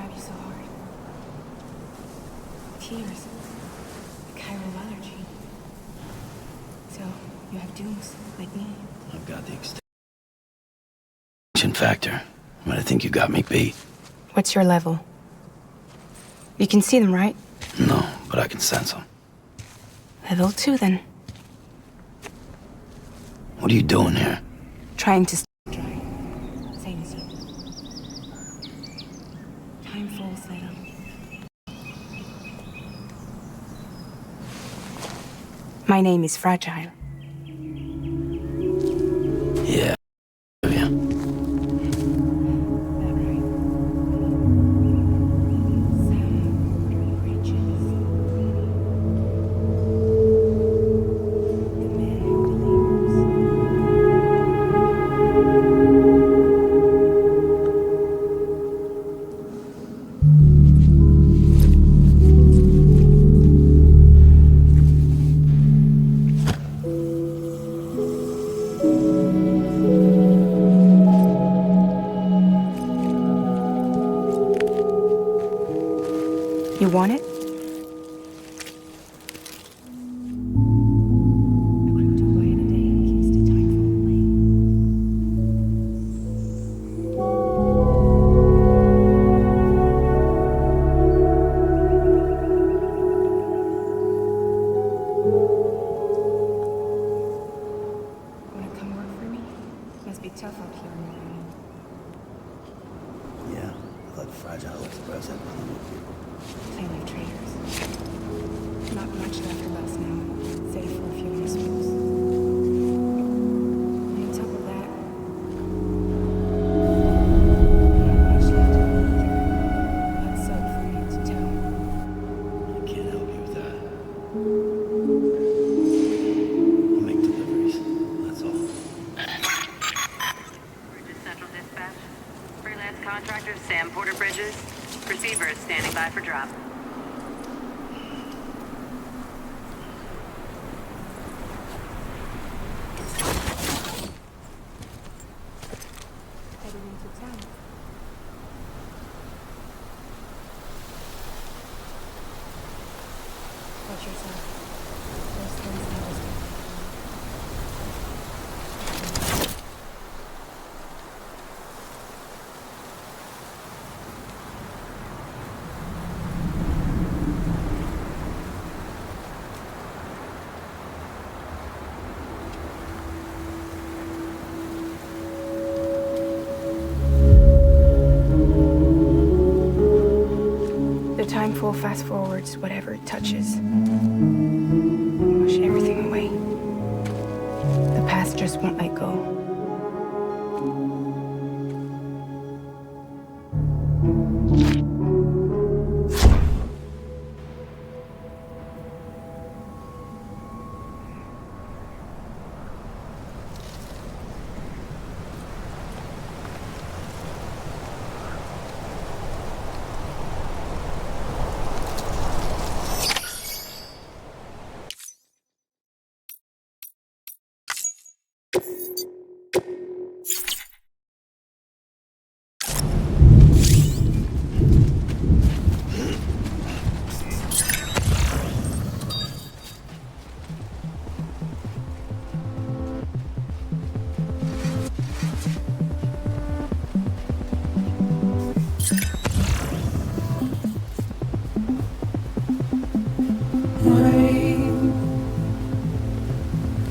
grab you so hard. Tears. A chiral allergy. So, you have dooms, like me. I've got the extinction factor, but I think you got me beat. What's your level? You can see them, right? No, but I can sense them. Level 2, then. What are you doing here? Trying to dry. Same as you. Time falls little. My name is Fragile. Yeah. Yeah. You want it? Wanna come work for me? Must be tough out here in the rain. Yeah, I thought Fragile Express had one. Plain like traders. Not much left of us now, save for a few missiles. And on top of that, not much left of me either. That's so for me to tell. I can't help you with that. I make deliveries, that's all. Bridges Central Dispatch. Freelance contractor Sam Porter Bridges. Receiver is standing by for drop. Heading into town. Watch yourself. Those things never stop. The time for fast forwards whatever it touches. Wash everything away. The past just won't let go.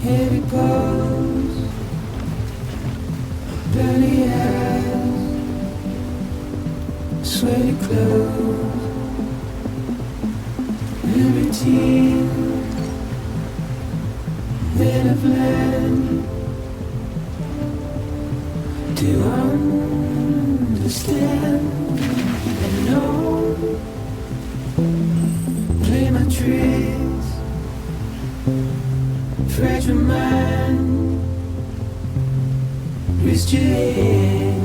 Heavy clothes, dirty eyes, sweaty clothes, and routine that I've learned to understand and know. Play my tricks, fragile mind, risk your head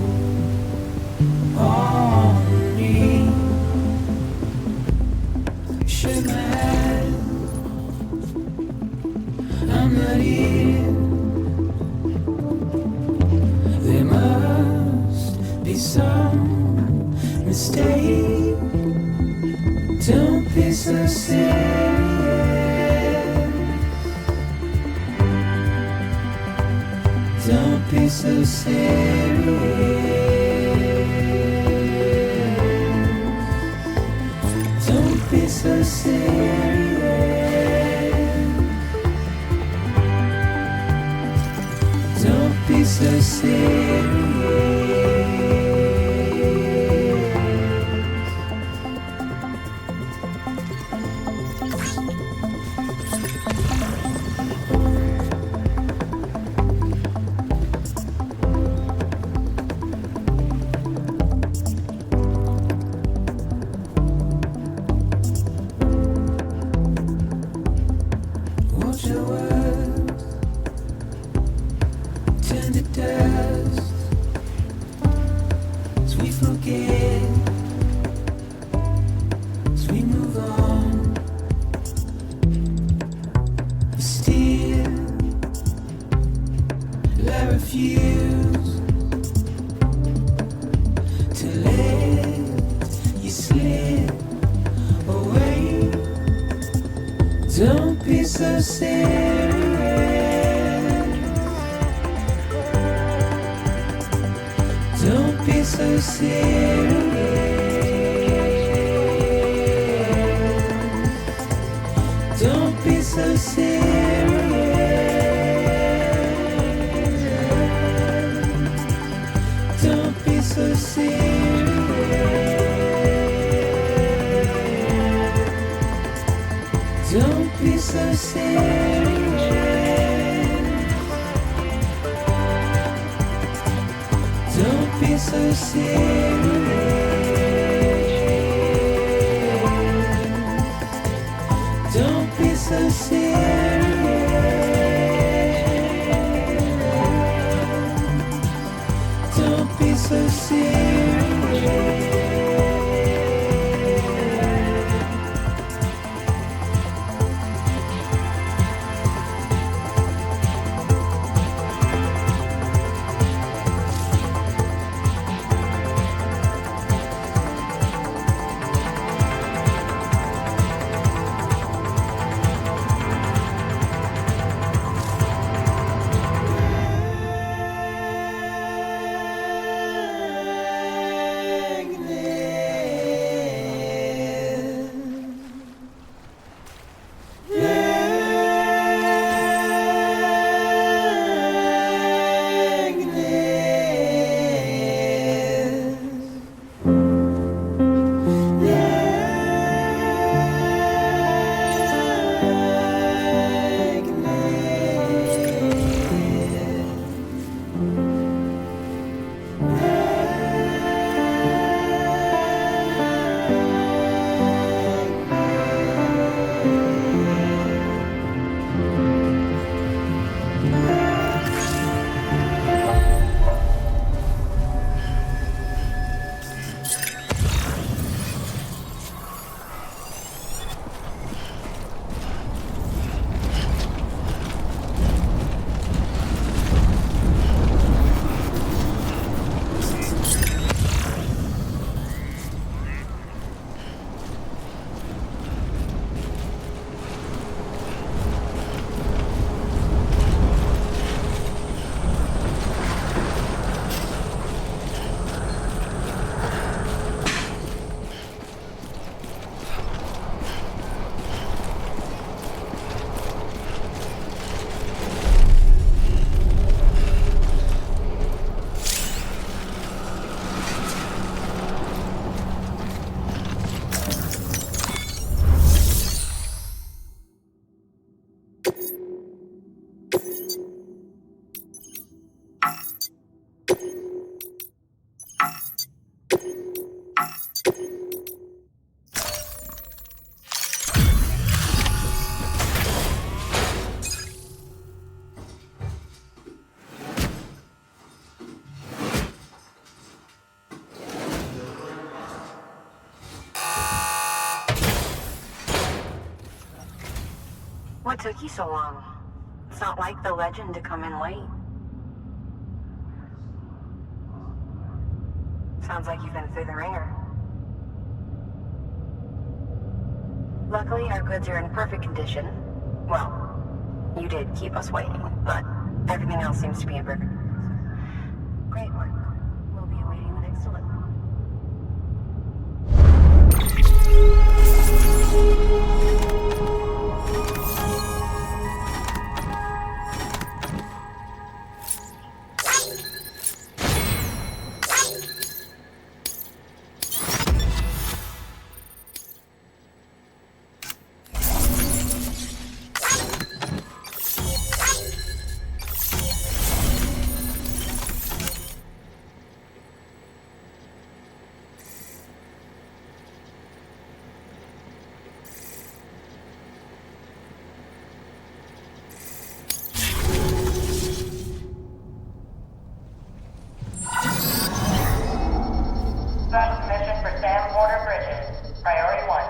on me. Shake my hand, I'm not here. There must be some mistake. be so serious. Don't be so serious. Don't be so serious. Don't be so serious. Watch your words turn to dust as we forget, as we move on. But still, I refuse to let you slip away. Don't be so serious. Don't be so serious. Don't be so serious. Don't be so serious. Don't be so serious. Don't be so serious. Don't be so serious. Don't be so serious. What took you so long? It's not like the legend to come in late. Sounds like you've been through the ringer. Luckily, our goods are in perfect condition. Well, you did keep us waiting, but everything else seems to be in perfect. Great work. We'll be awaiting the next delivery. Special commission for Sam Porter Bridges. Priority 1.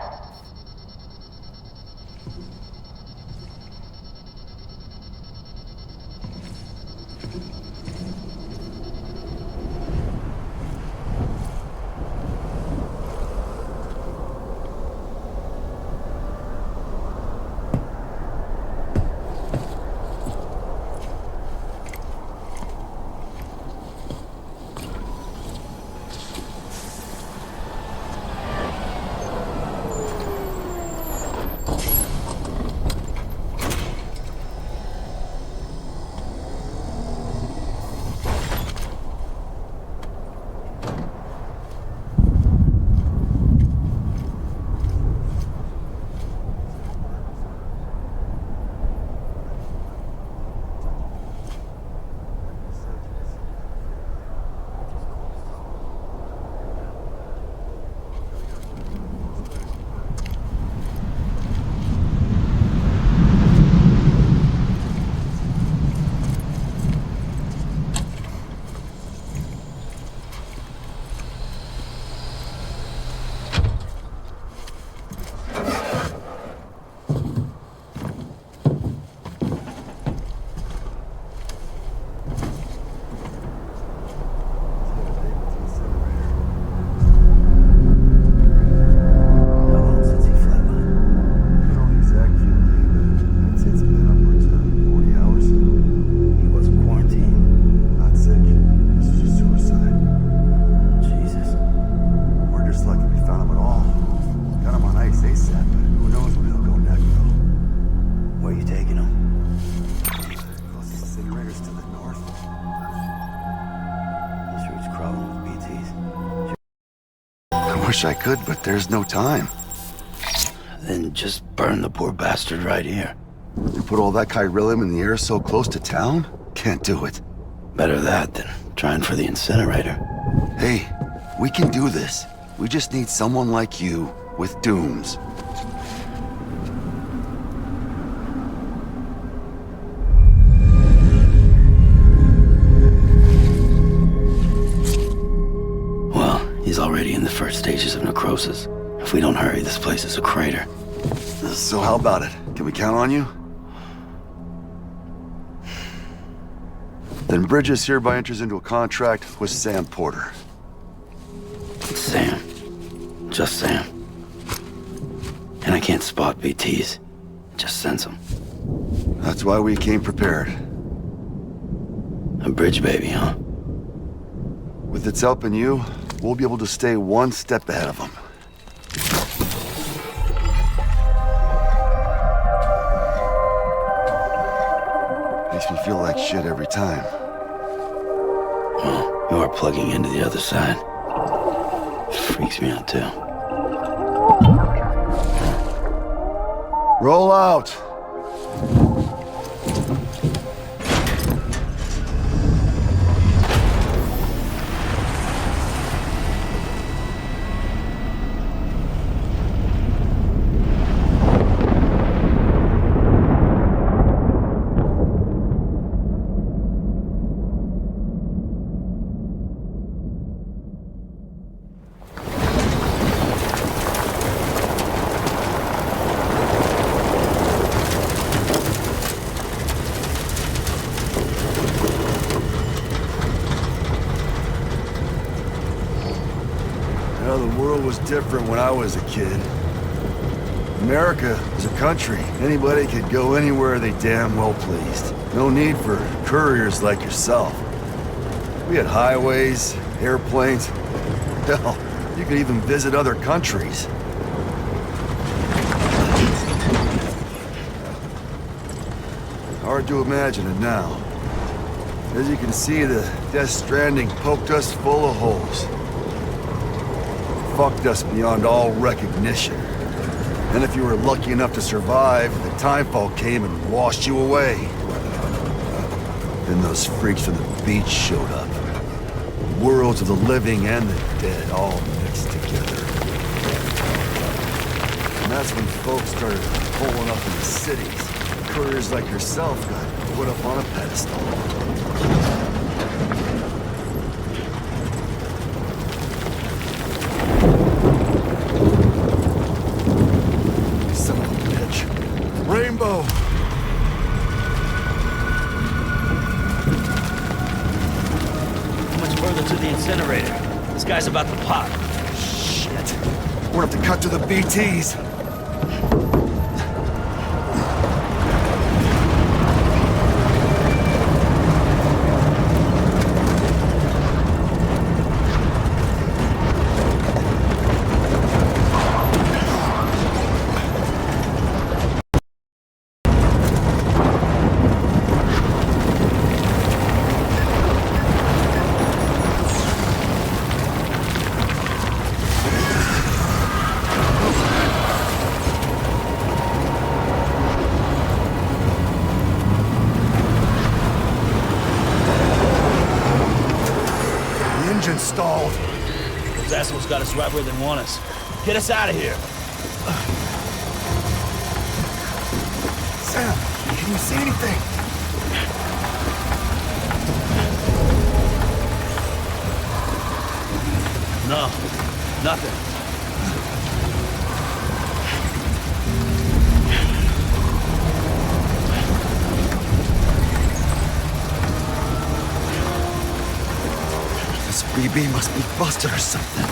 How long since he flatlined? I don't know the exact fuel date, but I'd say it's been upwards of 40 hours. He wasn't quarantined. Not sick. This is just suicide. Jesus. We're just lucky we found him at all. Got him on ice ASAP, but who knows where he'll go next, though. Where you taking him? Closest incinerators to the north. This route's crawling with BTs. I wish I could, but there's no time. Then just burn the poor bastard right here. You put all that chiralium in the air so close to town? Can't do it. Better that than trying for the incinerator. Hey, we can do this. We just need someone like you with dooms. Well, he's already in the first stages of necrosis. If we don't hurry, this place is a crater. So how about it? Can we count on you? Then Bridges hereby enters into a contract with Sam Porter. It's Sam. Just Sam. And I can't spot BTs. Just sense them. That's why we came prepared. A bridge baby, huh? With its help and you, we'll be able to stay one step ahead of them. Makes me feel like shit every time. Well, you are plugging into the other side. Freaks me out, too. Roll out! The world was different when I was a kid. America is a country. Anybody could go anywhere they damn well pleased. No need for couriers like yourself. We had highways, airplanes. Hell, you could even visit other countries. Hard to imagine it now. As you can see, the Death Stranding poked us full of holes. Fucked us beyond all recognition. And if you were lucky enough to survive, the timefall came and washed you away. Then those freaks from the beach showed up. Worlds of the living and the dead all mixed together. And that's when folks started pulling up in the cities. Couriers like yourself got put up on a pedestal. Son of a bitch. Rainbow! How much further to the incinerator? This guy's about to pop. Shit. We'll have to cut to the BTs. Engine stalled. Those assholes got us right where they want us. Get us out of here. Sam, can you see anything? No, nothing. This BB must be busted or something.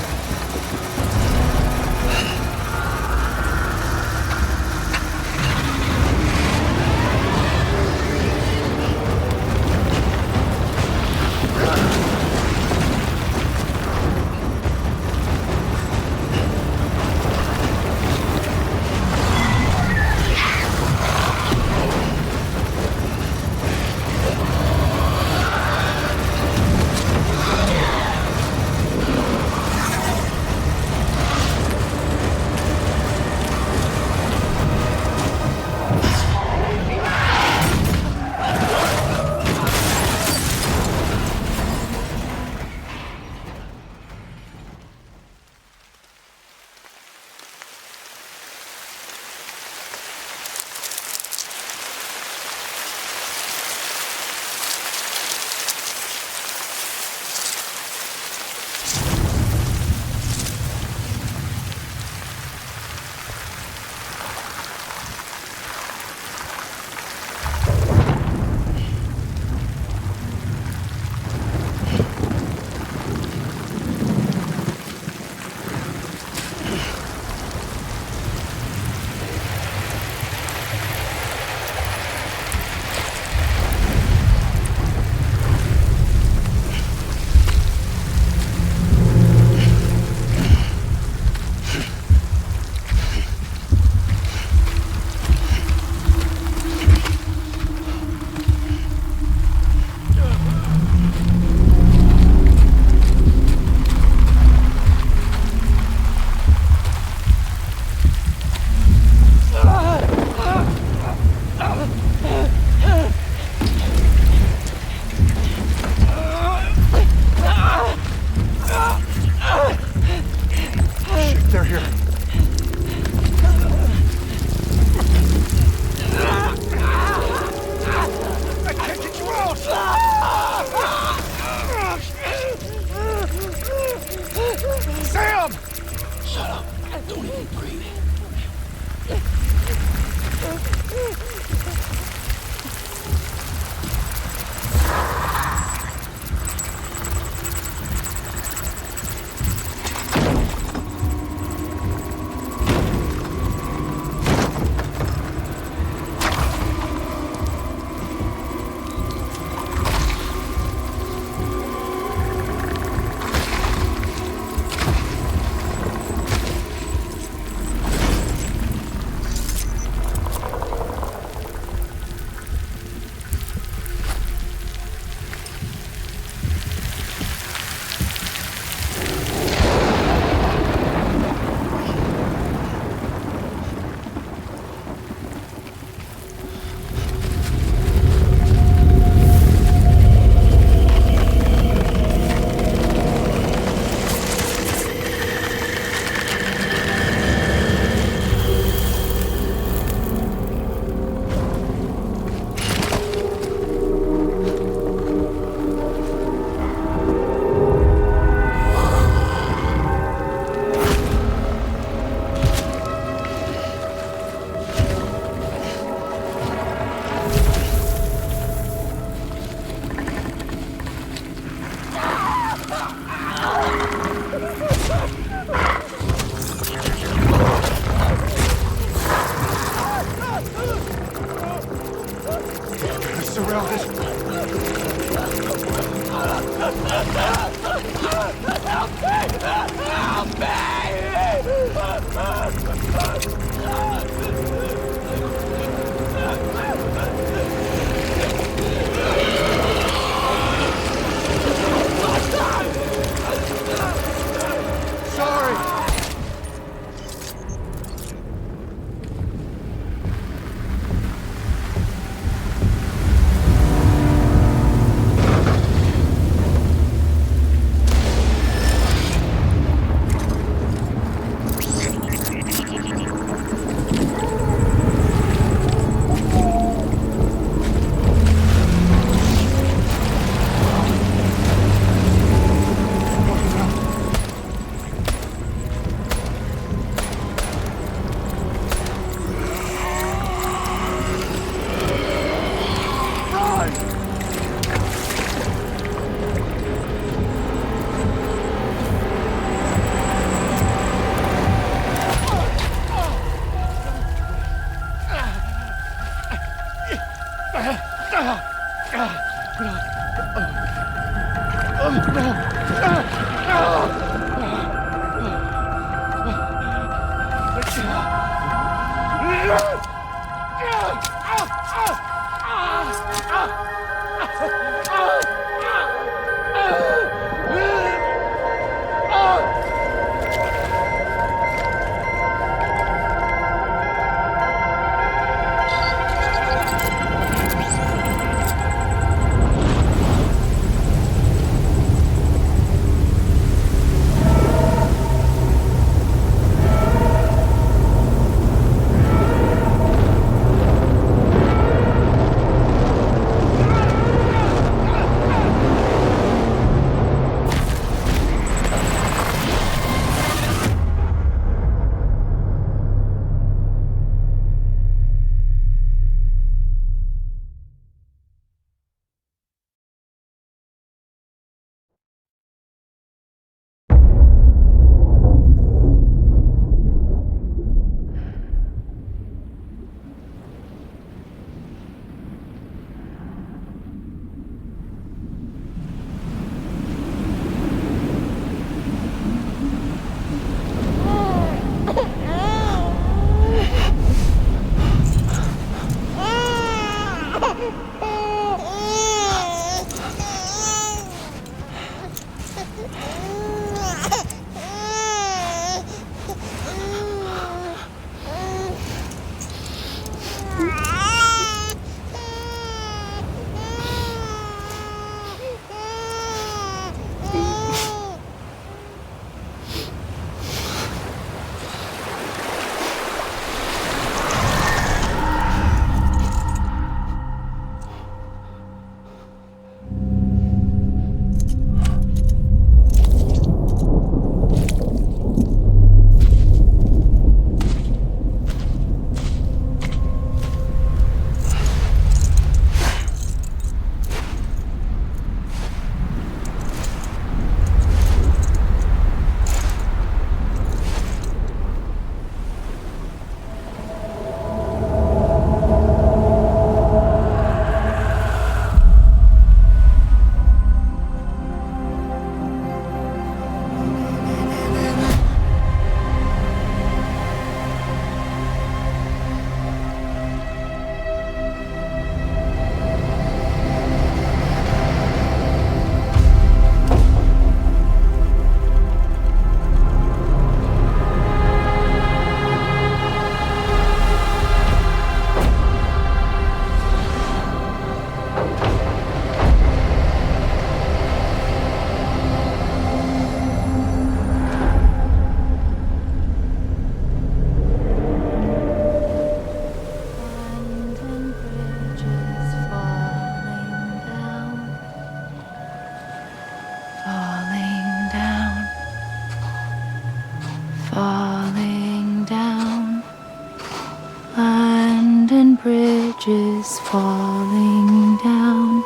bridges falling down,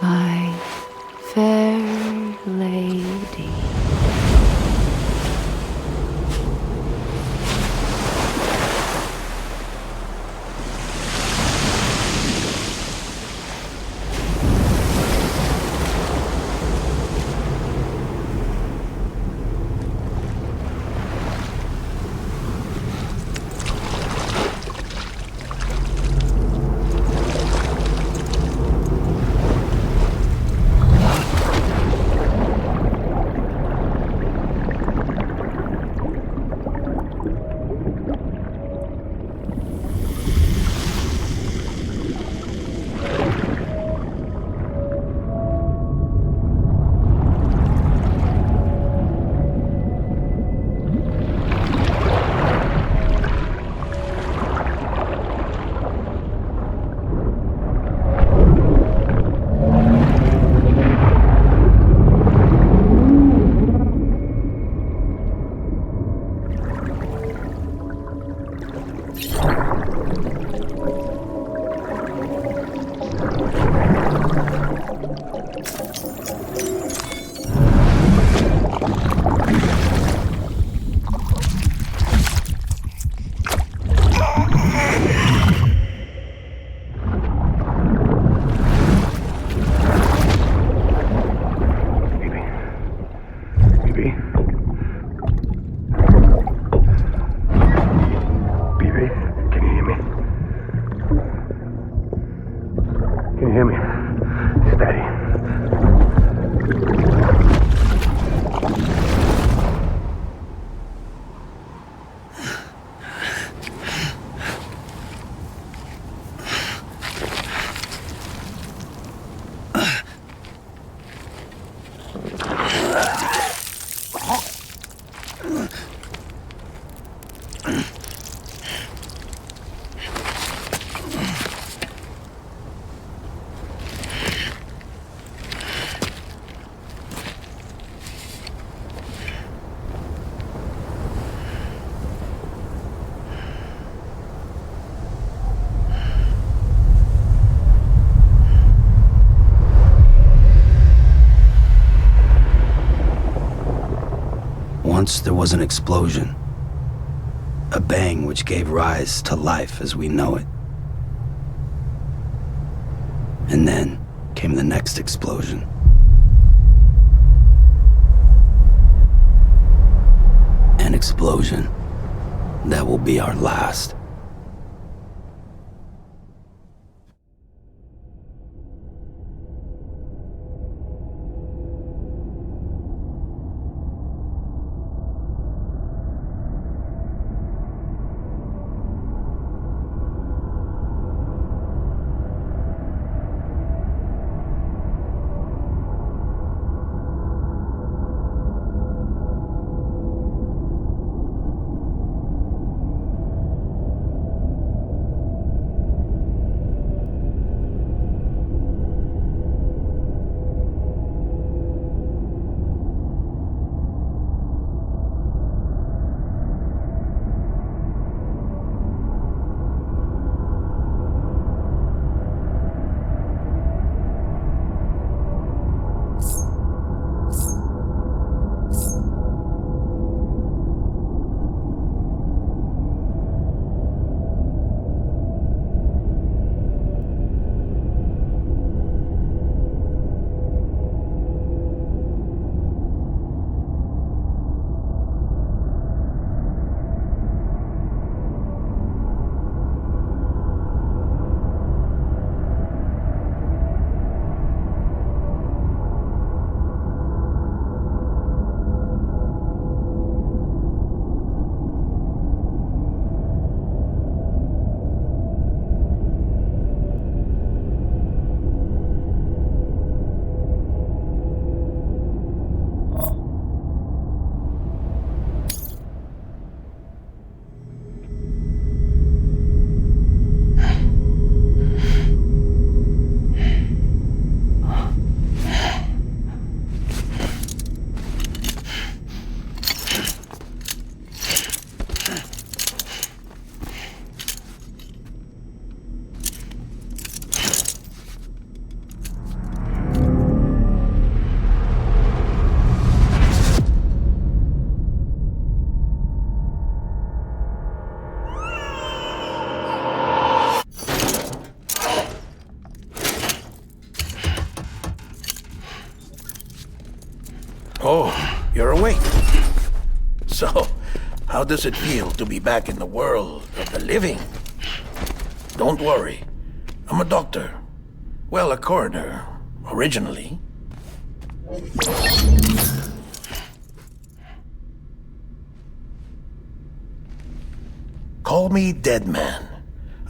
my fair lady. Once there was an explosion. A bang which gave rise to life as we know it. And then came the next explosion. An explosion that will be our last. Oh, you're awake. So, how does it feel to be back in the world of the living? Don't worry. I'm a doctor. Well, a coroner, originally. Call me Dead Man.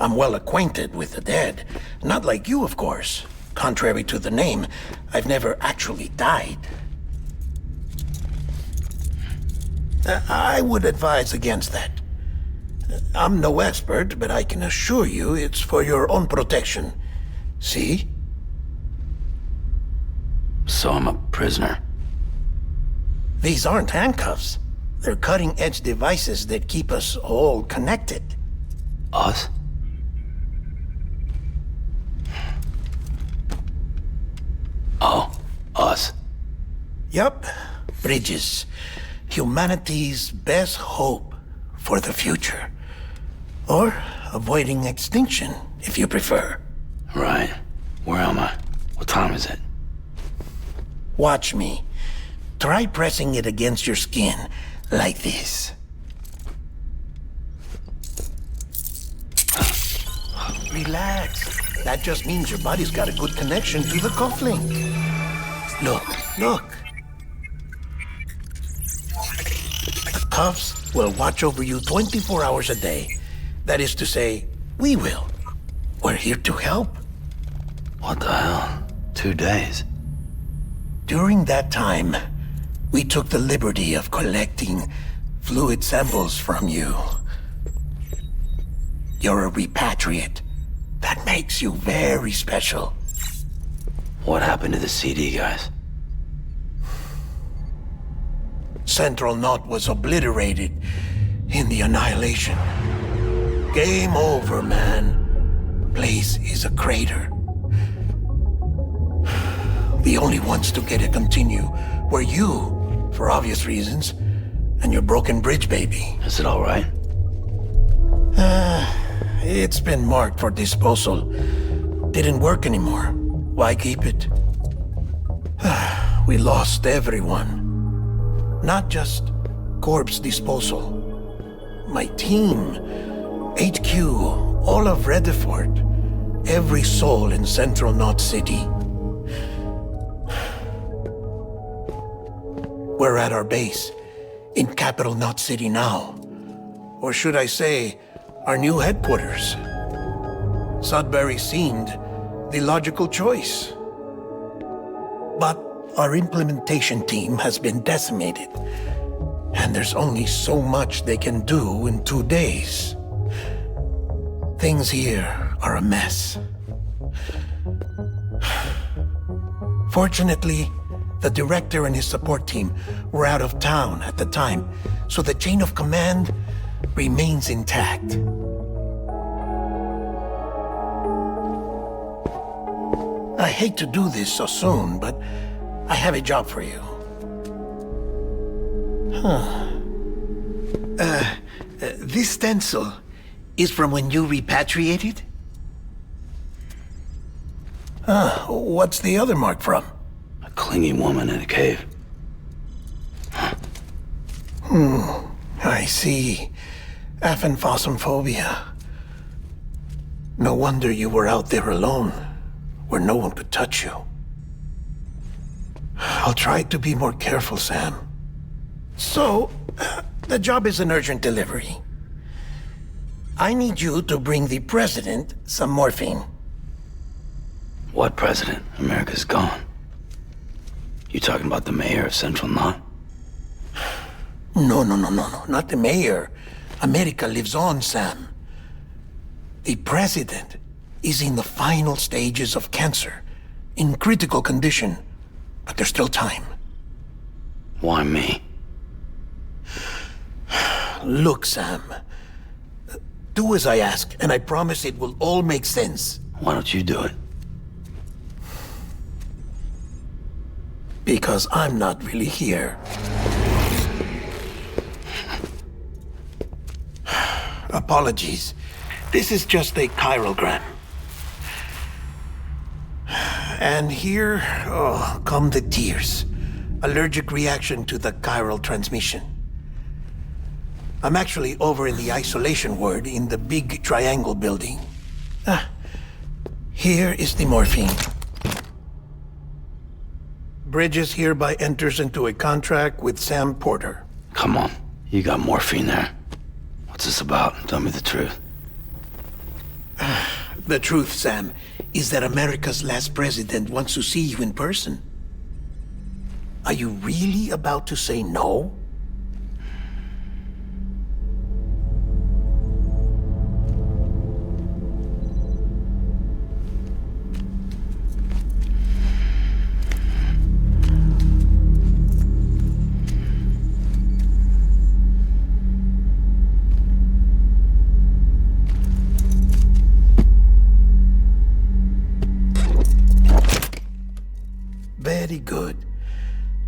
I'm well acquainted with the dead. Not like you, of course. Contrary to the name, I've never actually died. I would advise against that. I'm no expert, but I can assure you it's for your own protection. See? So I'm a prisoner. These aren't handcuffs. They're cutting-edge devices that keep us all connected. Us? Oh, us. Yup. Bridges. Humanity's best hope for the future. Or avoiding extinction, if you prefer. Right. Where am I? What time is it? Watch me. Try pressing it against your skin, like this. Relax. That just means your body's got a good connection to the cufflink. Look, look. The cuffs will watch over you 24 hours a day. That is to say, we will. We're here to help. What the hell? 2 days? During that time, we took the liberty of collecting fluid samples from you. You're a repatriate. That makes you very special. What happened to the CD guys? Central Knot was obliterated in the annihilation. Game over, man. Place is a crater. The only ones to get to continue were you, for obvious reasons, and your broken bridge baby. Is it all right? It's been marked for disposal. Didn't work anymore. Why keep it? We lost everyone. Not just corpse disposal. My team, HQ, all of Redefort, every soul in Central Knot City. We're at our base, in Capital Knot City now. Or should I say, our new headquarters. Sudbury seemed the logical choice. But our implementation team has been decimated, and there's only so much they can do in 2 days. Things here are a mess. Fortunately, the director and his support team were out of town at the time, so the chain of command remains intact. I hate to do this so soon, but I have a job for you. This stencil is from when you repatriated? What's the other mark from? A clingy woman in a cave. I see. Aphanphosmphobia. No wonder you were out there alone, where no one could touch you. I'll try to be more careful, Sam. So, the job is an urgent delivery. I need you to bring the president some morphine. What president? America's gone. You talking about the mayor of Central Knot? No, not the mayor. America lives on, Sam. The president is in the final stages of cancer, in critical condition, but there's still time. Why me? Look, Sam. Do as I ask, and I promise it will all make sense. Why don't you do it? Because I'm not really here. Apologies. This is just a chiralgram. And here, come the tears. Allergic reaction to the chiral transmission. I'm actually over in the isolation ward in the big triangle building. Here is the morphine. Bridges hereby enters into a contract with Sam Porter. Come on. You got morphine there. What's this about? Tell me the truth. The truth, Sam, is that America's last president wants to see you in person. Are you really about to say no? Very good.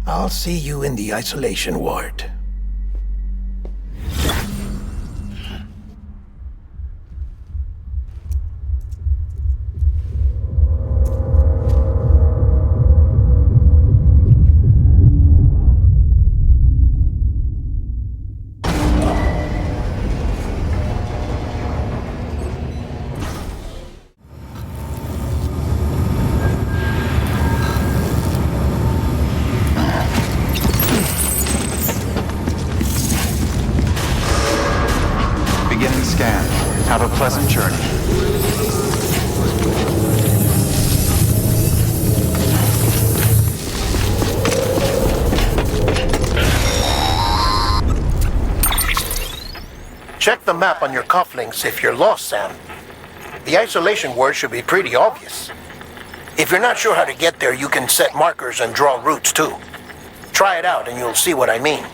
I'll see you in the isolation ward. Beginning scan. Have a pleasant journey. Check the map on your cufflinks if you're lost, Sam. The isolation word should be pretty obvious. If you're not sure how to get there, you can set markers and draw routes too. Try it out and you'll see what I mean.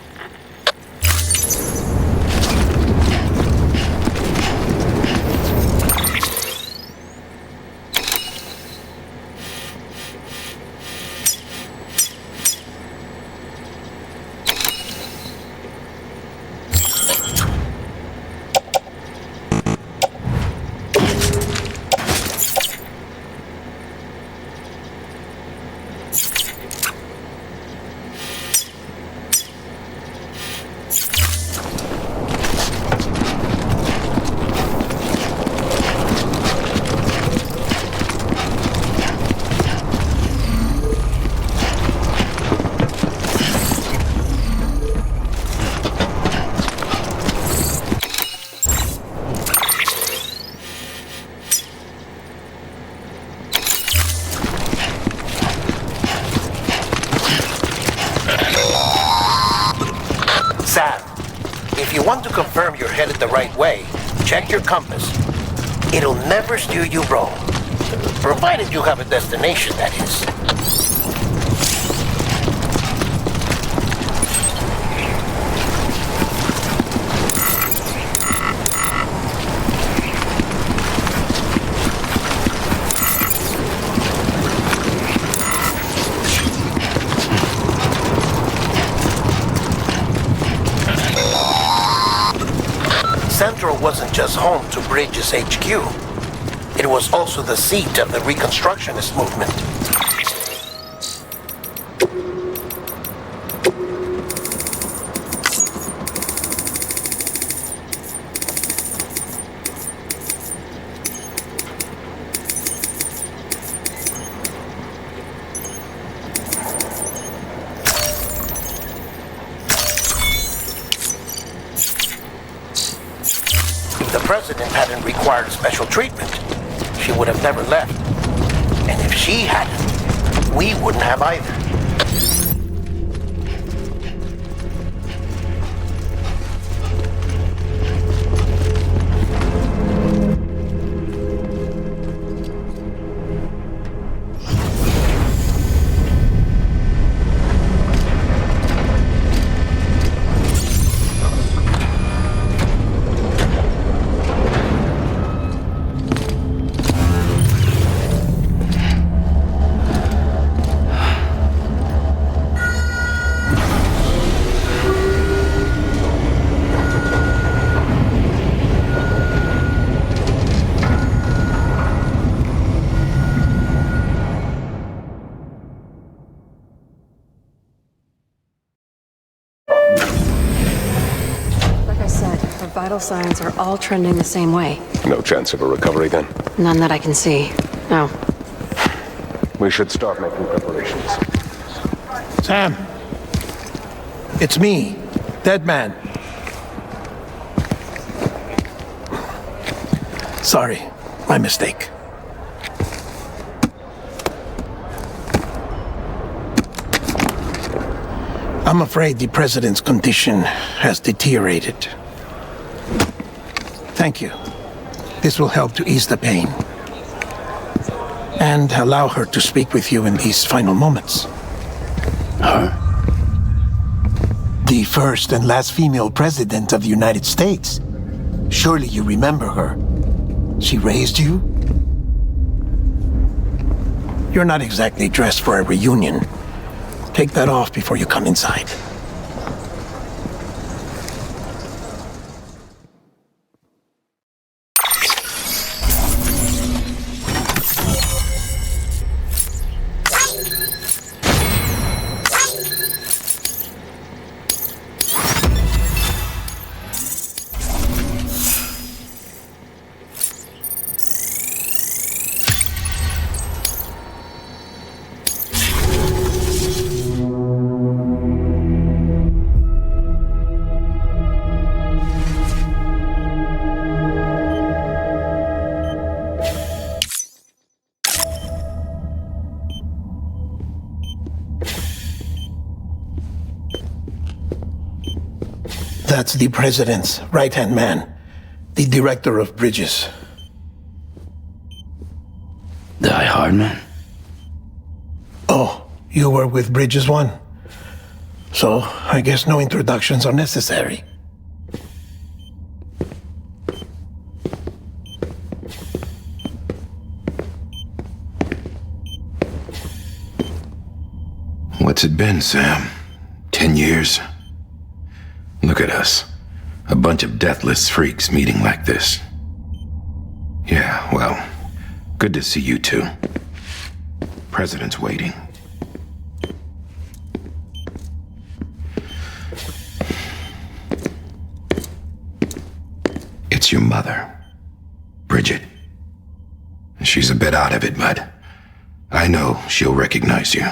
Sam, if you want to confirm you're headed the right way, check your compass. It'll never steer you wrong. Provided you have a destination, that is. Central wasn't just home to Bridges HQ. It was also the seat of the Reconstructionist movement. If the president hadn't required special treatment, she would have never left. And if she hadn't, we wouldn't have either. Vital signs are all trending the same way. No chance of a recovery then? None that I can see. No. We should start making preparations. Sam, it's me, Dead Man. Sorry, my mistake. I'm afraid the president's condition has deteriorated. Thank you. This will help to ease the pain. And allow her to speak with you in these final moments. Her? The first and last female president of the United States. Surely you remember her. She raised you? You're not exactly dressed for a reunion, Take that off before you come inside. That's the president's right-hand man, the director of bridges. Die hard, man. Oh, you were with Bridges 1? So, I guess no introductions are necessary. What's it been, Sam? 10 years? Look at us. A bunch of deathless freaks meeting like this. Yeah, well, good to see you two. President's waiting. It's your mother, Bridget. She's a bit out of it, but I know she'll recognize you.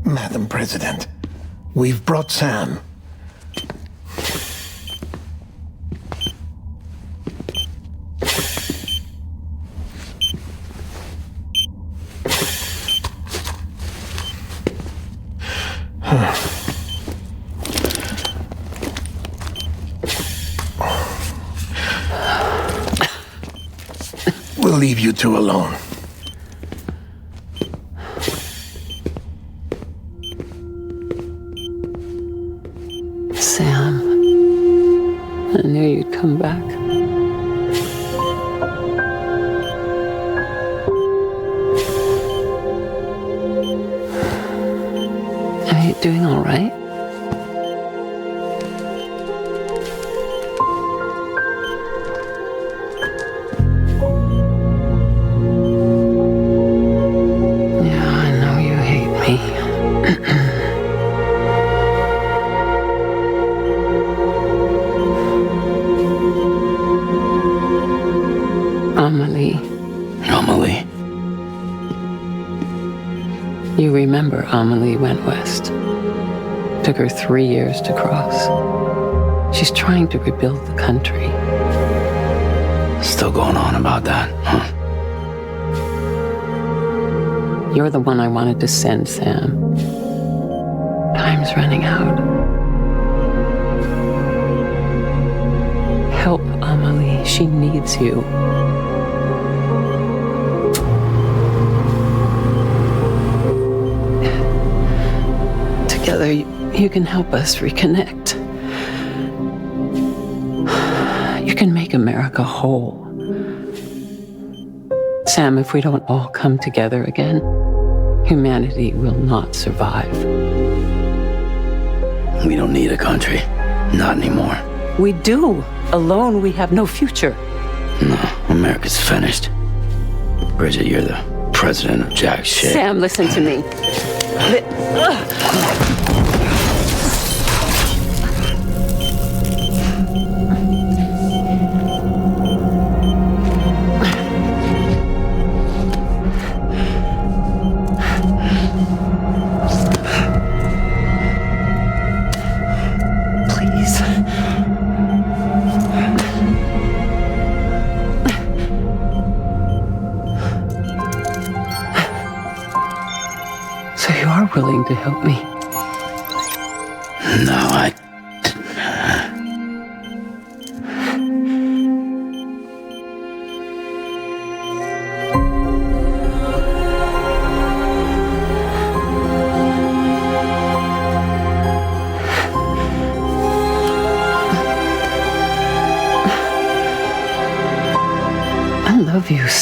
Madam President, we've brought Sam. We'll leave you two alone. Sam, I knew you'd come back. Are you doing all right? Yeah, I know you hate me. Amelie. You remember Amelie went west. Took her 3 years to cross. She's trying to rebuild the country. Still going on about that, huh? You're the one I wanted to send, Sam. Time's running out. Help Amelie. She needs you. Together, you can help us reconnect. You can make America whole. Sam, if we don't all come together again, humanity will not survive. We don't need a country. Not anymore. We do. Alone, we have no future. No, America's finished. Bridget, you're the president of jack shit. Sam, listen to me. Willing to help me? No,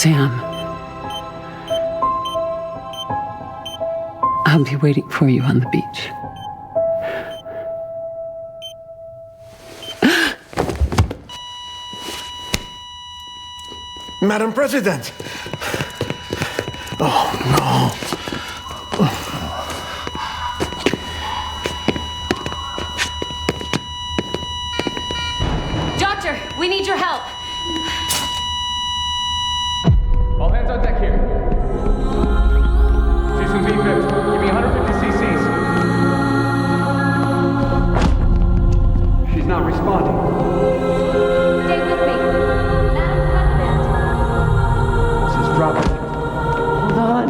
Sam. I'll be waiting for you on the beach. Madam President! Oh, no. Doctor, we need your help. All hands on deck here. She's in V-Fit. Give me 150 cc's. She's not responding. Stay with me. Madam President. This is dropping. Hold on.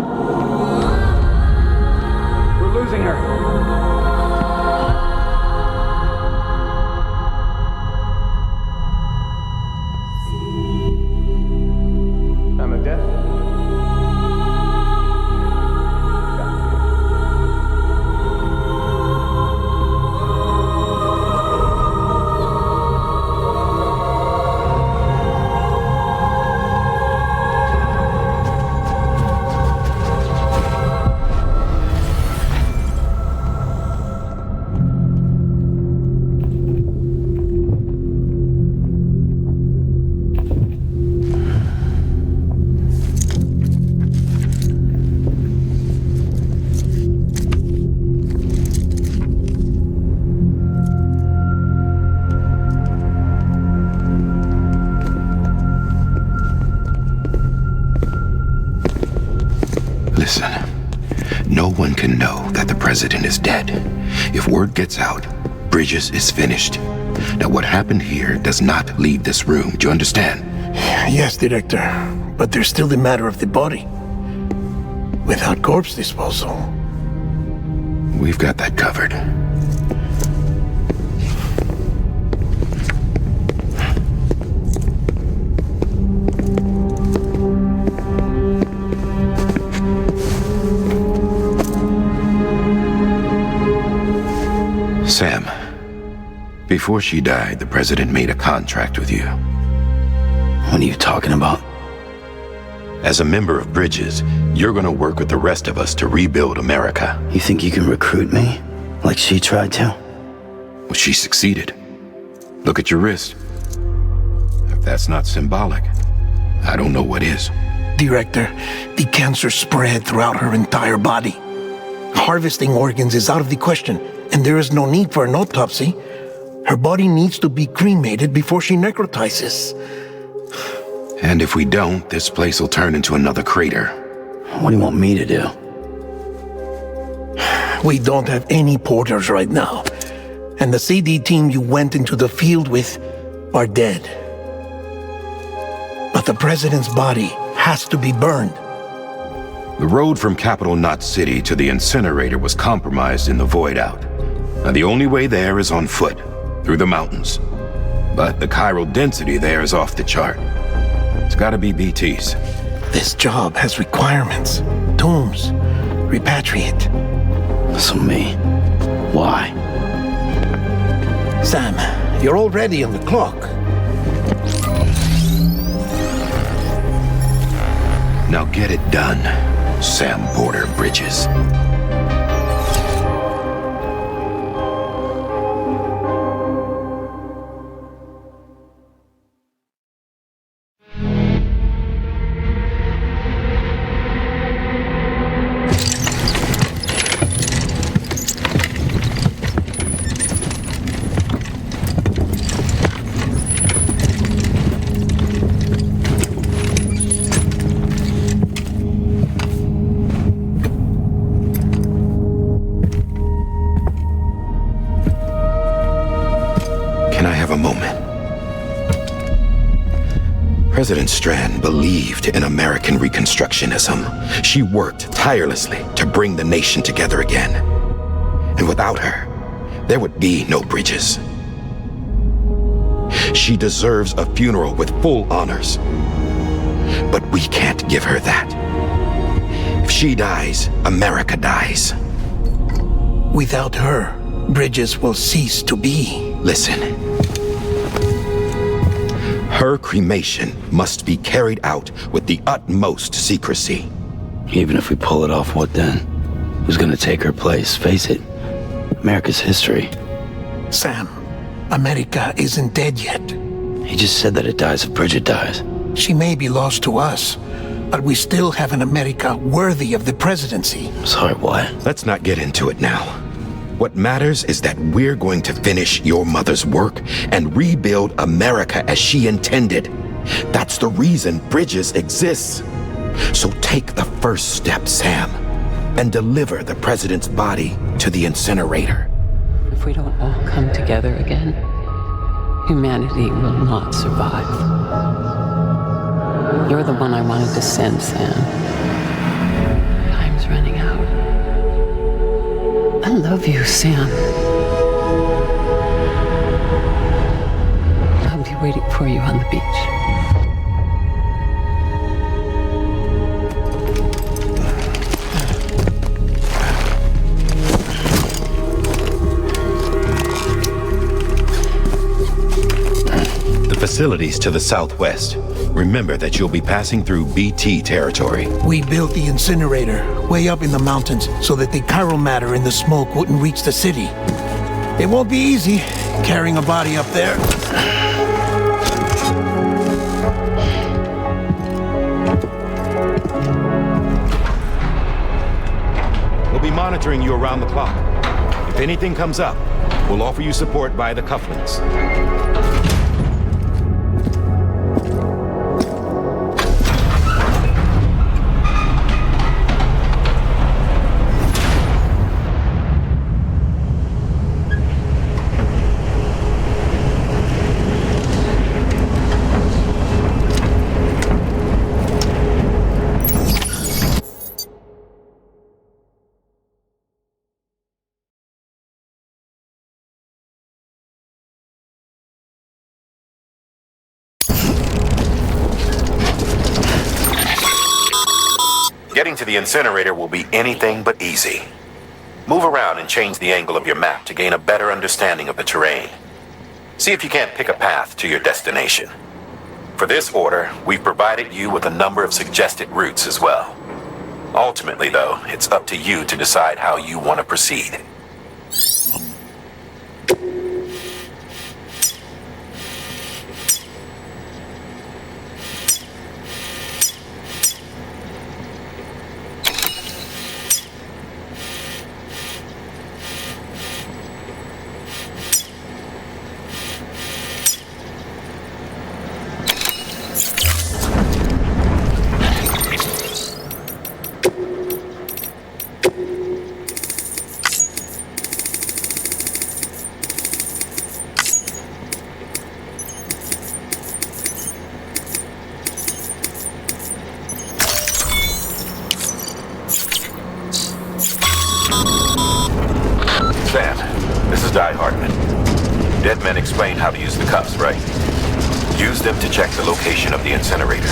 We're losing her. Time of death? Listen, no one can know that the president is dead. If word gets out, Bridges is finished. Now, what happened here does not leave this room. Do you understand? Yes, Director. But there's still the matter of the body. Without corpse disposal. We've got that covered. Sam, before she died, the president made a contract with you. What are you talking about? As a member of Bridges, you're gonna work with the rest of us to rebuild America. You think you can recruit me? Like she tried to? Well, she succeeded. Look at your wrist. If that's not symbolic, I don't know what is. Director, the cancer spread throughout her entire body. Harvesting organs is out of the question, and there is no need for an autopsy. Her body needs to be cremated before she necrotizes. And if we don't, this place will turn into another crater. What do you want me to do? We don't have any porters right now. And the CD team you went into the field with are dead. But the president's body has to be burned. The road from Capital Knot City to the incinerator was compromised in the void out. Now the only way there is on foot, through the mountains. But the chiral density there is off the chart. It's gotta be BTs. This job has requirements. Tombs. Repatriate. So me? Why? Sam, you're already on the clock. Now get it done, Sam Porter Bridges. President Strand believed in American Reconstructionism. She worked tirelessly to bring the nation together again. And without her, there would be no Bridges. She deserves a funeral with full honors. But we can't give her that. If she dies, America dies. Without her, Bridges will cease to be. Listen. Her cremation must be carried out with the utmost secrecy. Even if we pull it off, what then? Who's gonna take her place? Face it, America's history. Sam, America isn't dead yet. He just said that it dies if Bridget dies. She may be lost to us, but we still have an America worthy of the presidency. Sorry, what? Let's not get into it now. What matters is that we're going to finish your mother's work and rebuild America as she intended. That's the reason Bridges exists. So take the first step, Sam, and deliver the president's body to the incinerator. If we don't all come together again, humanity will not survive. You're the one I wanted to send, Sam. Time's running out. I love you, Sam. I'll be waiting for you on the beach. Facilities to the southwest. Remember that you'll be passing through BT territory. We built the incinerator way up in the mountains so that the chiral matter in the smoke wouldn't reach the city. It won't be easy carrying a body up there. We'll be monitoring you around the clock. If anything comes up, we'll offer you support via the cufflinks. Getting to the incinerator will be anything but easy. Move around and change the angle of your map to gain a better understanding of the terrain. See if you can't pick a path to your destination. For this order, we've provided you with a number of suggested routes as well. Ultimately, though, it's up to you to decide how you want to proceed. Dead men explained how to use the cuffs, right? Use them to check the location of the incinerator.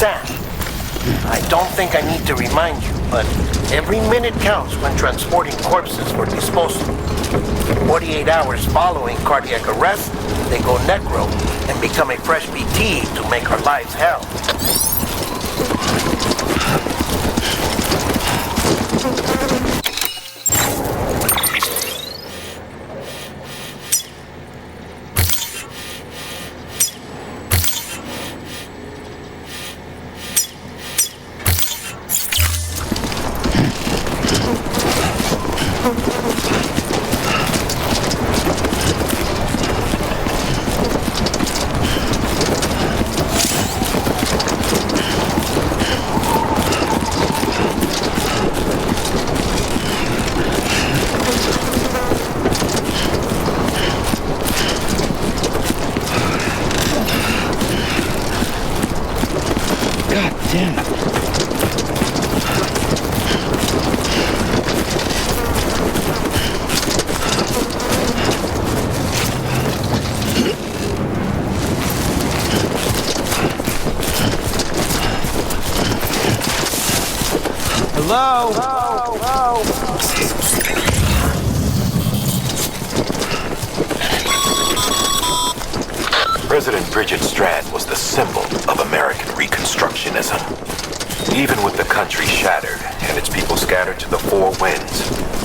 Sam, I don't think I need to remind you, but every minute counts when transporting corpses for disposal. 48 hours following cardiac arrest, they go necro and become a fresh BT to make our lives hell. damn it. Hello? President Bridget Strand was the symbol of American Reconstructionism. Even with the country shattered and its people scattered to the four winds,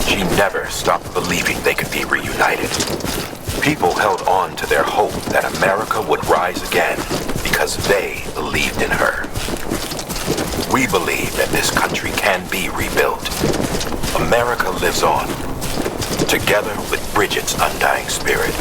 she never stopped believing they could be reunited. People held on to their hope that America would rise again because they believed in her. We believe that this country can be rebuilt. America lives on, together with Bridget's undying spirit.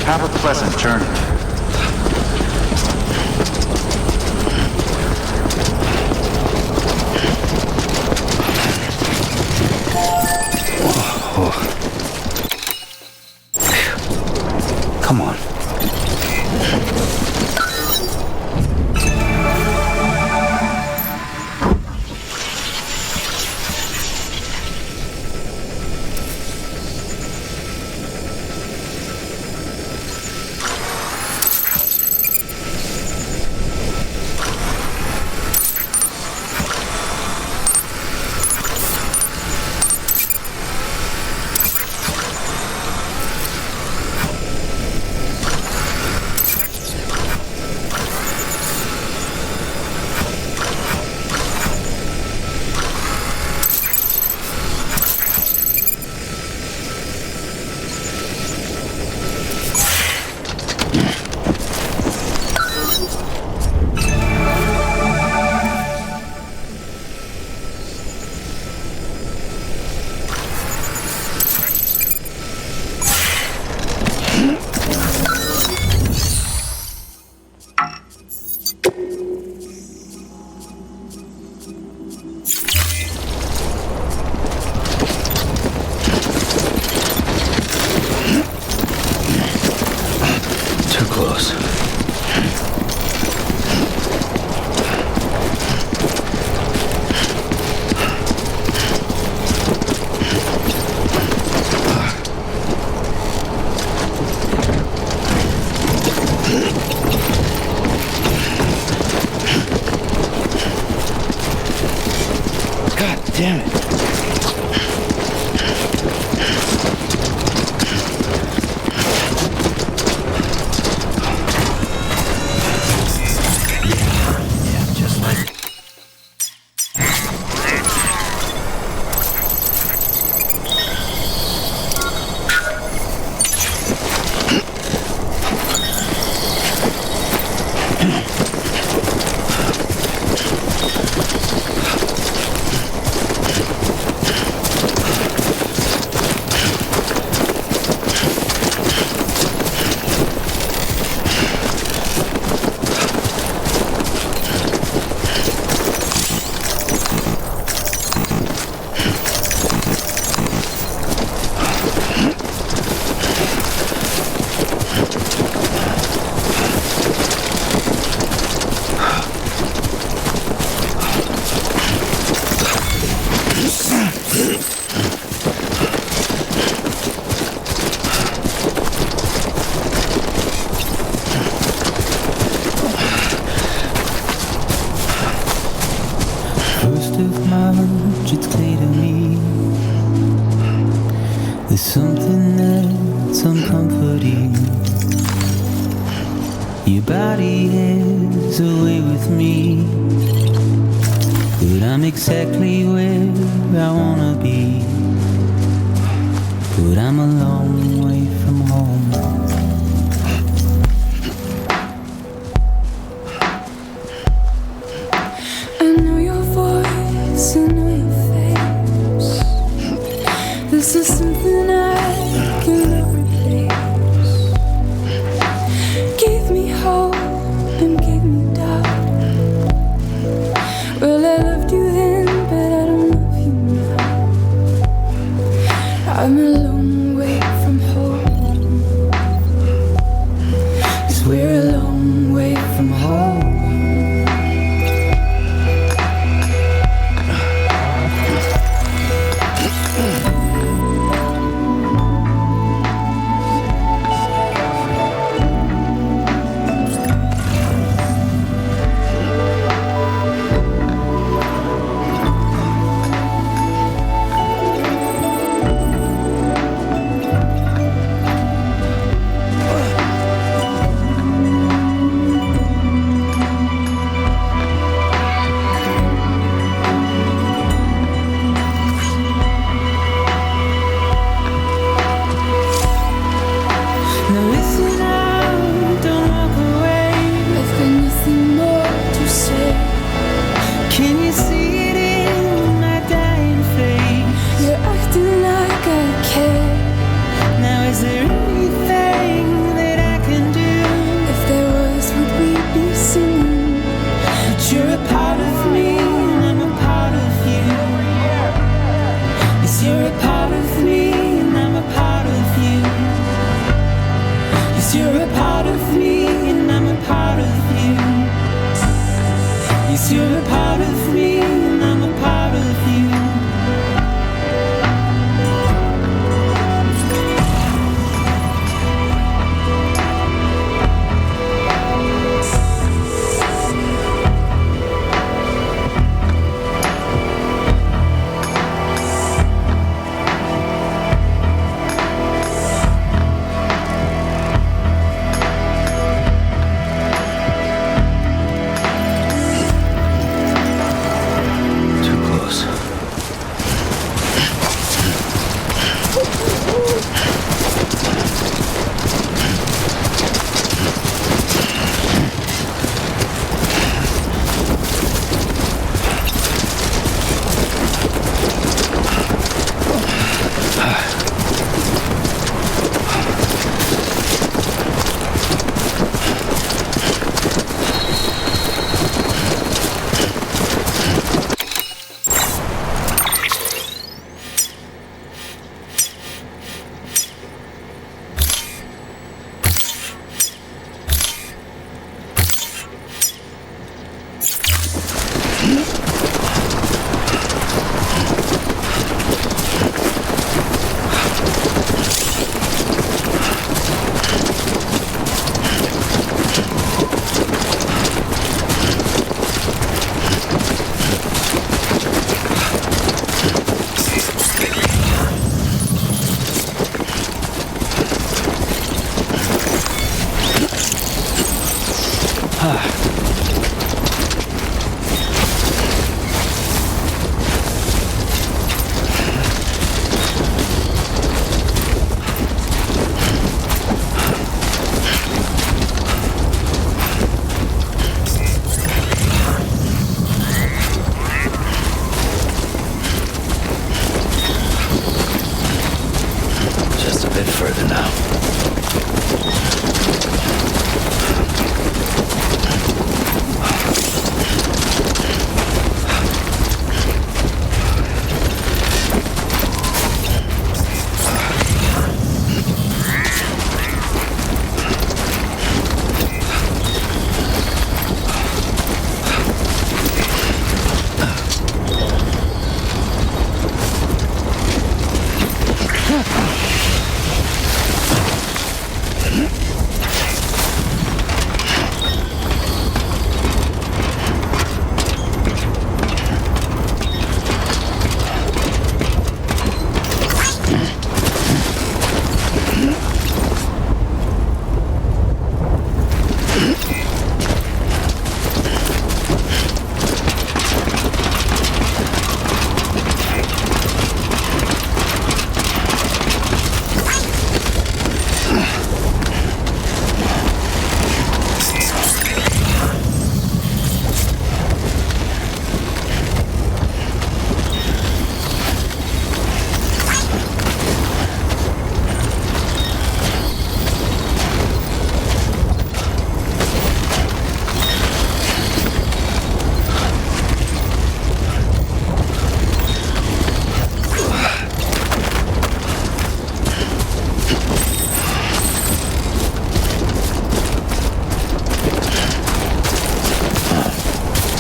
Have a pleasant journey. Come on. Damn it. It's clear to me there's something that's uncomforting. Your body is away with me, but but I'm exactly where I wanna be. But I'm a long way from home. I know your voice, I know your face. This is something I cannot replace. Gave me hope and gave me doubt. Well, I loved you then, but I don't love you now. I'm a long way from home. 'Cause we're a long way from home.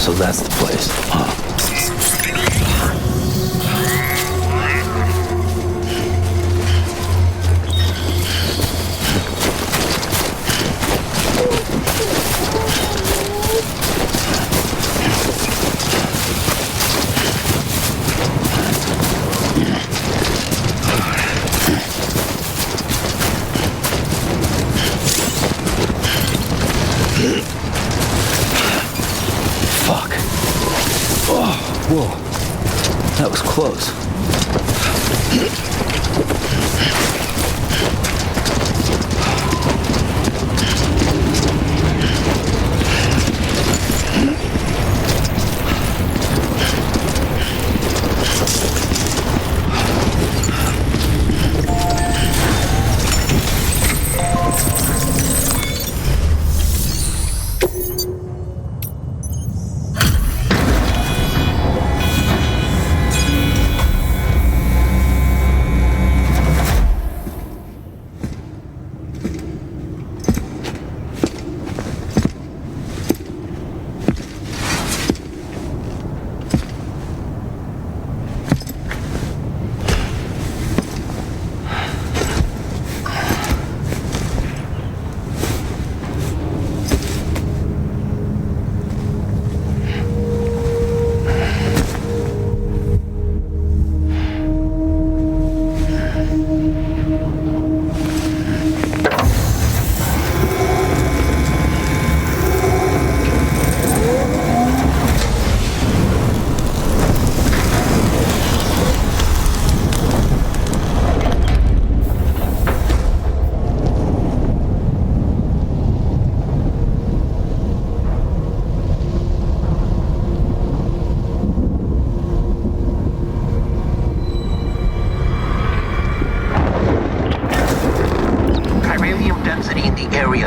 So that's the place, huh? Fuck. Oh, whoa. That was close.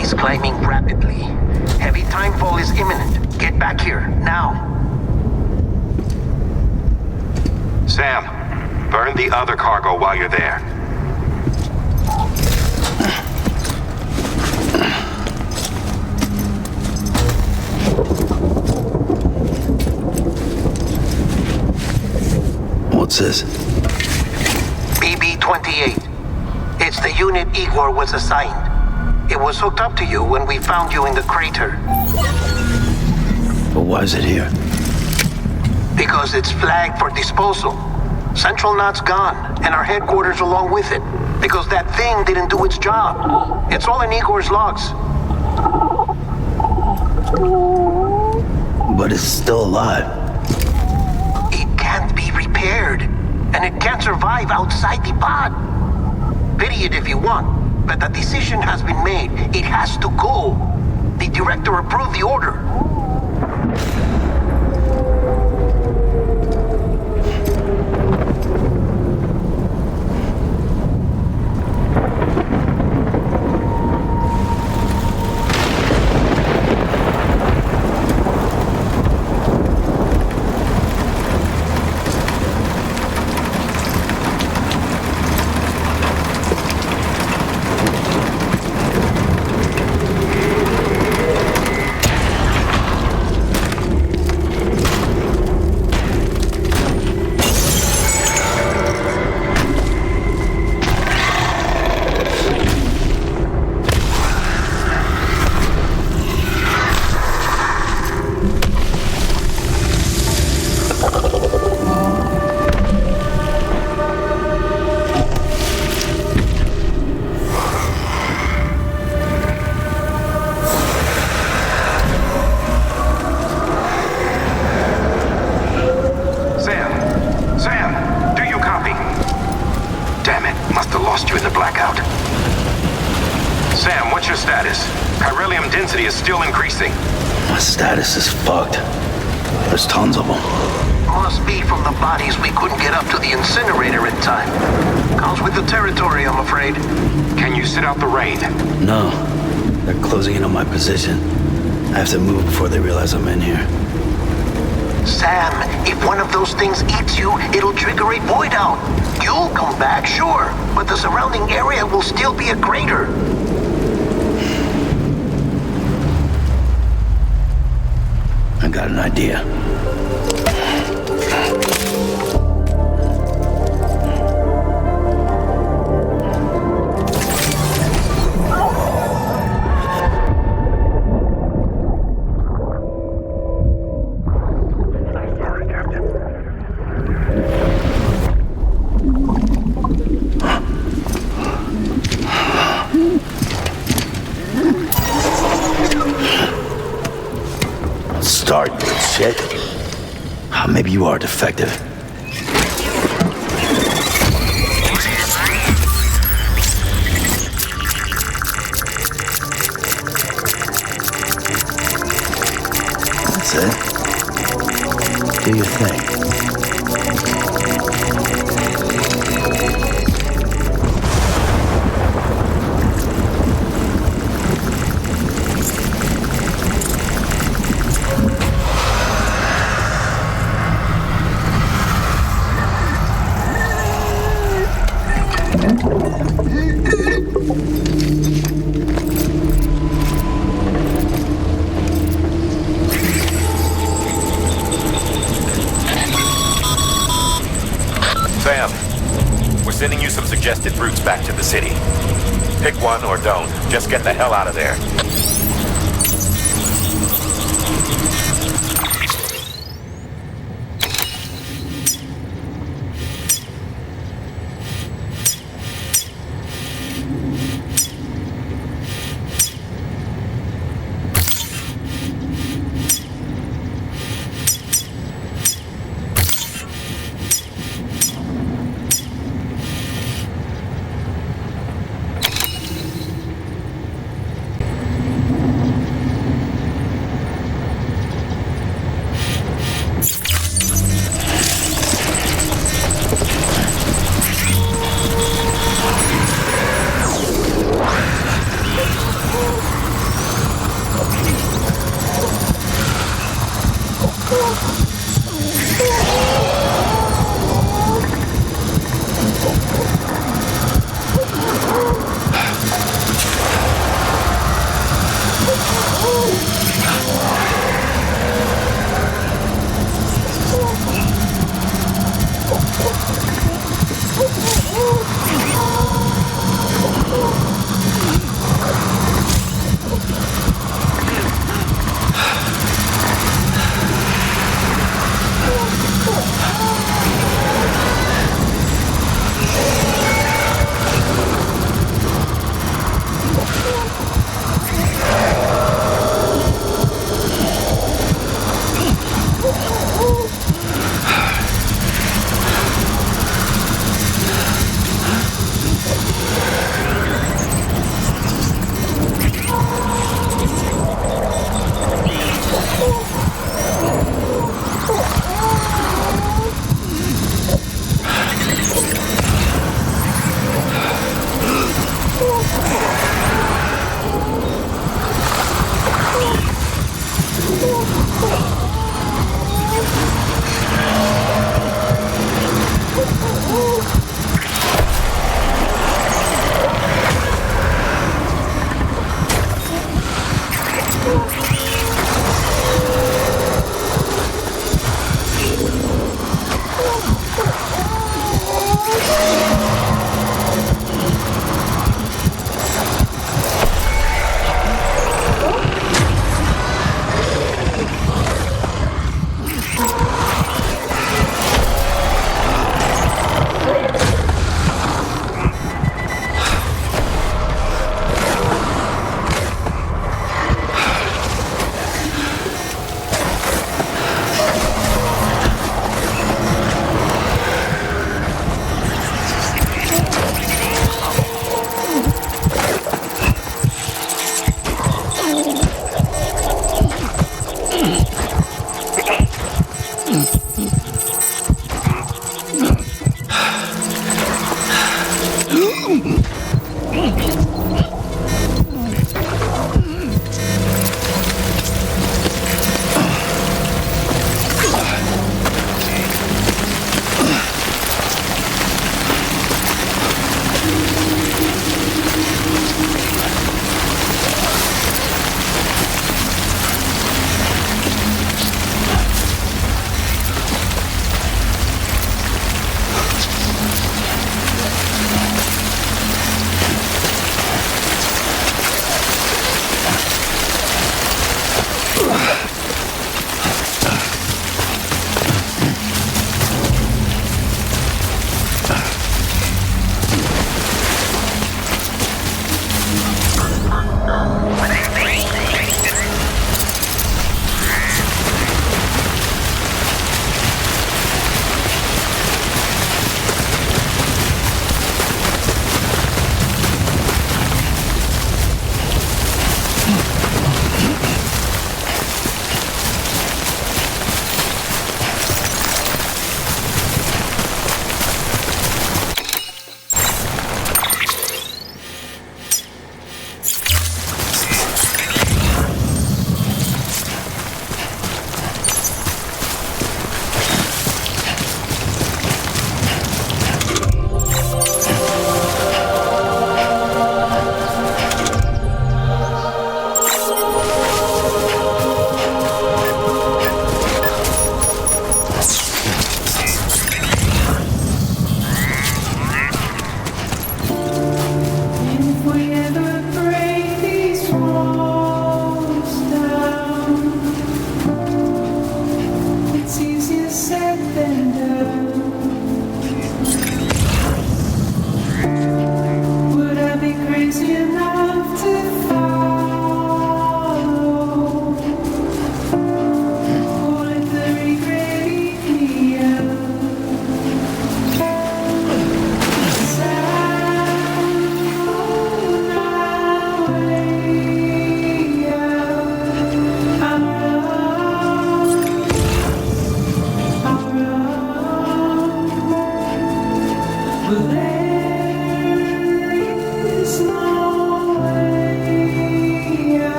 Is climbing rapidly. Heavy timefall is imminent. Get back here, now. Sam, burn the other cargo while you're there. What's this? BB-28. It's the unit Igor was assigned. It was hooked up to you when we found you in the crater. But why is it here? Because it's flagged for disposal. Central Knot's gone, and our headquarters along with it. Because that thing didn't do its job. It's all in Igor's logs. But it's still alive. It can't be repaired, and it can't survive outside the pod. Pity it if you want. But the decision has been made. It has to go. The director approved the order. Status is fucked. There's tons of them. Must be from the bodies we couldn't get up to the incinerator in time. Comes with the territory, I'm afraid. Can you sit out the rain? No. They're closing in on my position. I have to move before they realize I'm in here. Sam, if one of those things eats you, it'll trigger a void out. You'll come back, sure, but the surrounding area will still be a crater. I got got an idea. Start, shit. Maybe you are defective. That's it. Do your thing. Sam, we're sending you some suggested routes back to the city. Pick one or don't. Just get the hell out of there.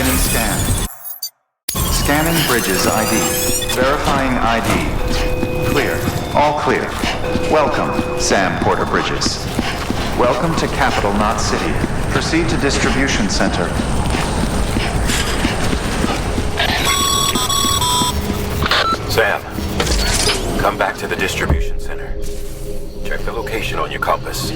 Begin and scan. Scanning bridges ID. Verifying ID. Clear. All clear. Welcome, Sam Porter Bridges. Welcome to Capital Knot City. Proceed to Distribution Center. Sam, come back to the distribution center. Check the location on your compass.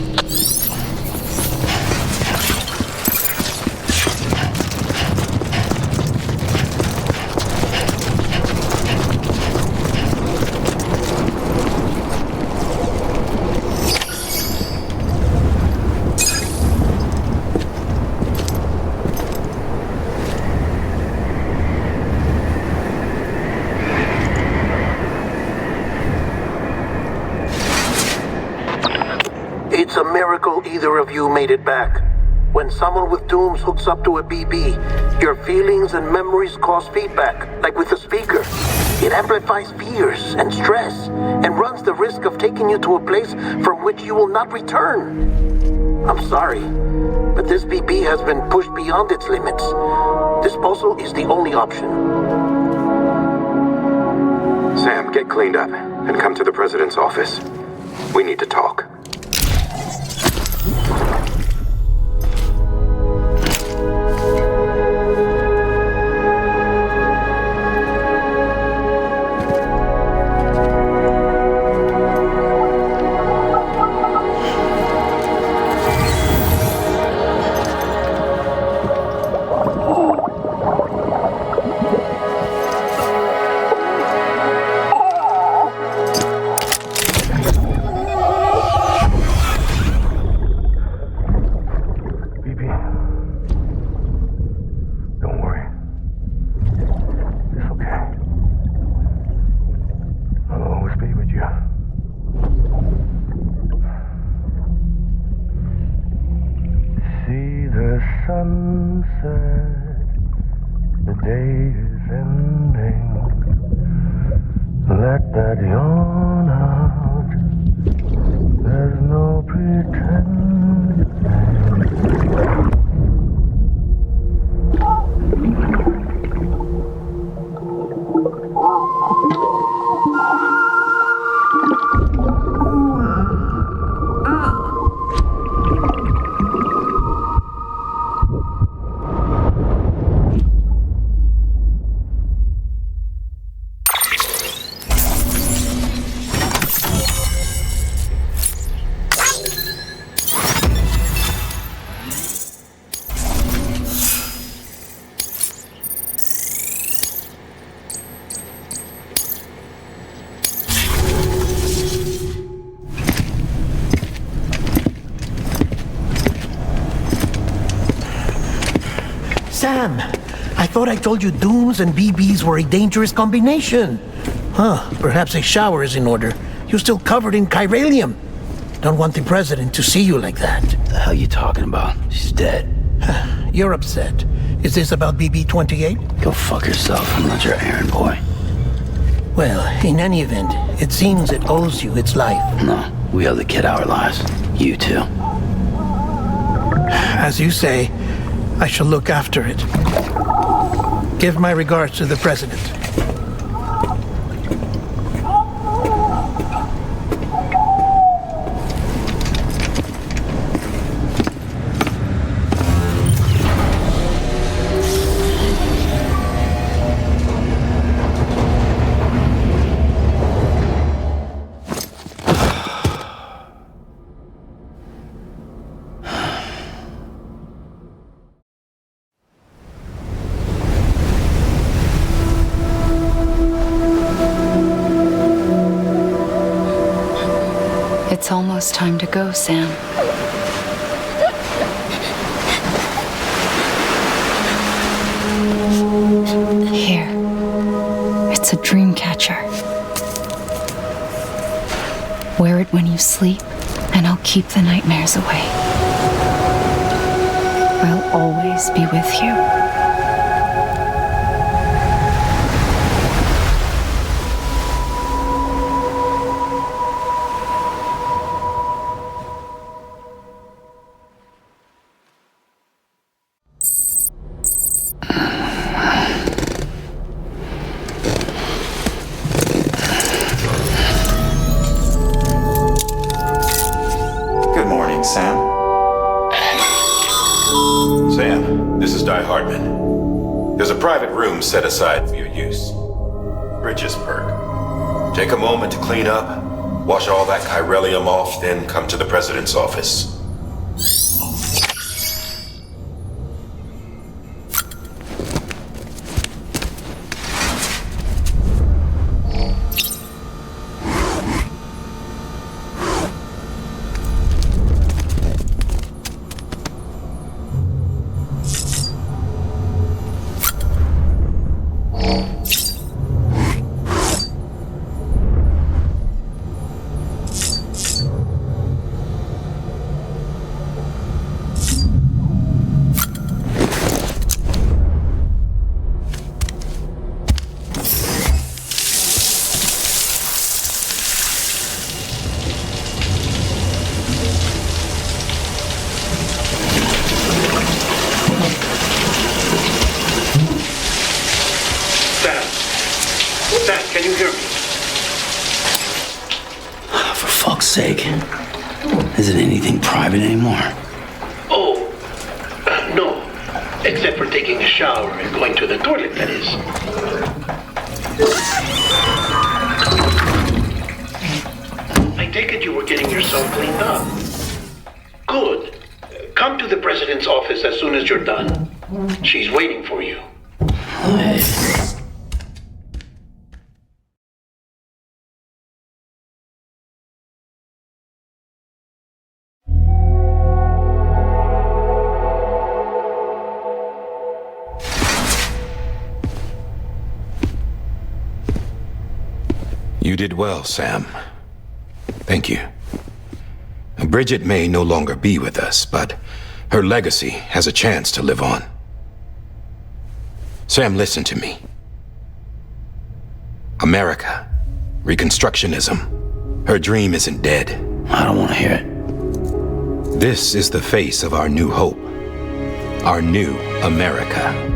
It's a miracle either of you made it back. When someone with dooms hooks up to a BB, your feelings and memories cause feedback, like with a speaker. It amplifies fears and stress, and runs the risk of taking you to a place from which you will not return. I'm sorry, but this BB has been pushed beyond its limits. Disposal is the only option. Sam, get cleaned up and come to the president's office. We need to talk. Sam, I thought I told you dooms and BBs were a dangerous combination. Huh, perhaps a shower is in order. You're still covered in chiralium. Don't want the president to see you like that. The hell you talking about? She's dead. You're upset. Is this about BB-28? Go fuck yourself. I'm not your errand boy. Well, in any event, it seems it owes you its life. No, we owe the kid our lives. You too. As you say, I shall look after it. Give my regards to the president. It's almost time to go, Sam. Here. It's a dream catcher. Wear it when you sleep, and I'll keep the nightmares away. I'll always be with you. Sam. This is Di Hardman. There's a private room set aside for your use. Bridges perk. Take a moment to clean up, wash all that chiralium off, then come to the President's office. Can you hear me? For fuck's sake. Isn't anything private anymore? Oh, no. Except for taking a shower and going to the toilet, that is. I take it you were getting yourself cleaned up. Good. Come to the President's office as soon as you're done. She's waiting for you. You did well, Sam. Thank you. Bridget may no longer be with us, but her legacy has a chance to live on. Sam, listen to me. America, Reconstructionism, her dream isn't dead. I don't want to hear it. This is the face of our new hope, our new America.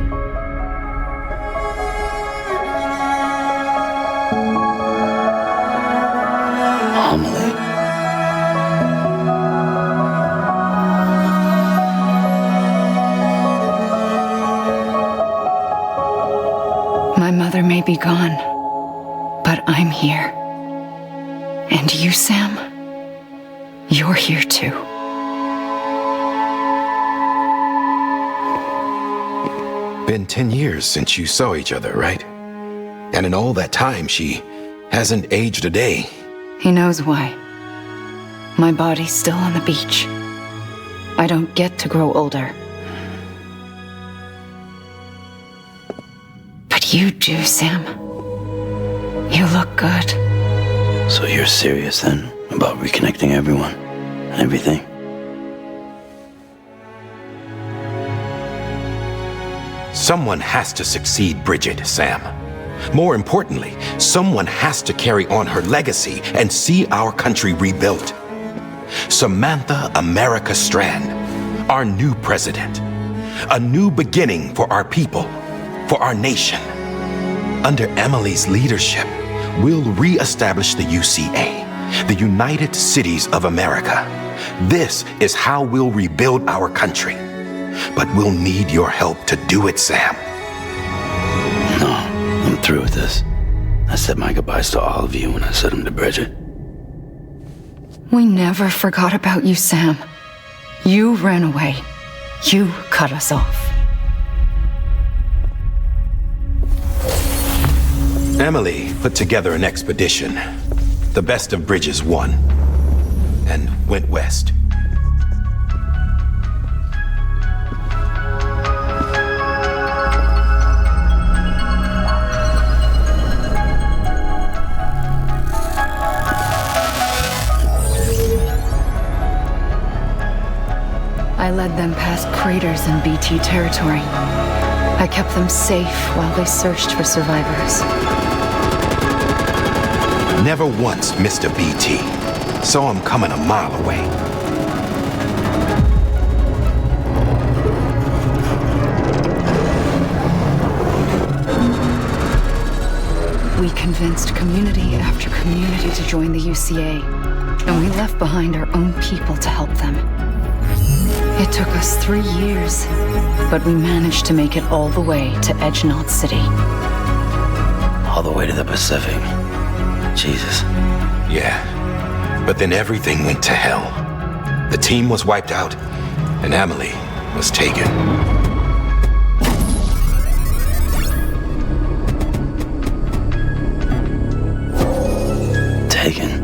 My mother may be gone, but I'm here. And you, Sam, you're here too. Been 10 years since you saw each other, right? And in all that time, she hasn't aged a day. He knows why. My body's still on the beach. I don't get to grow older. But you do, Sam. You look good. So you're serious then about reconnecting everyone and everything? Someone has to succeed Bridget, Sam. More importantly, someone has to carry on her legacy and see our country rebuilt. Samantha America Strand, our new president. A new beginning for our people, for our nation. Under Emily's leadership, we'll re-establish the UCA, the United Cities of America. This is how we'll rebuild our country. But we'll need your help to do it, Sam. No, I'm through with this. I said my goodbyes to all of you when I said them to Bridget. We never forgot about you, Sam. You ran away. You cut us off. Emily put together an expedition. The best of Bridges won. And went west. I led them past craters in BT territory. I kept them safe while they searched for survivors. Never once missed a BT. Saw him coming a mile away. We convinced community after community to join the UCA, and we left behind our own people to help them. It took us 3 years, but we managed to make it all the way to Edgenot City. All the way to the Pacific. Jesus. Yeah. But then everything went to hell. The team was wiped out, and Amelie was taken. Taken?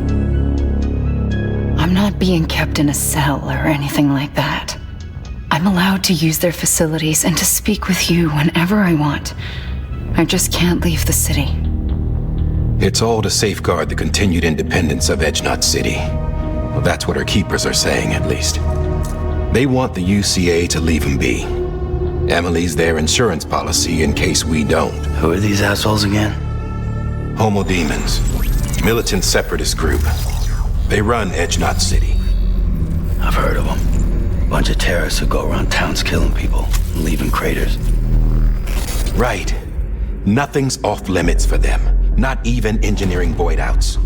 I'm not being kept in a cell or anything like that. I'm allowed to use their facilities and to speak with you whenever I want. I just can't leave the city. It's all to safeguard the continued independence of Edgenot City. Well, that's what our keepers are saying, at least. They want the UCA to leave him be. Emily's their insurance policy in case we don't. Who are these assholes again? Homo Demons. Militant separatist group. They run Edgenot City. I've heard of them. Bunch of terrorists who go around towns killing people and leaving craters. Right. Nothing's off limits for them. Not even engineering void outs.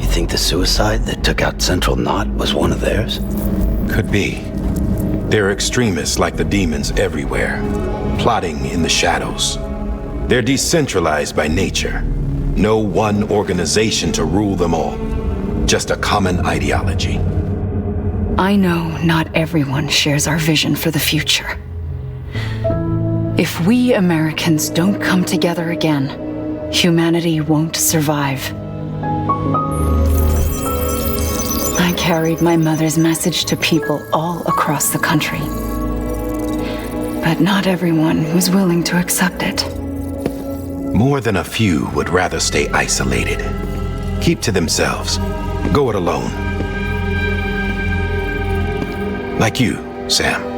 You think the suicide that took out Central Knot was one of theirs? Could be. There are extremists like the demons everywhere, plotting in the shadows. They're decentralized by nature. No one organization to rule them all. Just a common ideology. I know not everyone shares our vision for the future. If we Americans don't come together again, humanity won't survive. I carried my mother's message to people all across the country. But not everyone was willing to accept it. More than a few would rather stay isolated. Keep to themselves. Go it alone. Like you, Sam.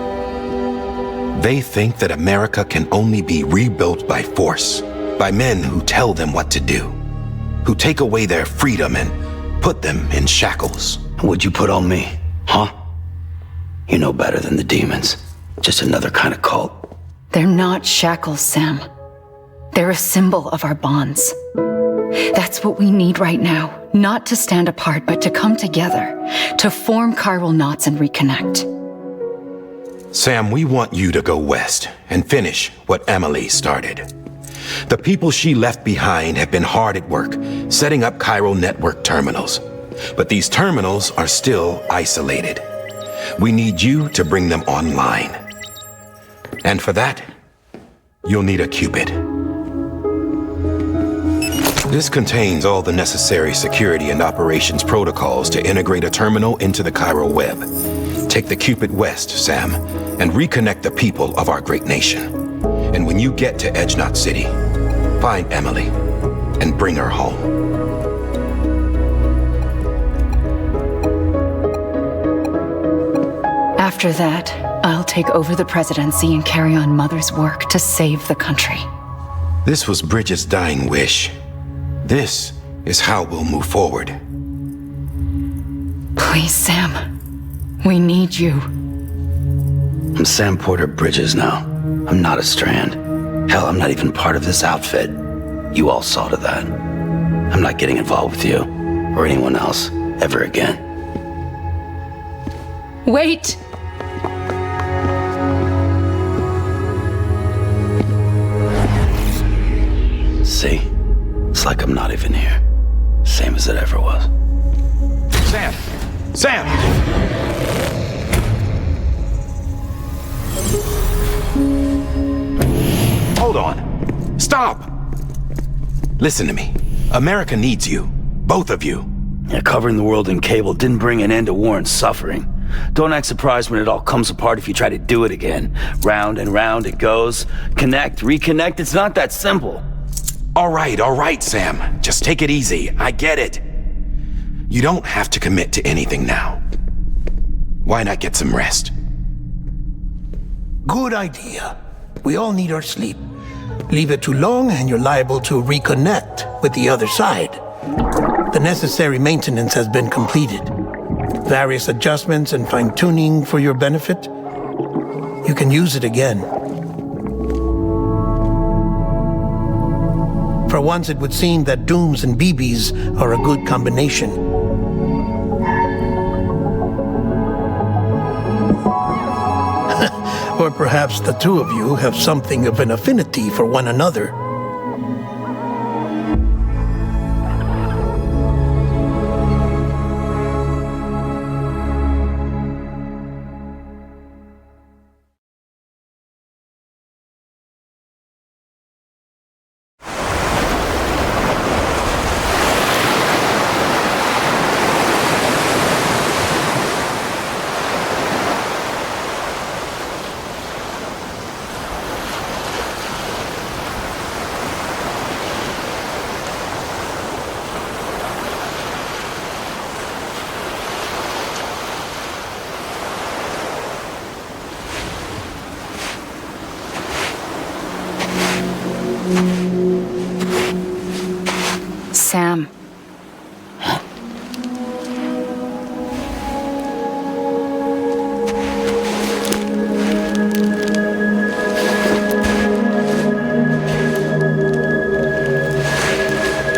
They think that America can only be rebuilt by force, by men who tell them what to do, who take away their freedom and put them in shackles. What'd you put on me, huh? You know better than the demons. Just another kind of cult. They're not shackles, Sam. They're a symbol of our bonds. That's what we need right now. Not to stand apart, but to come together, to form chiral knots and reconnect. Sam, we want you to go west and finish what Amelie started. The people she left behind have been hard at work, setting up chiral network terminals. But these terminals are still isolated. We need you to bring them online. And for that, you'll need a qubit. This contains all the necessary security and operations protocols to integrate a terminal into the chiral web. Take the qubit west, Sam, and reconnect the people of our great nation. And when you get to Edgenot City, find Amelie and bring her home. After that, I'll take over the presidency and carry on Mother's work to save the country. This was Bridget's dying wish. This is how we'll move forward. Please, Sam. We need you. I'm Sam Porter Bridges now. I'm not a Strand. Hell, I'm not even part of this outfit. You all saw to that. I'm not getting involved with you or anyone else ever again. Wait! See? It's like I'm not even here. Same as it ever was. Sam! Sam! Hold on. Stop! Listen to me. America needs you. Both of you. Yeah, covering the world in cable didn't bring an end to war and suffering. Don't act surprised when it all comes apart if you try to do it again. Round and round it goes. Connect, reconnect, it's not that simple. All right, Sam. Just take it easy. I get it. You don't have to commit to anything now. Why not get some rest? Good idea. We all need our sleep. Leave it too long and you're liable to reconnect with the other side. The necessary maintenance has been completed. Various adjustments and fine-tuning for your benefit. You can use it again. For once, it would seem that dooms and BBs are a good combination. Or perhaps the two of you have something of an affinity for one another. Sam.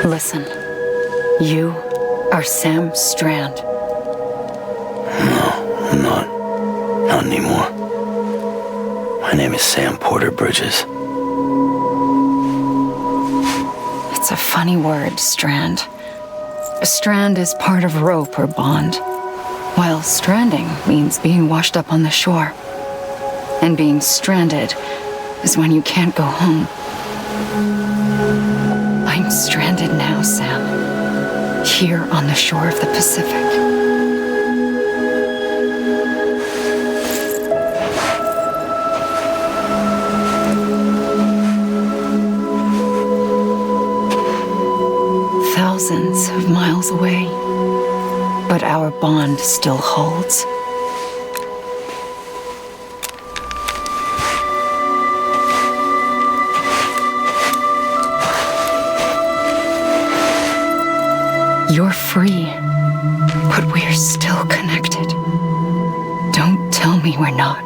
Listen, you are Sam Strand. No, I'm not. Not anymore. My name is Sam Porter Bridges. It's a funny word, strand. A strand is part of rope or bond, while stranding means being washed up on the shore. And being stranded is when you can't go home. I'm stranded now, Sam. Here on the shore of the Pacific. Thousands of miles away, but our bond still holds. You're free, but we're still connected. Don't tell me we're not.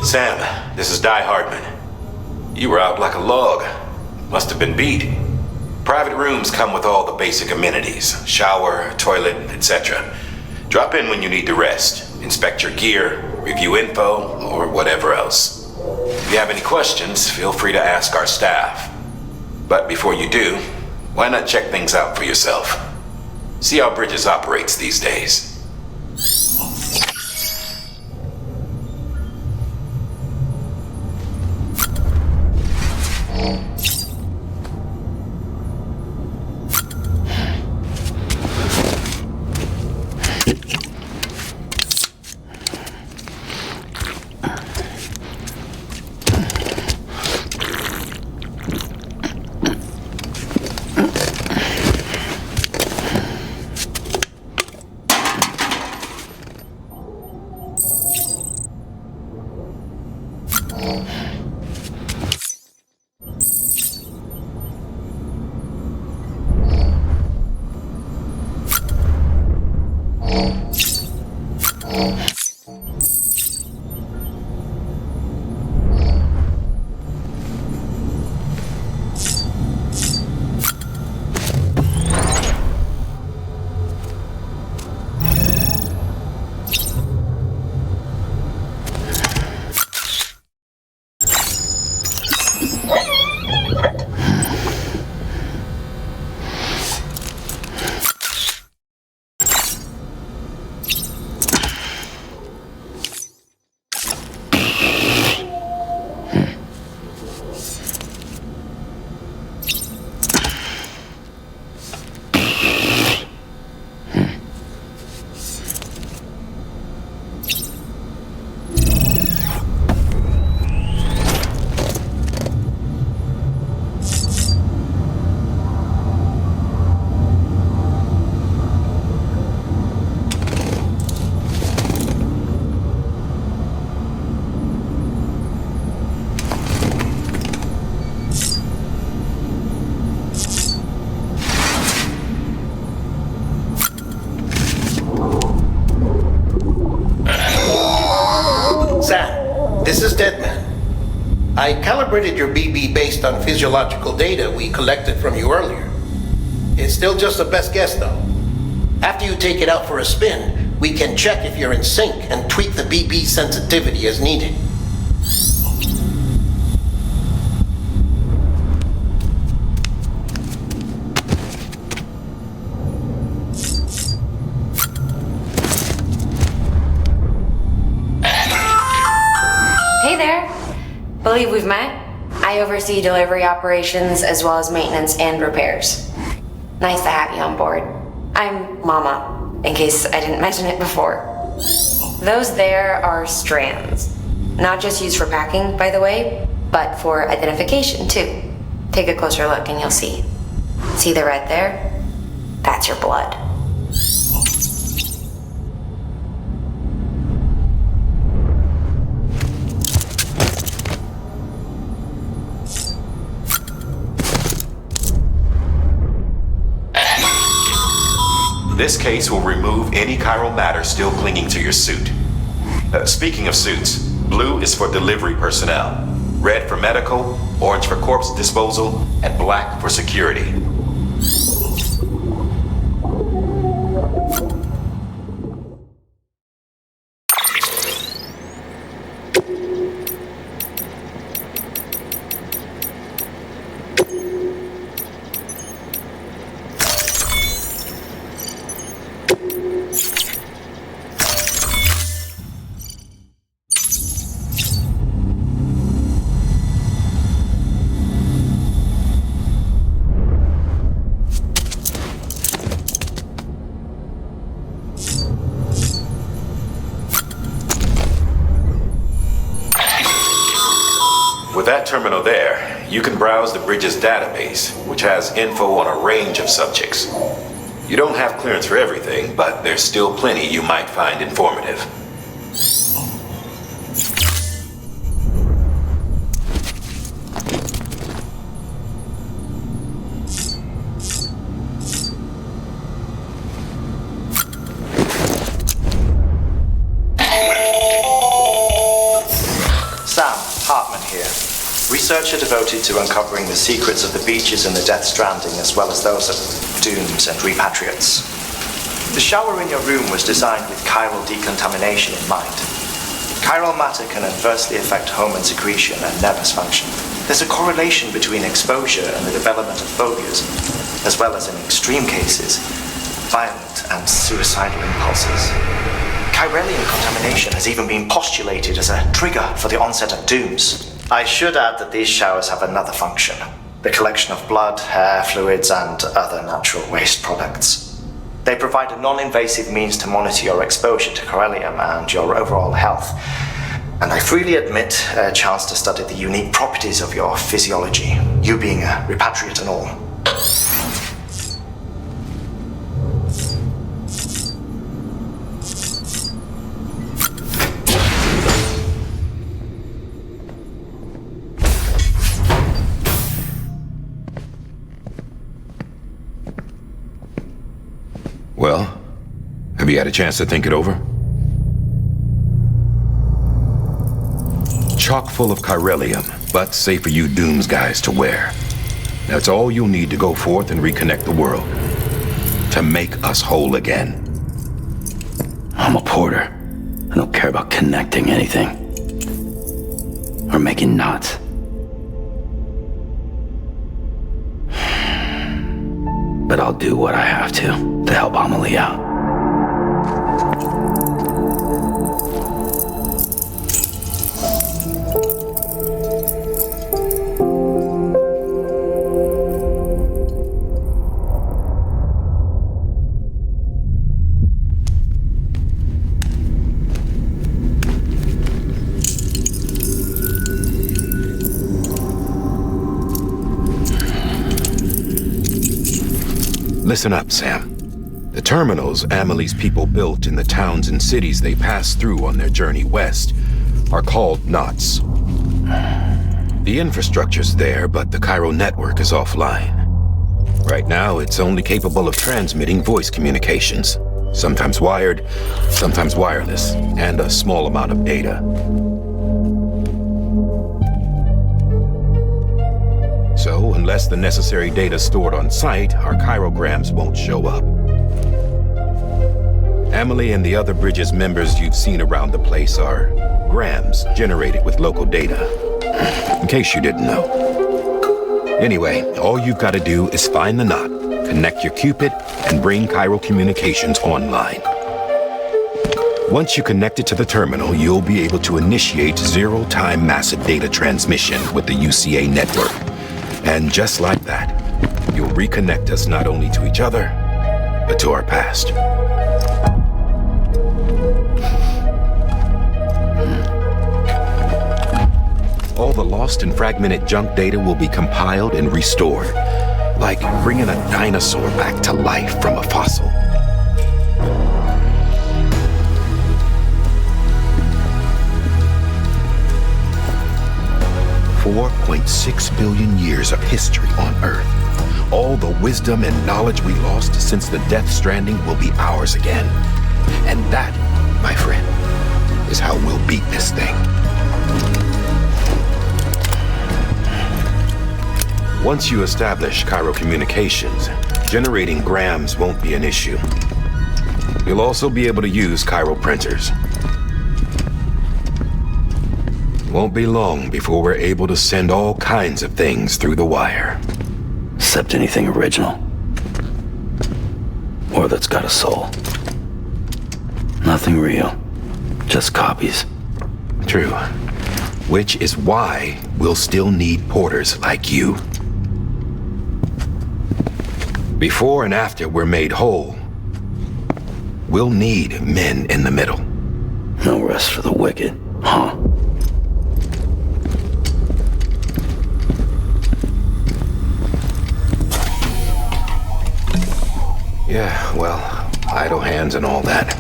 Sam, this is Di Hardman. You were out like a log. Must have been beat. Private rooms come with all the basic amenities. Shower, toilet, etc. Drop in when you need to rest. Inspect your gear, review info, or whatever else. If you have any questions, feel free to ask our staff. But before you do, why not check things out for yourself? See how Bridges operates these days. This is Deadman. I calibrated your BB based on physiological data we collected from you earlier. It's still just a best guess, though. After you take it out for a spin, we can check if you're in sync and tweak the BB sensitivity as needed. Hey there. Believe we've met. I oversee delivery operations as well as maintenance and repairs. Nice to have you on board. I'm Mama, in case I didn't mention it before. Those there are strands. Not just used for packing, by the way, but for identification too. Take a closer look and you'll see. See the red there? That's your blood. This case will remove any chiral matter still clinging to your suit. Speaking of suits, blue is for delivery personnel, red for medical, orange for corpse disposal, and black for security. With that terminal there, you can browse the bridge's database, which has info on a range of subjects. You don't have clearance for everything, but there's still plenty you might find informative. Researcher devoted to uncovering the secrets of the beaches and the Death Stranding, as well as those of dooms and repatriates. The shower in your room was designed with chiral decontamination in mind. Chiral matter can adversely affect hormone secretion and nervous function. There's a correlation between exposure and the development of phobias, as well as, in extreme cases, violent and suicidal impulses. Chiralian contamination has even been postulated as a trigger for the onset of dooms. I should add that these showers have another function: the collection of blood, hair, fluids, and other natural waste products. They provide a non-invasive means to monitor your exposure to chiralium and your overall health, and I freely admit a chance to study the unique properties of your physiology, you being a repatriate and all. Well, have you had a chance to think it over? Chock full of chiralium, but safe for you Dooms guys to wear. That's all you'll need to go forth and reconnect the world. To make us whole again. I'm a porter. I don't care about connecting anything. or making knots. But I'll do what I have to help Amelie out. Listen up, Sam. The terminals Amelie's people built in the towns and cities they passed through on their journey west are called knots. The infrastructure's there, but the Cairo network is offline. Right now, it's only capable of transmitting voice communications, sometimes wired, sometimes wireless, and a small amount of data. So, unless the necessary data stored on site, our chirograms won't show up. Amelie and the other Bridges members you've seen around the place are grams generated with local data. In case you didn't know. Anyway, all you've got to do is find the knot, connect your Cupid, and bring Cairo communications online. Once you connect it to the terminal, you'll be able to initiate zero-time massive data transmission with the UCA network. And just like that, you'll reconnect us not only to each other, but to our past. All the lost and fragmented junk data will be compiled and restored, like bringing a dinosaur back to life from a fossil. .6 billion years of history on Earth. All the wisdom and knowledge we lost since the Death Stranding will be ours again. And that, my friend, is how we'll beat this thing. Once you establish Cairo communications, generating grams won't be an issue. You'll also be able to use Cairo printers. Won't be long before we're able to send all kinds of things through the wire. Except anything original. Or that's got a soul. Nothing real. Just copies. True. Which is why we'll still need porters like you. Before and after we're made whole, we'll need men in the middle. No rest for the wicked, huh? Yeah, well, idle hands and all that.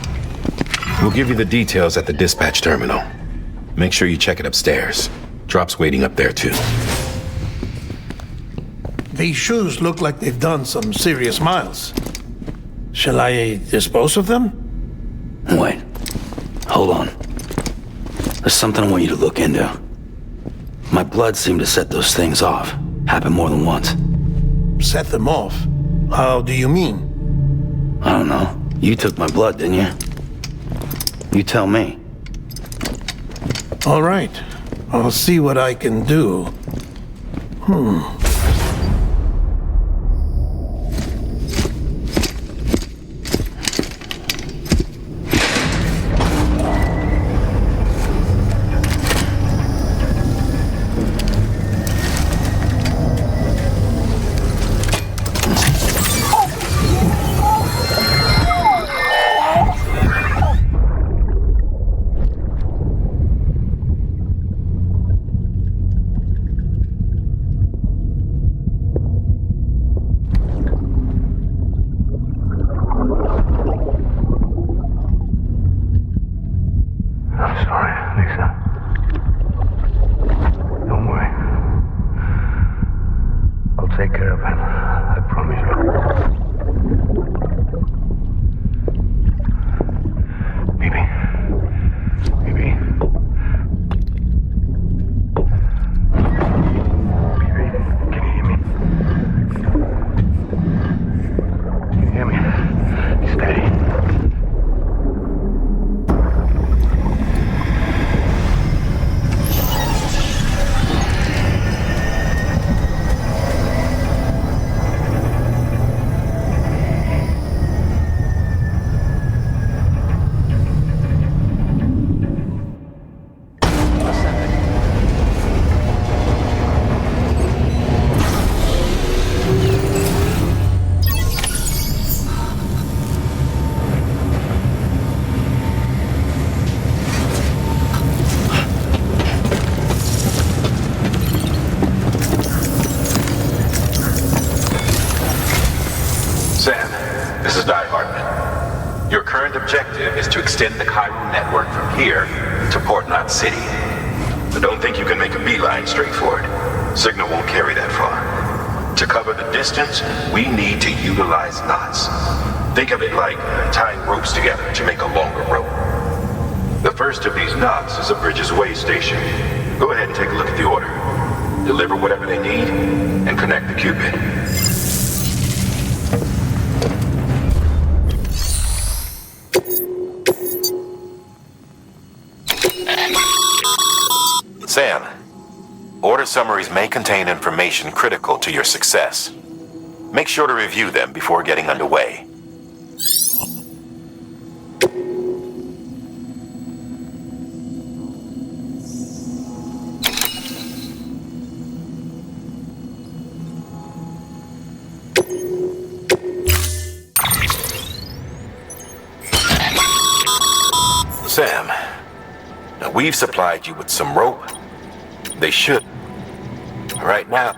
We'll give you the details at the dispatch terminal. Make sure you check it upstairs. Drop's waiting up there, too. These shoes look like they've done some serious miles. Shall I dispose of them? Wait. Hold on. There's something I want you to look into. My blood seemed to set those things off. Happened more than once. Set them off? How do you mean? I don't know. You took my blood, didn't you? You tell me. All right. I'll see what I can do. current objective is to extend the chiral network from here to Port Knot City. But don't think you can make a beeline straight for it. Signal won't carry that far. To cover the distance, we need to utilize knots. Think of it like tying ropes together to make a longer rope. The first of these knots is a Bridges way station. Go ahead and take a look at the order. Deliver whatever they need, and connect the Cupid. Sam, order summaries may contain information critical to your success. Make sure to review them before getting underway. Sam, now we've supplied you with some rope. They should. Right now.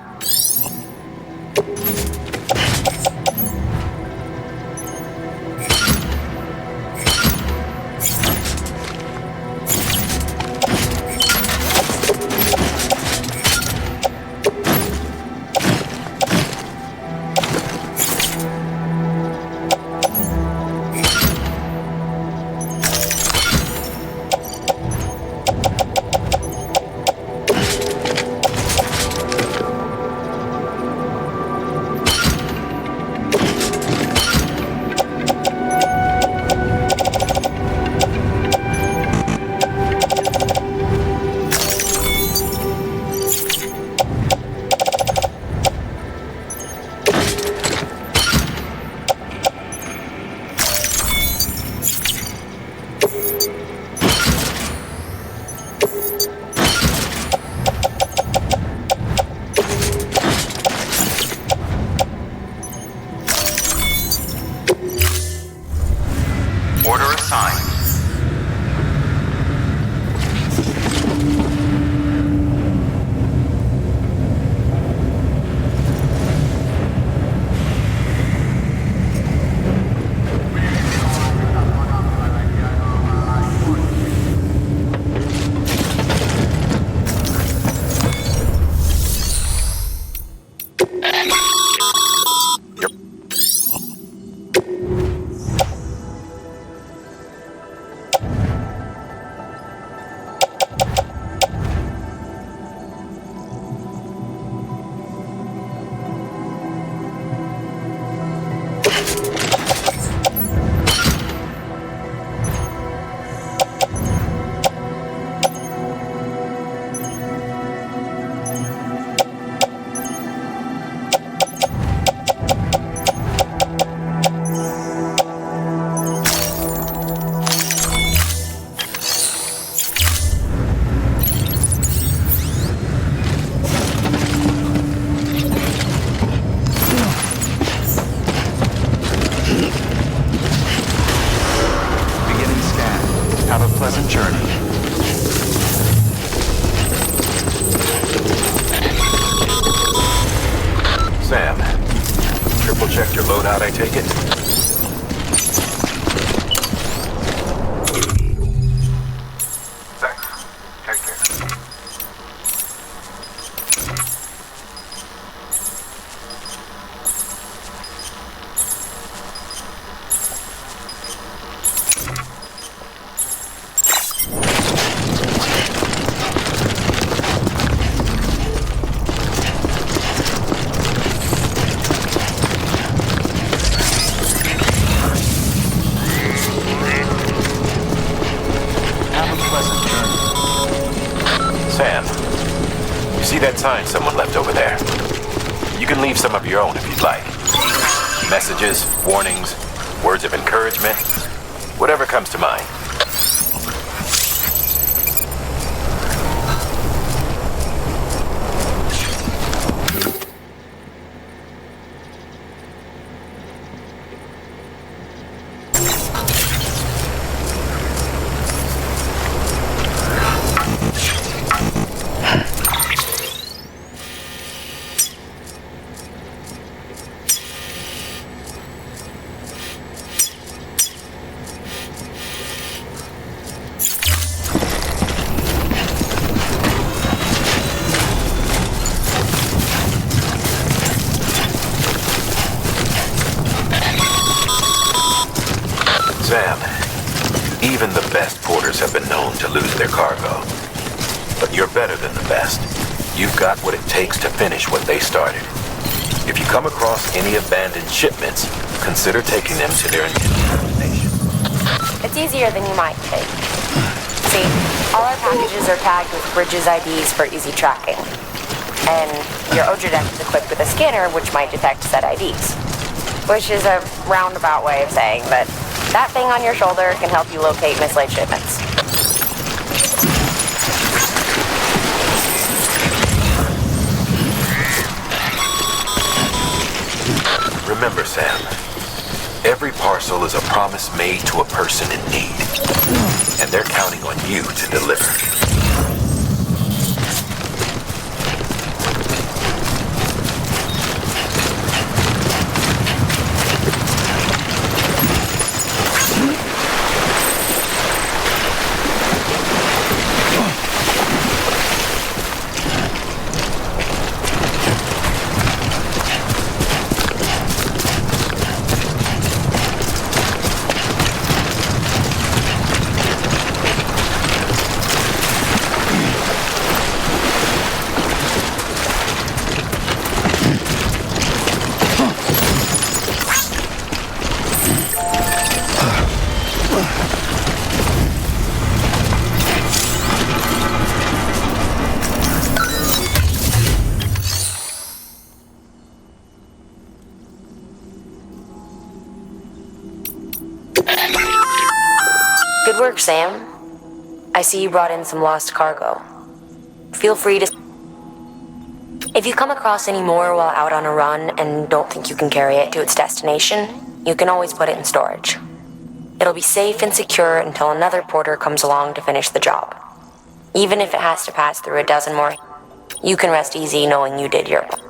Order assigned. Pleasant journey. Sam, triple check your loadout, I take it? Thanks. Take care. Sam, you see that sign someone left over there? You can leave some of your own if you'd like. Messages, warnings, words of encouragement, whatever comes to mind. Even the best porters have been known to lose their cargo. But you're better than the best. You've got what it takes to finish what they started. If you come across any abandoned shipments, consider taking them to their intended destination. It's easier than you might think. See, all our packages are tagged with Bridges IDs for easy tracking. And your Odradeck is equipped with a scanner which might detect said IDs. Which is a roundabout way of saying that that thing on your shoulder can help you locate mislaid shipments. Remember, Sam, every parcel is a promise made to a person in need. And they're counting on you to deliver. Good work, Sam. I see you brought in some lost cargo. Feel free to... If you come across any more while out on a run and don't think you can carry it to its destination, you can always put it in storage. It'll be safe and secure until another porter comes along to finish the job. Even if it has to pass through a dozen more, you can rest easy knowing you did your part.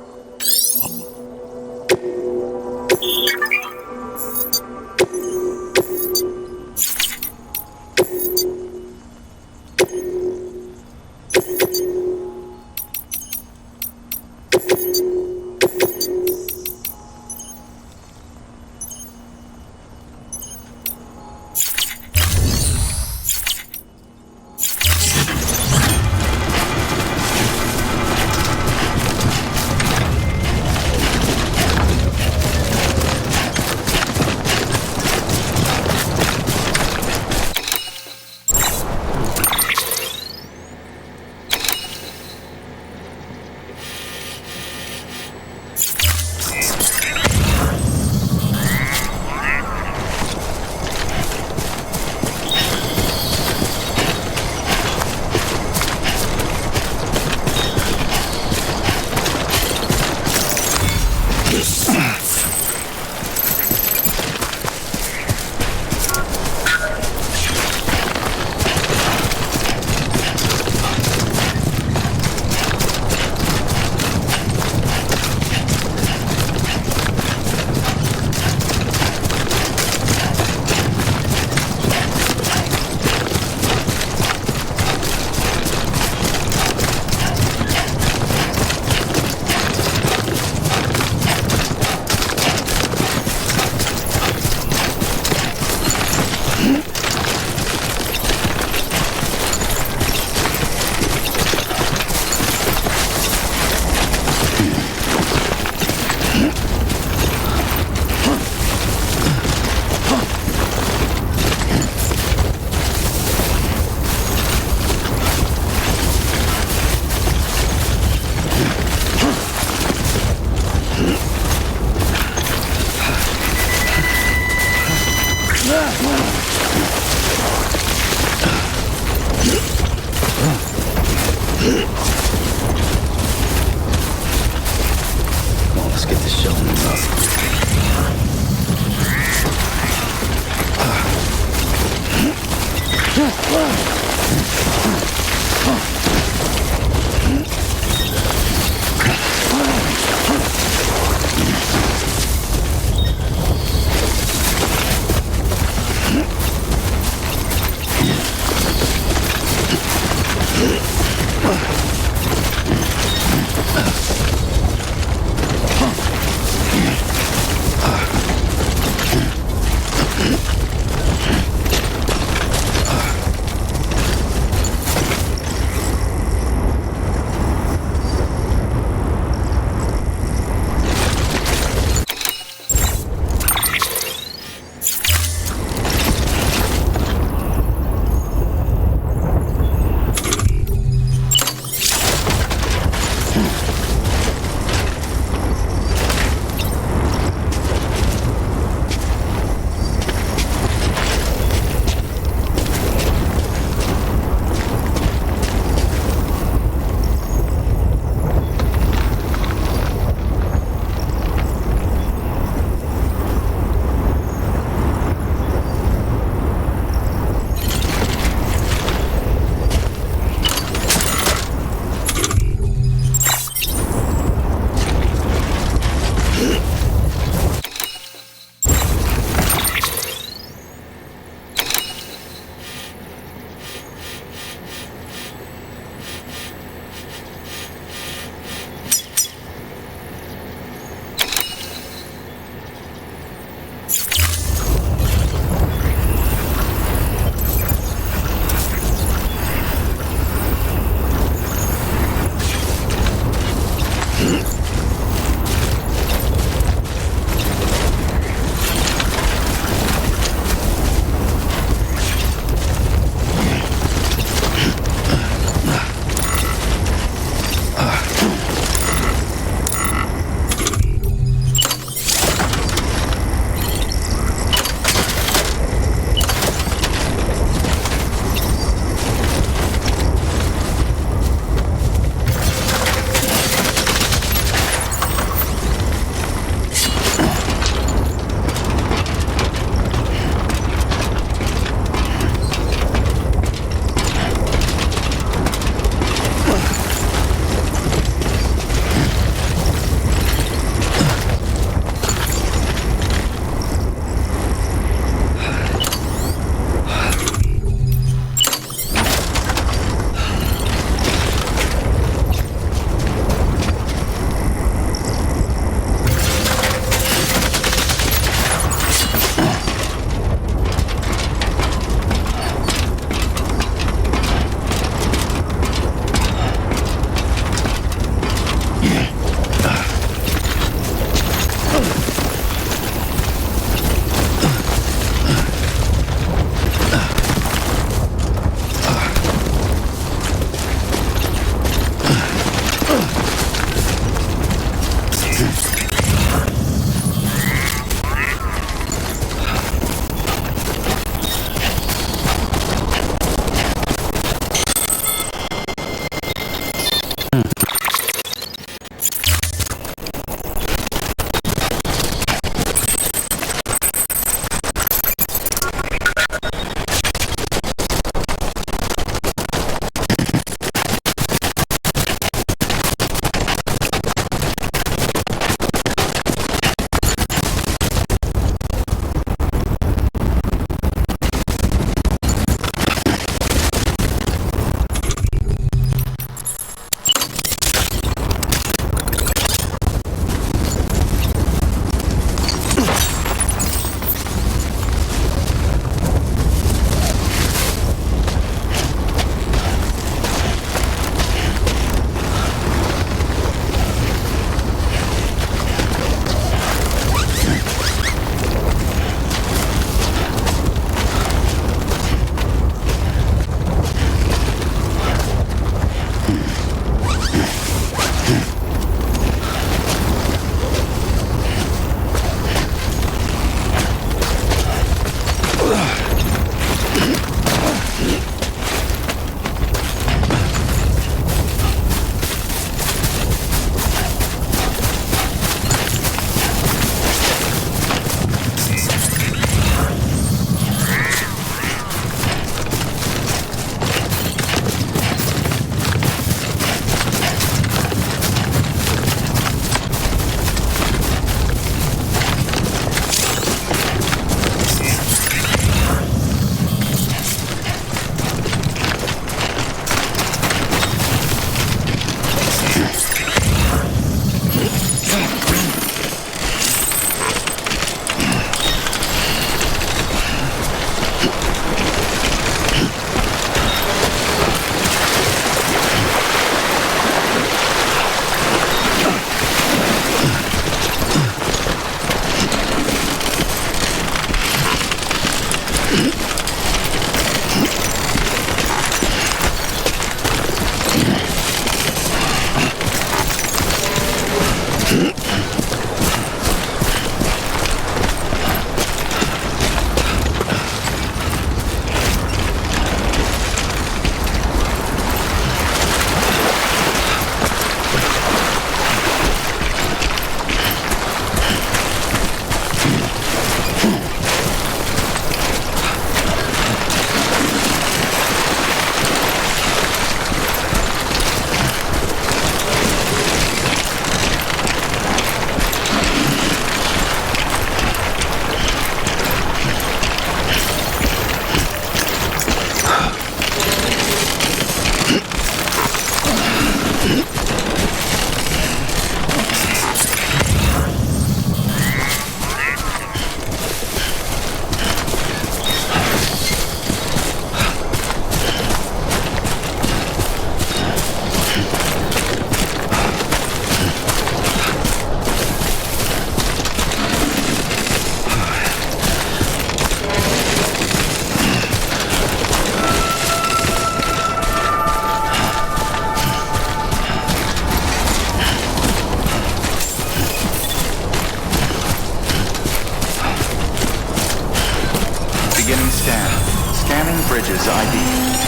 Bridges ID.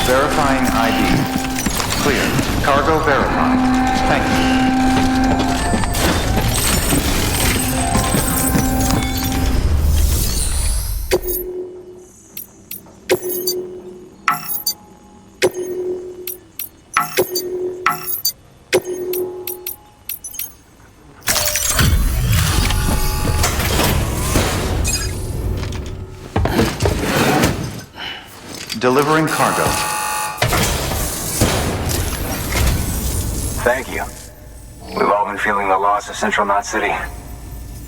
Verifying ID. Clear. Cargo verified. Thank you. Delivering cargo. Thank you. We've all been feeling the loss of Central Knot City.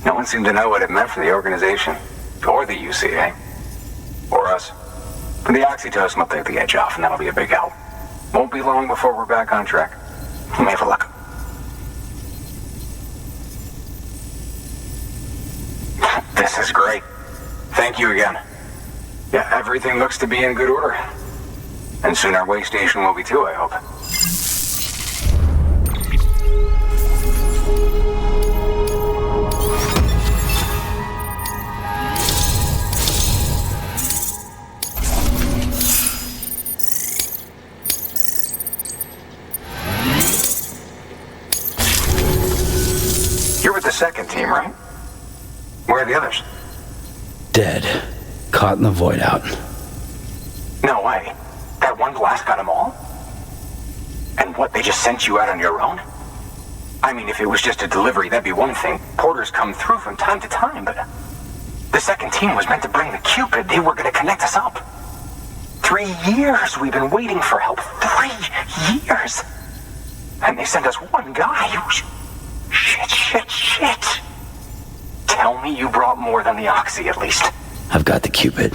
No one seemed to know what it meant for the organization. Or the UCA. Or us. But the oxytocin will take the edge off, and that'll be a big help. Won't be long before we're back on track. You may have a look. This is great. Thank you again. Yeah, everything looks to be in good order. And soon our way station will be too, I hope. You're with the second team, right? Where are the others? Dead. Caught in the void out. No way. That one blast got them all? And what, they just sent you out on your own? I mean, if it was just a delivery, that'd be one thing. Porters come through from time to time, but the second team was meant to bring the Cupid. They were going to connect us up. 3 years we've been waiting for help. 3 years. And they sent us one guy. Shit. Tell me you brought more than the Oxy, at least. I've got the Cupid.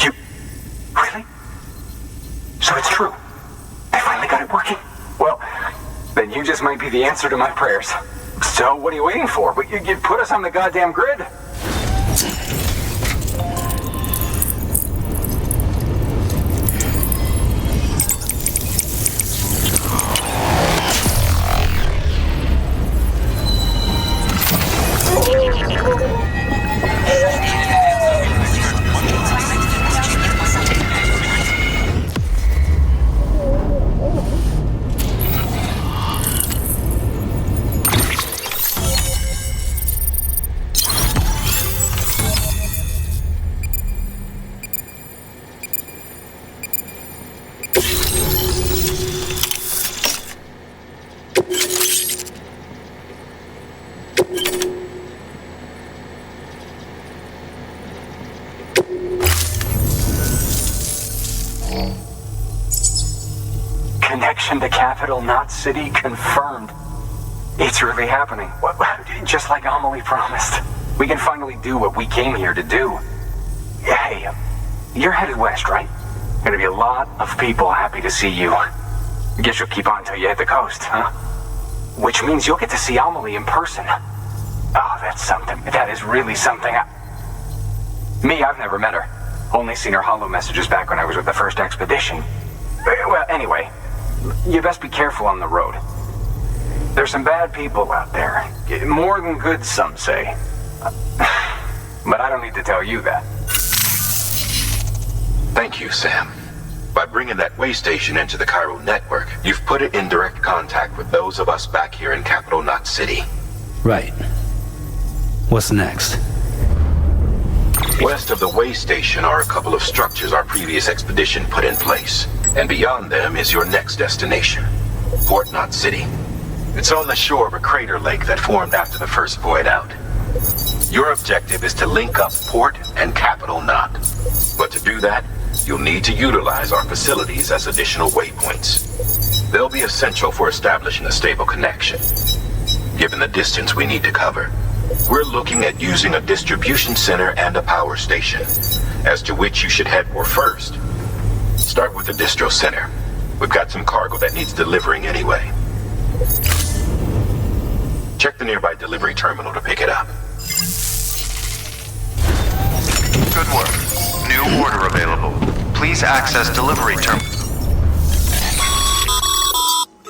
You... Really? So it's true. I finally got it working. Well, then you just might be the answer to my prayers. So what are you waiting for? You put us on the goddamn grid. Connection to Capital Knot City confirmed. It's really happening. Just like Amelie promised. We can finally do what we came here to do. Hey, you're headed west, right? Gonna be a lot of people happy to see you. Guess you'll keep on till you hit the coast, huh? Which means you'll get to see Amelie in person. Oh, that's something. That is really something. Me, I've never met her. Only seen her holo messages back when I was with the first expedition. Well, anyway, you best be careful on the road. There's some bad people out there. More than good, some say. But I don't need to tell you that. Thank you, Sam. By bringing that way station into the Cairo network, you've put it in direct contact with those of us back here in Capital Knot City. Right. What's next? West of the way station are a couple of structures our previous expedition put in place. And beyond them is your next destination, Port Knot City. It's on the shore of a crater lake that formed after the first void out. Your objective is to link up Port and Capital Knot. But to do that, you'll need to utilize our facilities as additional waypoints. They'll be essential for establishing a stable connection. Given the distance we need to cover, we're looking at using a distribution center and a power station, as to which you should head for first. Start with the distro center. We've got some cargo that needs delivering anyway. Check the nearby delivery terminal to pick it up. Good work. New order available. Please access delivery terminal.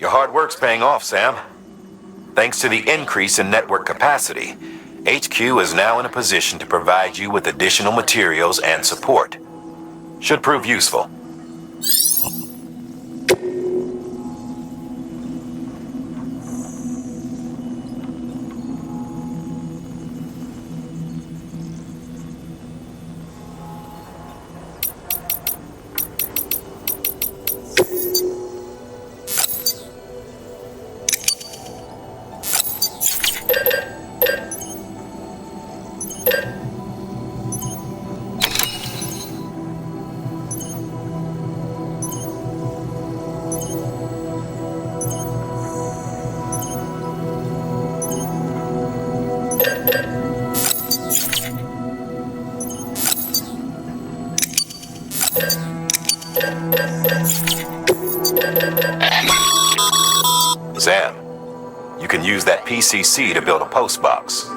Your hard work's paying off, Sam. Thanks to the increase in network capacity, HQ is now in a position to provide you with additional materials and support. Should prove useful. Sam, you can use that PCC to build a post box.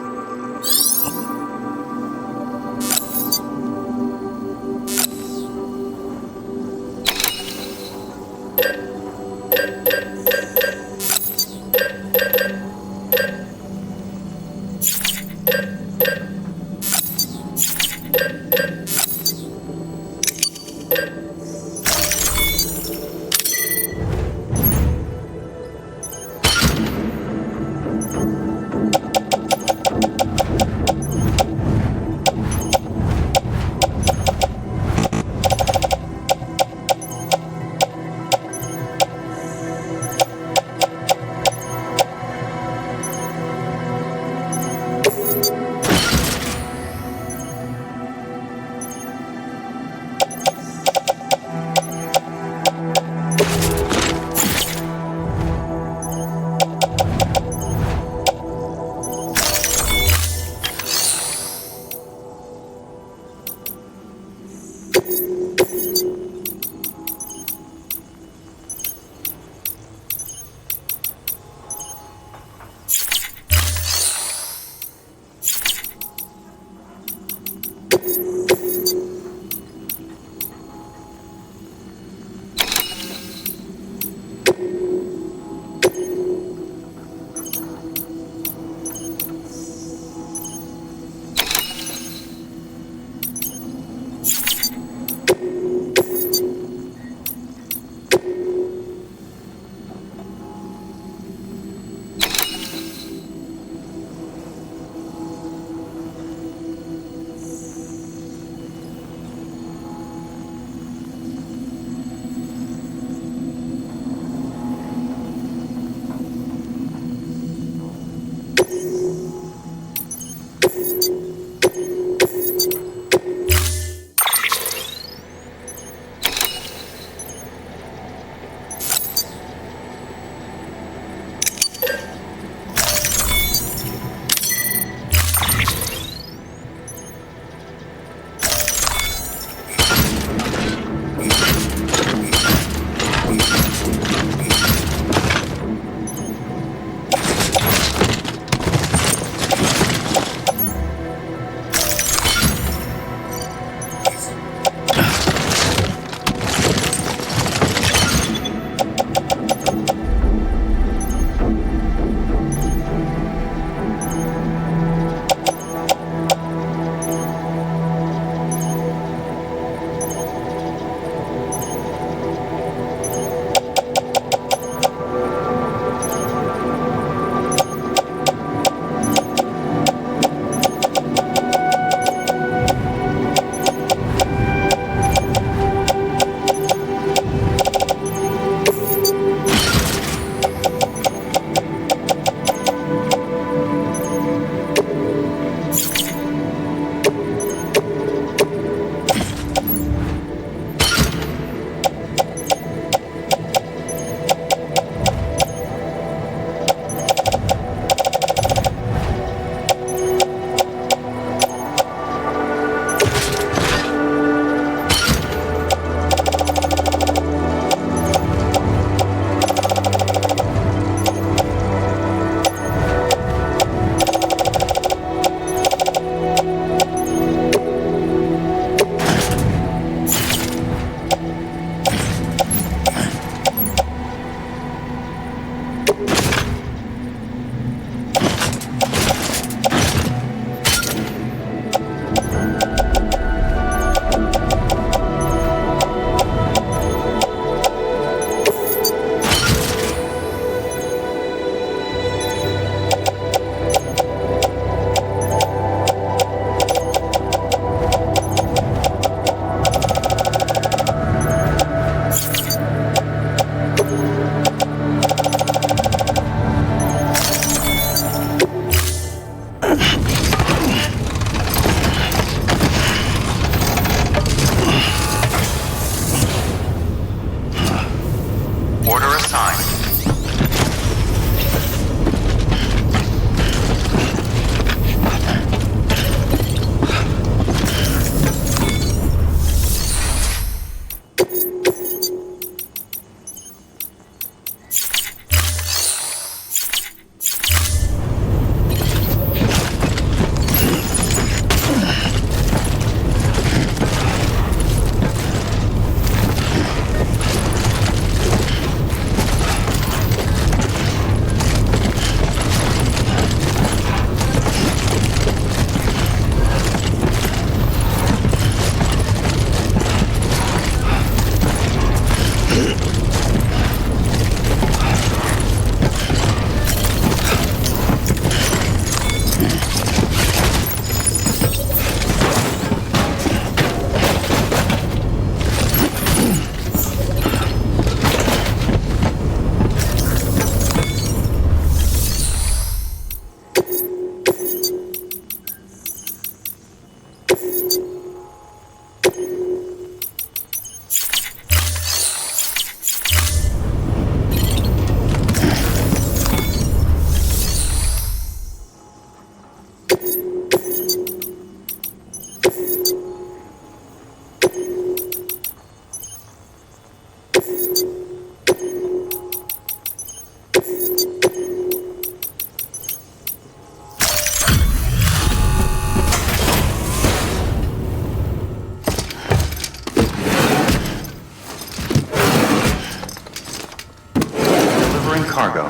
Cargo.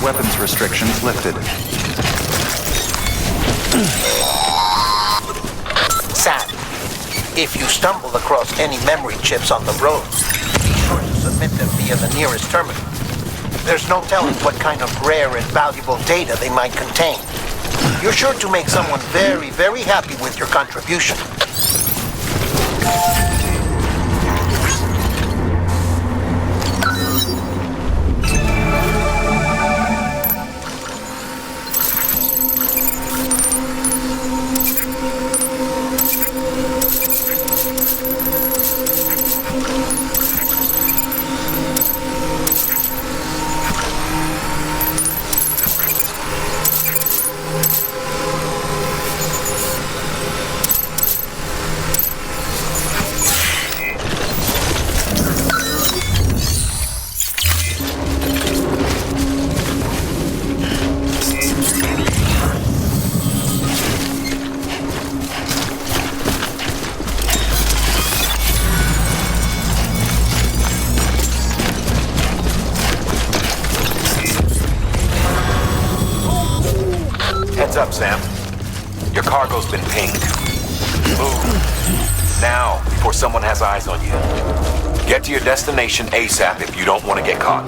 Weapons restrictions lifted. Sam, if you stumble across any memory chips on the road, be sure to submit them via the nearest terminal. There's no telling what kind of rare and valuable data they might contain. You're sure to make someone very, very happy with your contribution. Heads up, Sam. Your cargo's been pinged. Move. Now, before someone has eyes on you. Get to your destination ASAP if you don't want to get caught.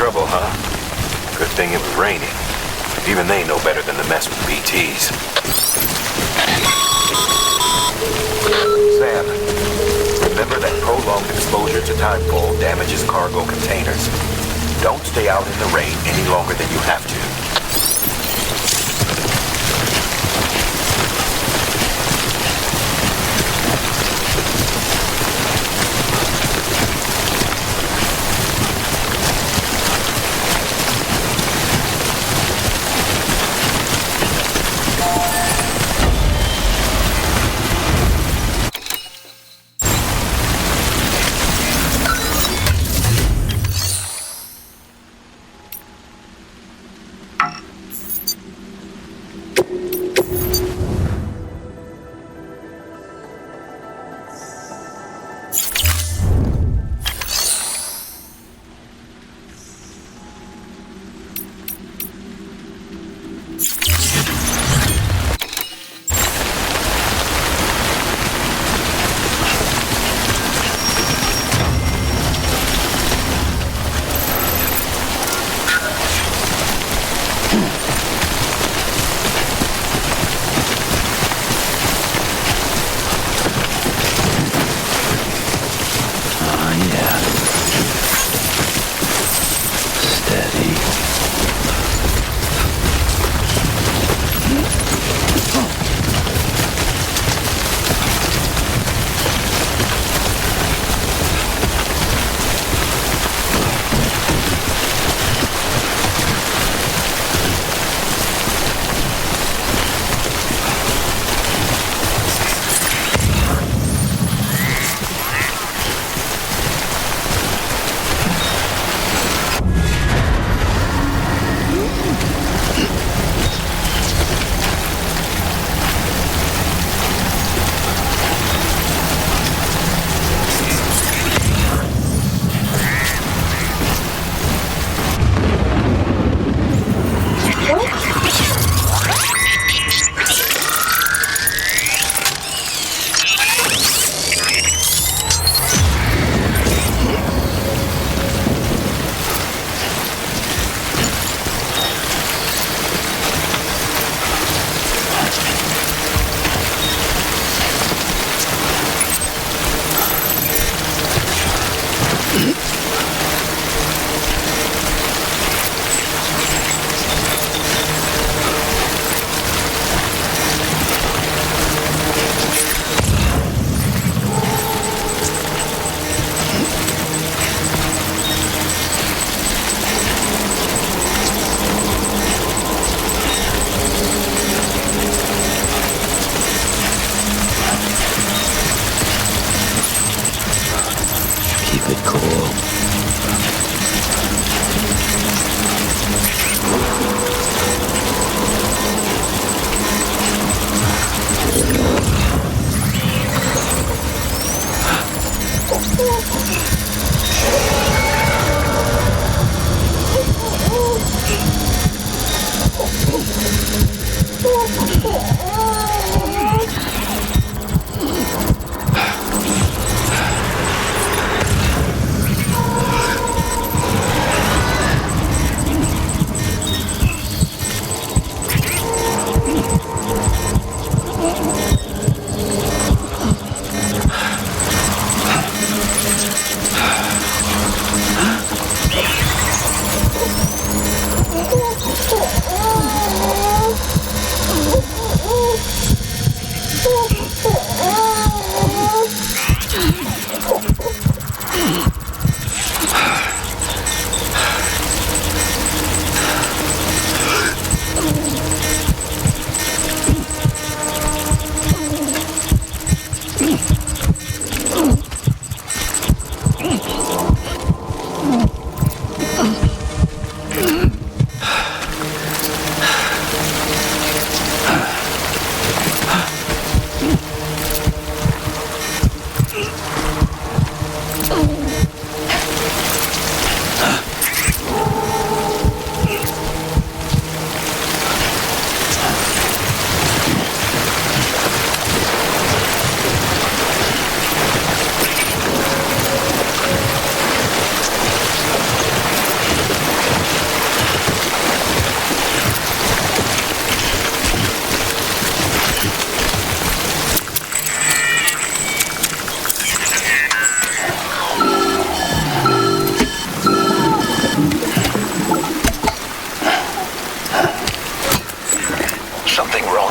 trouble, huh? Good thing it was raining. Even they know better than to mess with BTs. Sam, remember that prolonged exposure to timefall damages cargo containers. Don't stay out in the rain any longer than you have to.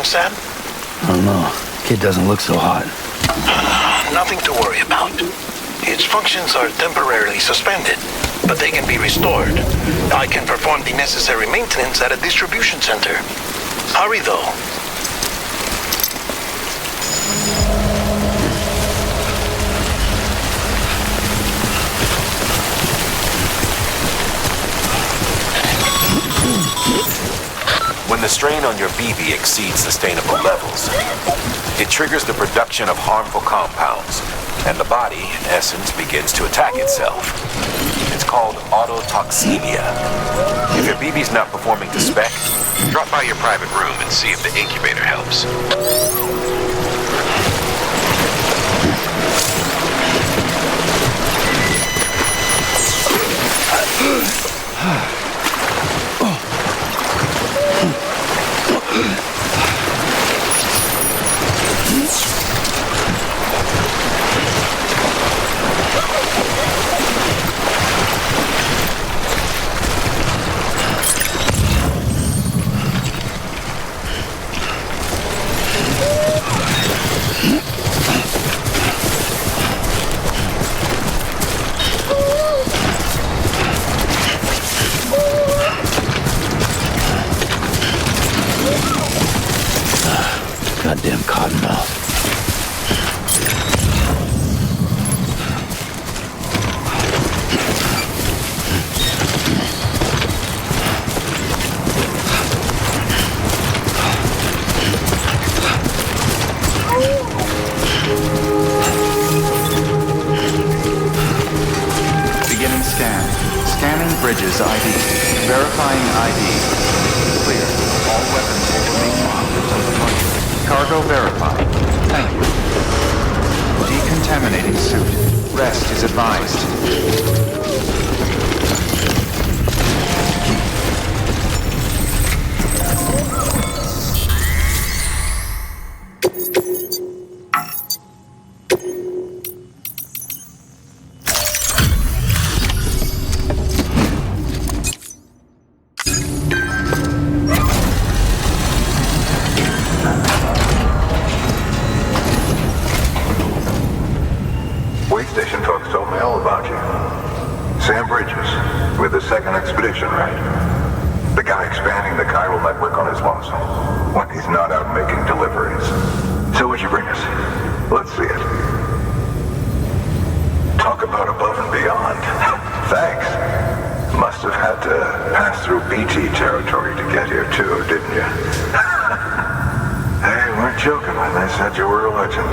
Sam? I don't know. Kid doesn't look so hot. Nothing to worry about. Its functions are temporarily suspended, but they can be restored. I can perform the necessary maintenance at a distribution center. Hurry, though. When the strain on your BB exceeds sustainable levels, it triggers the production of harmful compounds, and the body, in essence, begins to attack itself. It's called autotoxemia. If your BB's not performing to spec, drop by your private room and see if the incubator helps. Goddamn cottonmouth. Beginning scan. Scanning bridges ID. Verifying ID. Clear. All weapons will remain locked until the target. Cargo verified. Thank you. Decontaminating suit. Rest is advised. Station folks told me all about you. Sam Bridges, with the second expedition, right? The guy expanding the chiral network on his lonesome when he's not out making deliveries. So what'd you bring us? Let's see it. Talk about above and beyond. Thanks. Must have had to pass through BT territory to get here too, didn't you? They weren't joking when they said you were a legend.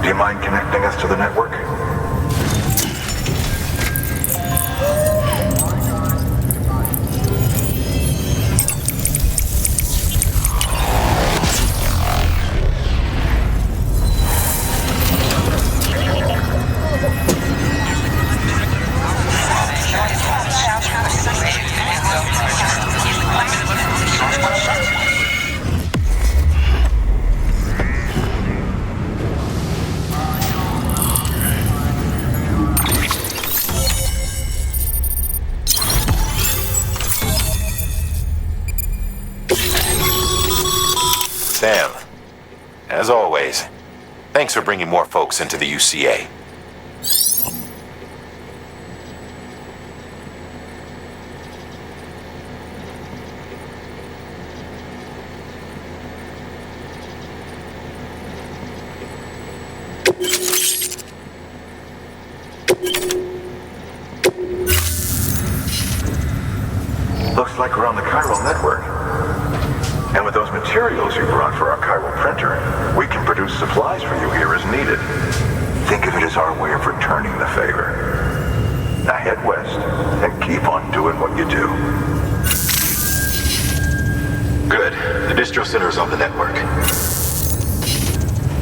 Do you mind connecting us to the network? Sam, as always, thanks for bringing more folks into the UCA. Looks like we're on the chiral network. And with those materials you brought for our chiral printer, we can produce supplies for you here as needed. Think of it as our way of returning the favor. Now head west and keep on doing what you do. Good. The distro center is on the network.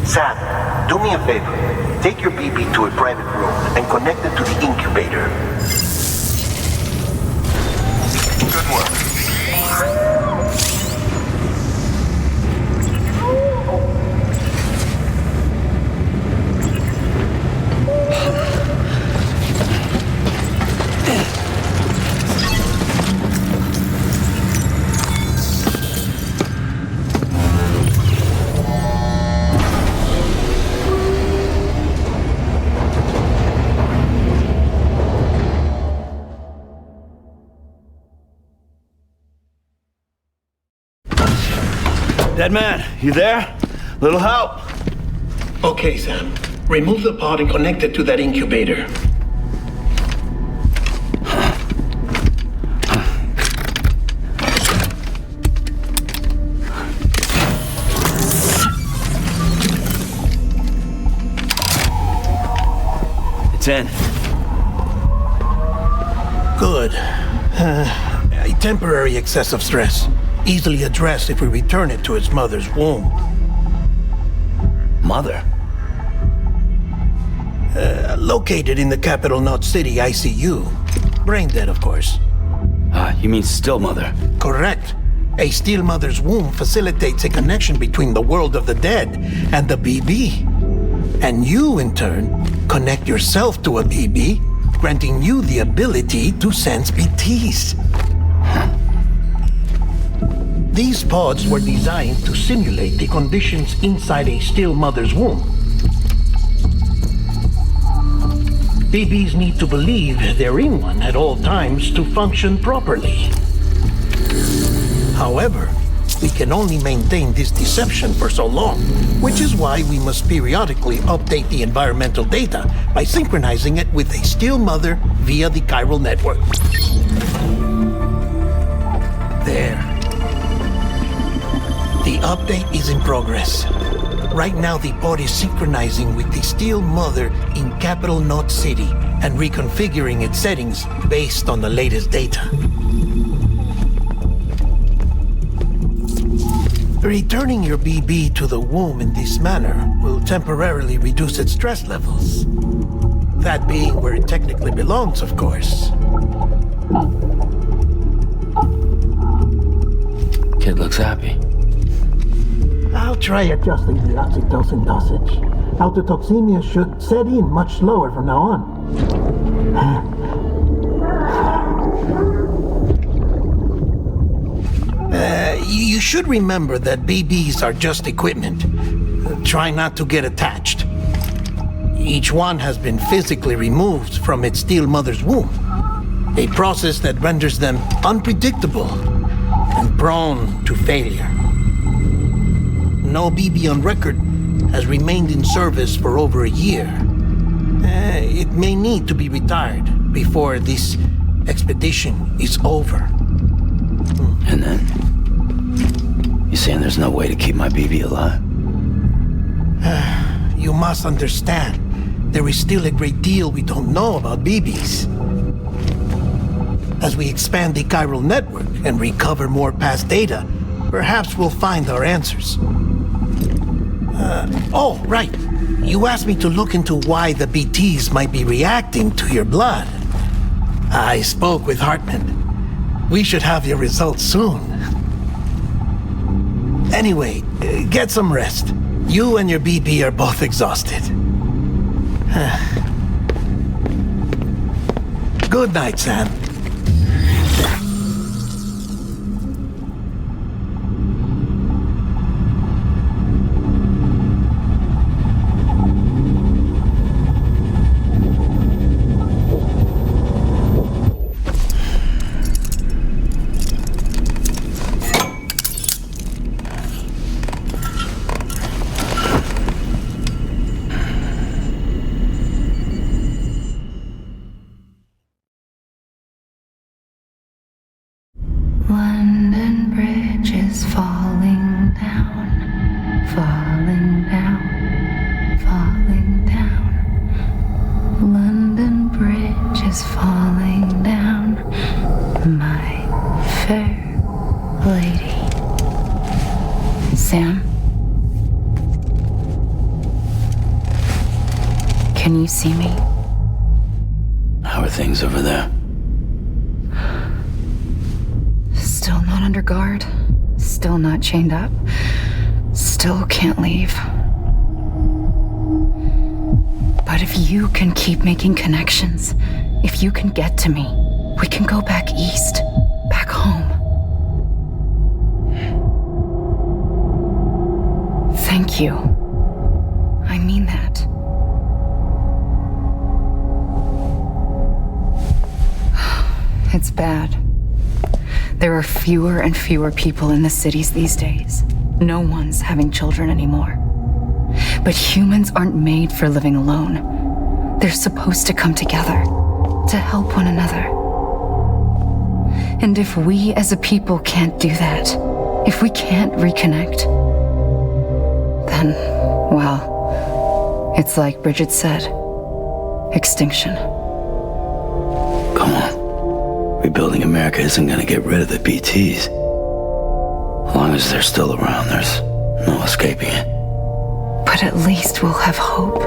Sam, do me a favor. Take your BB to a private room and connect it to the incubator. Good work. Dead man, you there? Little help? Okay, Sam. Remove the pod and connect it to that incubator. It's in. Good. A temporary excessive stress. Easily addressed if we return it to its mother's womb. Mother? Located in the capital Knot City ICU. Brain dead, of course. You mean still mother? Correct. A still mother's womb facilitates a connection between the world of the dead and the BB. And you, in turn, connect yourself to a BB, granting you the ability to sense BTs. These pods were designed to simulate the conditions inside a still mother's womb. BBs need to believe they're in one at all times to function properly. However, we can only maintain this deception for so long, which is why we must periodically update the environmental data by synchronizing it with a still mother via the chiral network. There. The update is in progress. Right now, the pod is synchronizing with the still mother in capital Knot City and reconfiguring its settings based on the latest data. Returning your BB to the womb in this manner will temporarily reduce its stress levels. That being where it technically belongs, of course. Kid looks happy. I'll try adjusting the oxytocin dosage. Autotoxemia should set in much slower from now on. You should remember that BBs are just equipment. Try not to get attached. Each one has been physically removed from its still mother's womb. A process that renders them unpredictable and prone to failure. No BB on record has remained in service for over a year. It may need to be retired before this expedition is over. And then? You saying there's no way to keep my BB alive? you must understand, there is still a great deal we don't know about BBs. As we expand the chiral network and recover more past data, perhaps we'll find our answers. Oh, right. You asked me to look into why the BTs might be reacting to your blood. I spoke with Hartman. We should have your results soon. Anyway, get some rest. You and your BB are both exhausted. Good night, Sam. London Bridge is falling down, falling down, falling down. London Bridge is falling down, my fair lady. Sam? Can you see me? How are things over there? Still not under guard. Still not chained up. Still can't leave. But if you can keep making connections, if you can get to me, we can go back east, back home. Thank you. I mean that. It's bad. There are fewer and fewer people in the cities these days. No one's having children anymore. But humans aren't made for living alone. They're supposed to come together, to help one another. And if we as a people can't do that, if we can't reconnect, then, well, it's like Bridget said, extinction. Come on. Rebuilding America isn't gonna get rid of the BTs. As long as they're still around, there's no escaping it. But at least we'll have hope.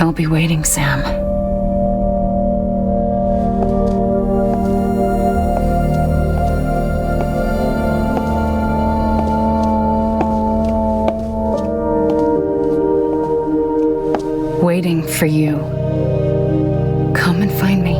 I'll be waiting, Sam. Waiting for you. Come and find me.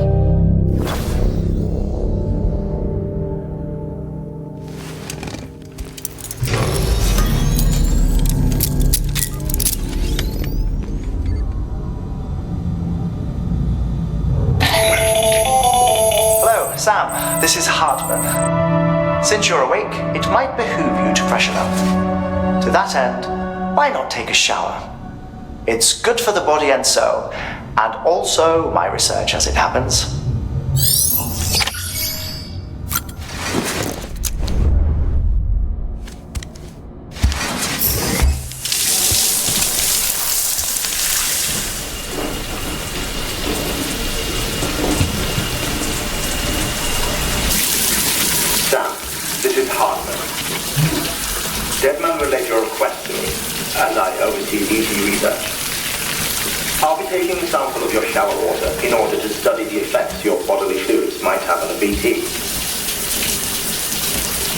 Hello, Sam. This is Hartman. Since you're awake, it might behoove you to freshen up. To that end, why not take a shower? It's good for the body and soul, and also my research as it happens. Sam, this is Hartman. Deadman relayed your request to me, as I oversee BT research. I'll be taking a sample of your shower water in order to study the effects your bodily fluids might have on a BT.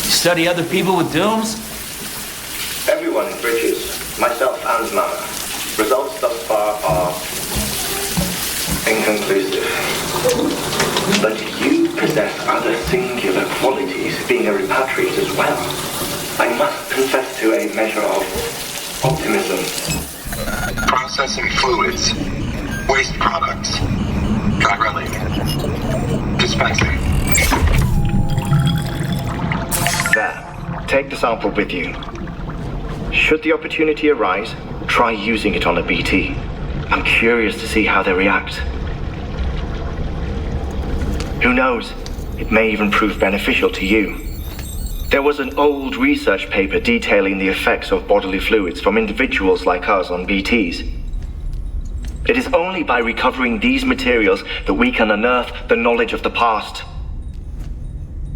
Study other people with dooms? Everyone in Bridges, myself and Mama. Results thus far are inconclusive. But you possess other singular qualities, being a repatriate as well. I must confess to a measure of optimism. Processing fluids. Waste products. Chiralling. Dispensing. There. Take the sample with you. Should the opportunity arise, try using it on a BT. I'm curious to see how they react. Who knows? It may even prove beneficial to you. There was an old research paper detailing the effects of bodily fluids from individuals like us on BTs. It is only by recovering these materials that we can unearth the knowledge of the past.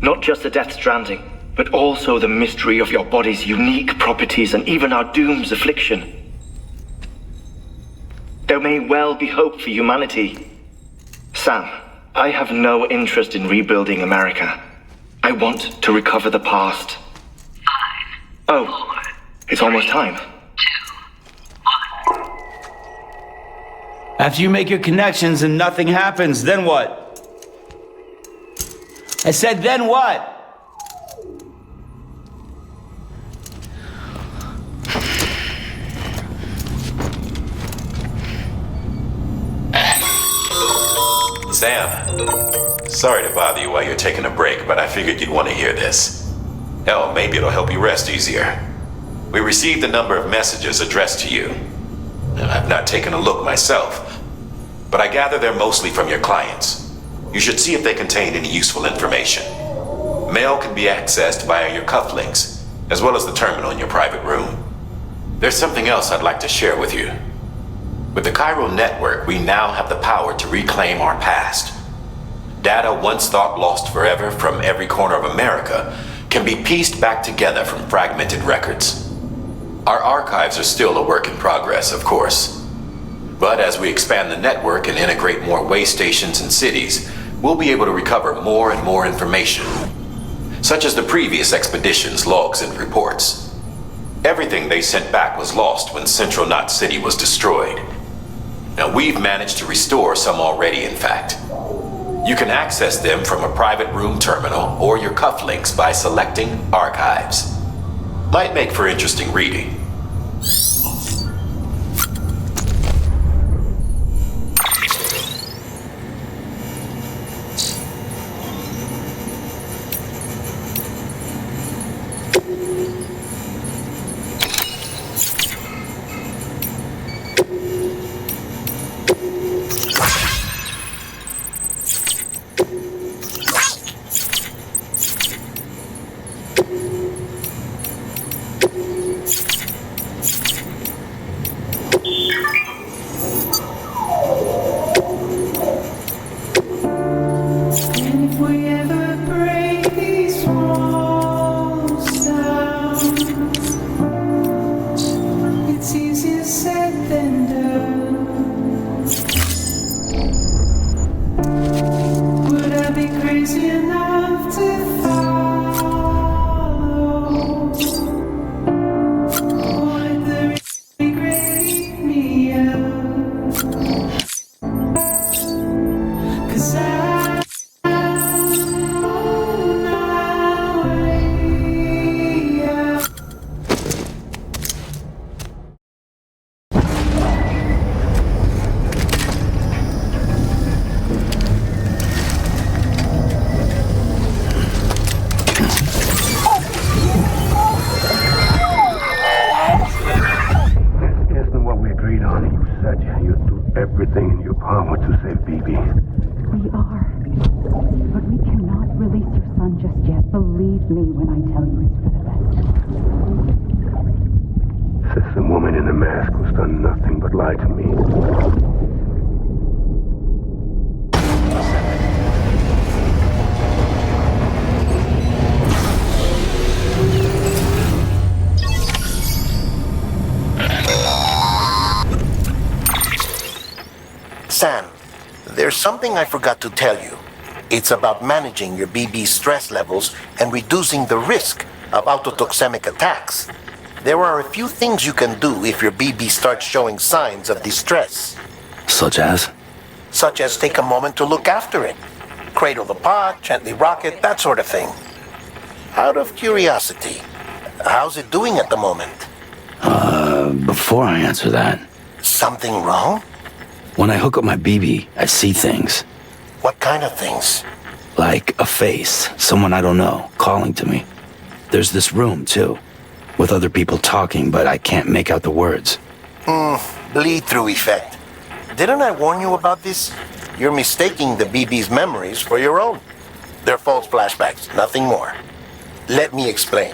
Not just the Death Stranding, but also the mystery of your body's unique properties and even our doom's affliction. There may well be hope for humanity. Sam, I have no interest in rebuilding America. I want to recover the past. 5, Oh, 4, it's almost time. 2, 1. After you make your connections and nothing happens, then what? I said, then what? Sam, sorry to bother you while you're taking a break, but I figured you'd want to hear this. Hell, maybe it'll help you rest easier. We received a number of messages addressed to you. I've not taken a look myself, but I gather they're mostly from your clients. You should see if they contain any useful information. Mail can be accessed via your cufflinks, as well as the terminal in your private room. There's something else I'd like to share with you. With the chiral network, we now have the power to reclaim our past. Data once thought lost forever from every corner of America can be pieced back together from fragmented records. Our archives are still a work in progress, of course. But as we expand the network and integrate more way stations and cities, we'll be able to recover more and more information, such as the previous expedition's logs and reports. Everything they sent back was lost when Central Knot City was destroyed. Now, we've managed to restore some already, in fact. You can access them from a private room terminal or your cufflinks by selecting Archives. Might make for interesting reading. And if we ever break these walls down, it's easier said than done. Would I be crazy enough to follow? Would the regret eat me out? 'Cause Isn't what we agreed on. You said you'd do everything in your power to save BB. We are. But we cannot release your son just yet. Believe me when I tell you it's for the best. Says the woman in the mask who's done nothing but lie to me. Sam, there's something I forgot to tell you. It's about managing your BB stress levels and reducing the risk of autotoxemic attacks. There are a few things you can do if your BB starts showing signs of distress. Such as? Such as take a moment to look after it. Cradle the pot, gently rock it, that sort of thing. Out of curiosity, how's it doing at the moment? Before I answer that, Something wrong? when I hook up my BB, I see things. What kind of things? Like a face, someone I don't know, calling to me. There's this room, too, with other people talking, but I can't make out the words. Bleed-through effect. Didn't I warn you about this? You're mistaking the BB's memories for your own. They're false flashbacks, nothing more. Let me explain.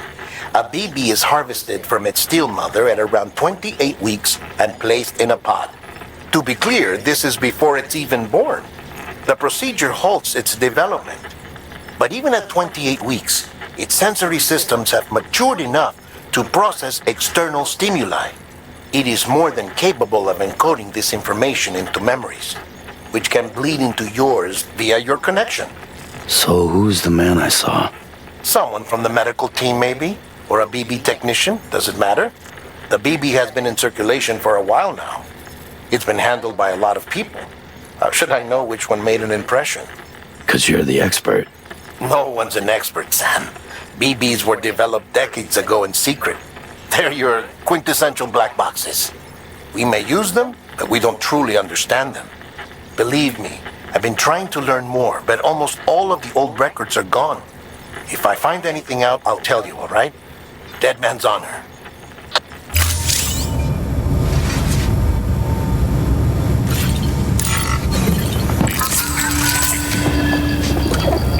A BB is harvested from its steel mother at around 28 weeks and placed in a pod. To be clear, this is before it's even born. The procedure halts its development. But even at 28 weeks, its sensory systems have matured enough to process external stimuli. It is more than capable of encoding this information into memories, which can bleed into yours via your connection. So who's the man I saw? Someone from the medical team, maybe? Or a BB technician? Does it matter? The BB has been in circulation for a while now. It's been handled by a lot of people. How should I know which one made an impression? 'Cause you're the expert. No one's an expert, Sam. BBs were developed decades ago in secret. They're your quintessential black boxes. We may use them, but we don't truly understand them. Believe me, I've been trying to learn more, but almost all of the old records are gone. If I find anything out, I'll tell you, all right? Dead man's honor.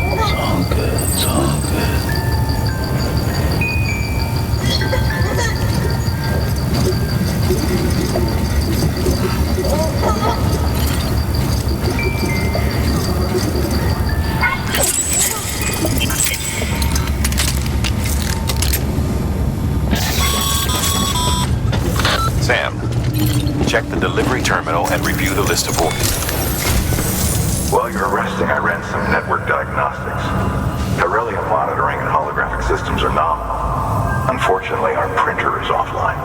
It's all good, it's all good. Sam, check the delivery terminal and review the list of orders. While you're resting, I ran some network diagnostics. Beryllium monitoring and holographic systems are nominal. Unfortunately, our printer is offline.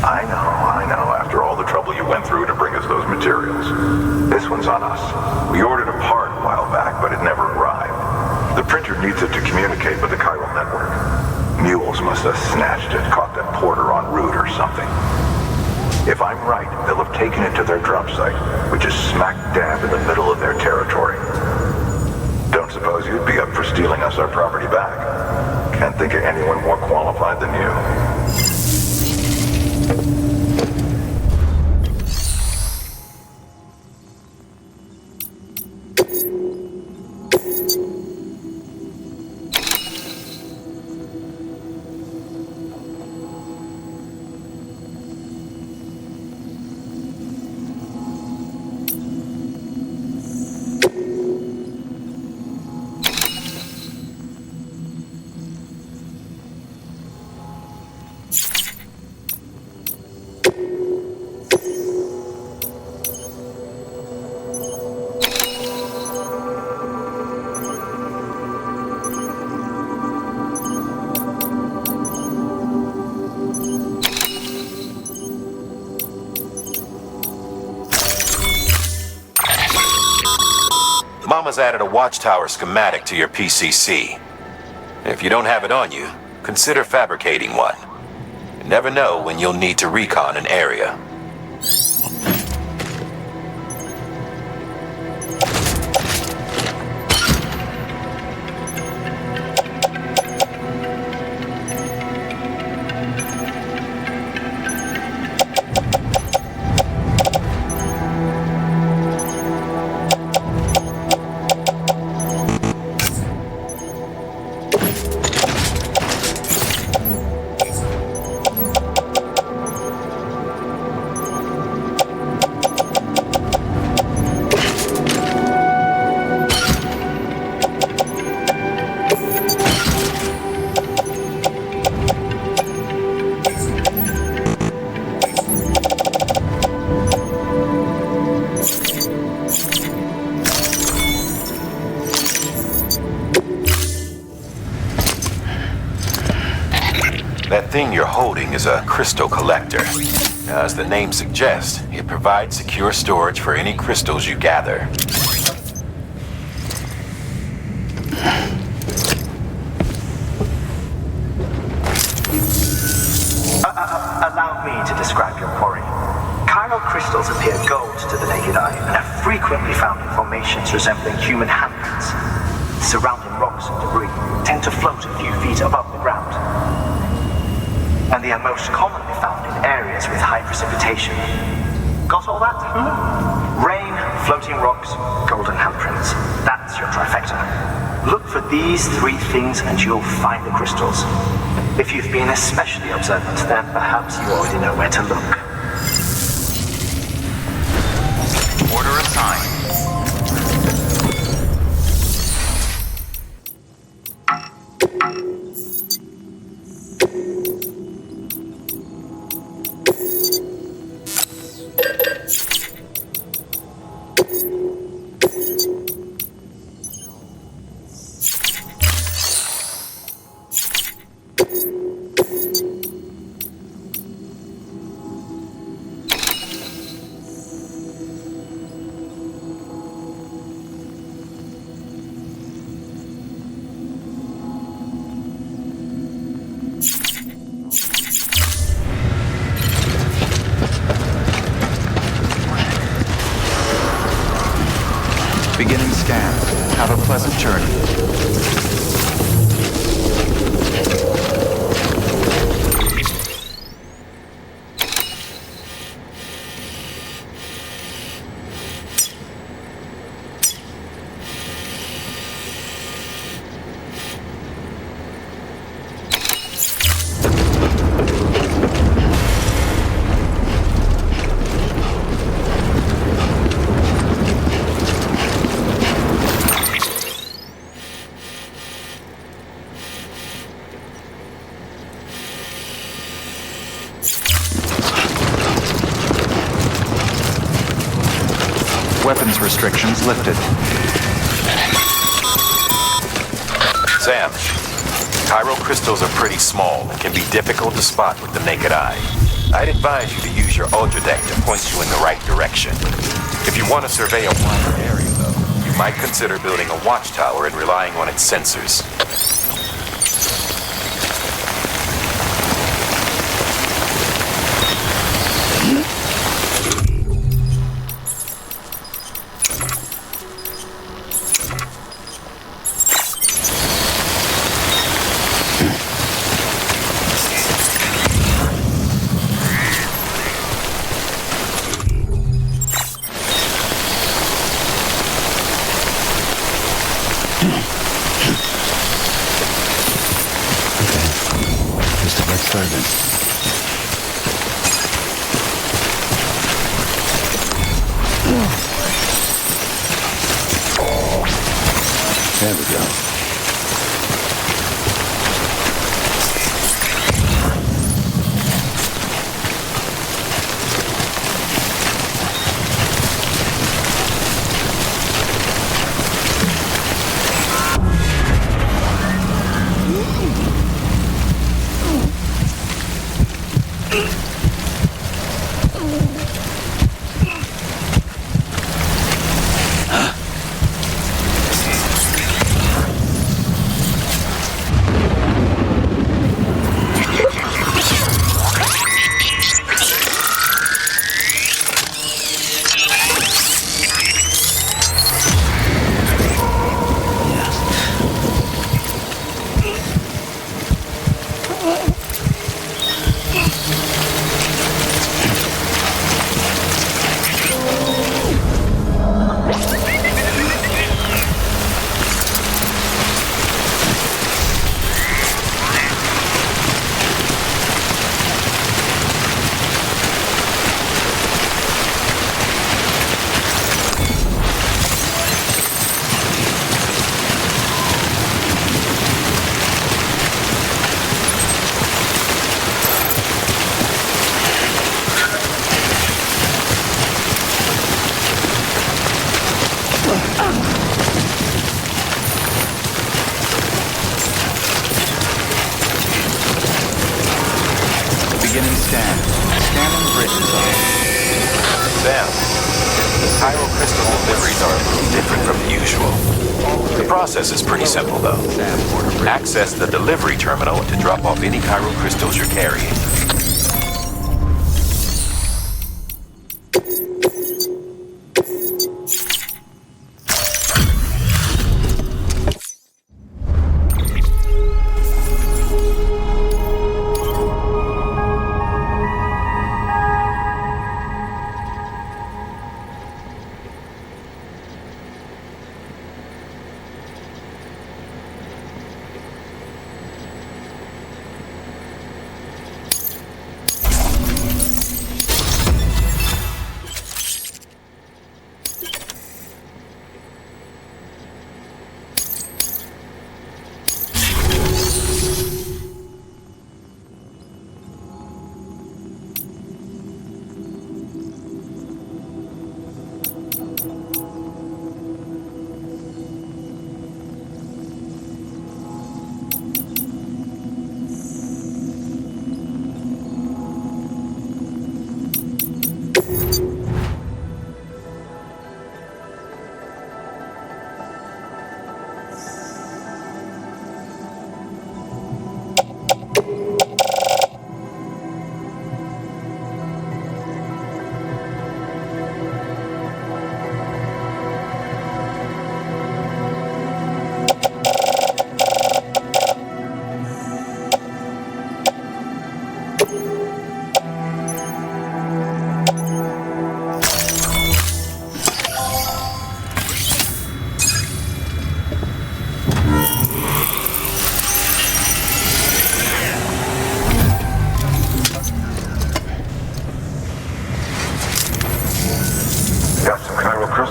I know, after all the trouble you went through to bring us those materials. This one's on us. We ordered a part a while back, but it never arrived. The printer needs it to communicate with the chiral network. Mules must have snatched it, caught that porter en route or something. If I'm right, they'll have taken it to their drop site, which is smack dab in the middle of their territory. Don't suppose you'd be up for stealing us our property back? Can't think of anyone more qualified than you. Mama's added a watchtower schematic to your PCC. If you don't have it on you, consider fabricating one. You never know when you'll need to recon an area. That thing you're holding is a crystal collector. Now, as the name suggests, it provides secure storage for any crystals you gather. Allow me to describe your quarry. Chiral crystals appear gold to the naked eye and are frequently found in formations resembling human handprints. Surrounding rocks and debris tend to float a few feet above the ground. And they are most commonly found in areas with high precipitation. Got all that? Rain, floating rocks, golden handprints. That's your trifecta. Look for these 3 things and you'll find the crystals. If you've been especially observant, then perhaps you already know where to look. Order assigned. Beginning scan. Have a pleasant journey. Weapons restrictions lifted. Sam, chiral crystals are pretty small and can be difficult to spot with the naked eye. I'd advise you to use your ultra deck to point you in the right direction. If you want to survey a wider area, though, you might consider building a watchtower and relying on its sensors. There we go. Beginning scan. Scanning bridge design. Sam, the chiral crystal deliveries are a little different from the usual. The process is pretty simple, though. Access the delivery terminal to drop off any chiral crystals you're carrying.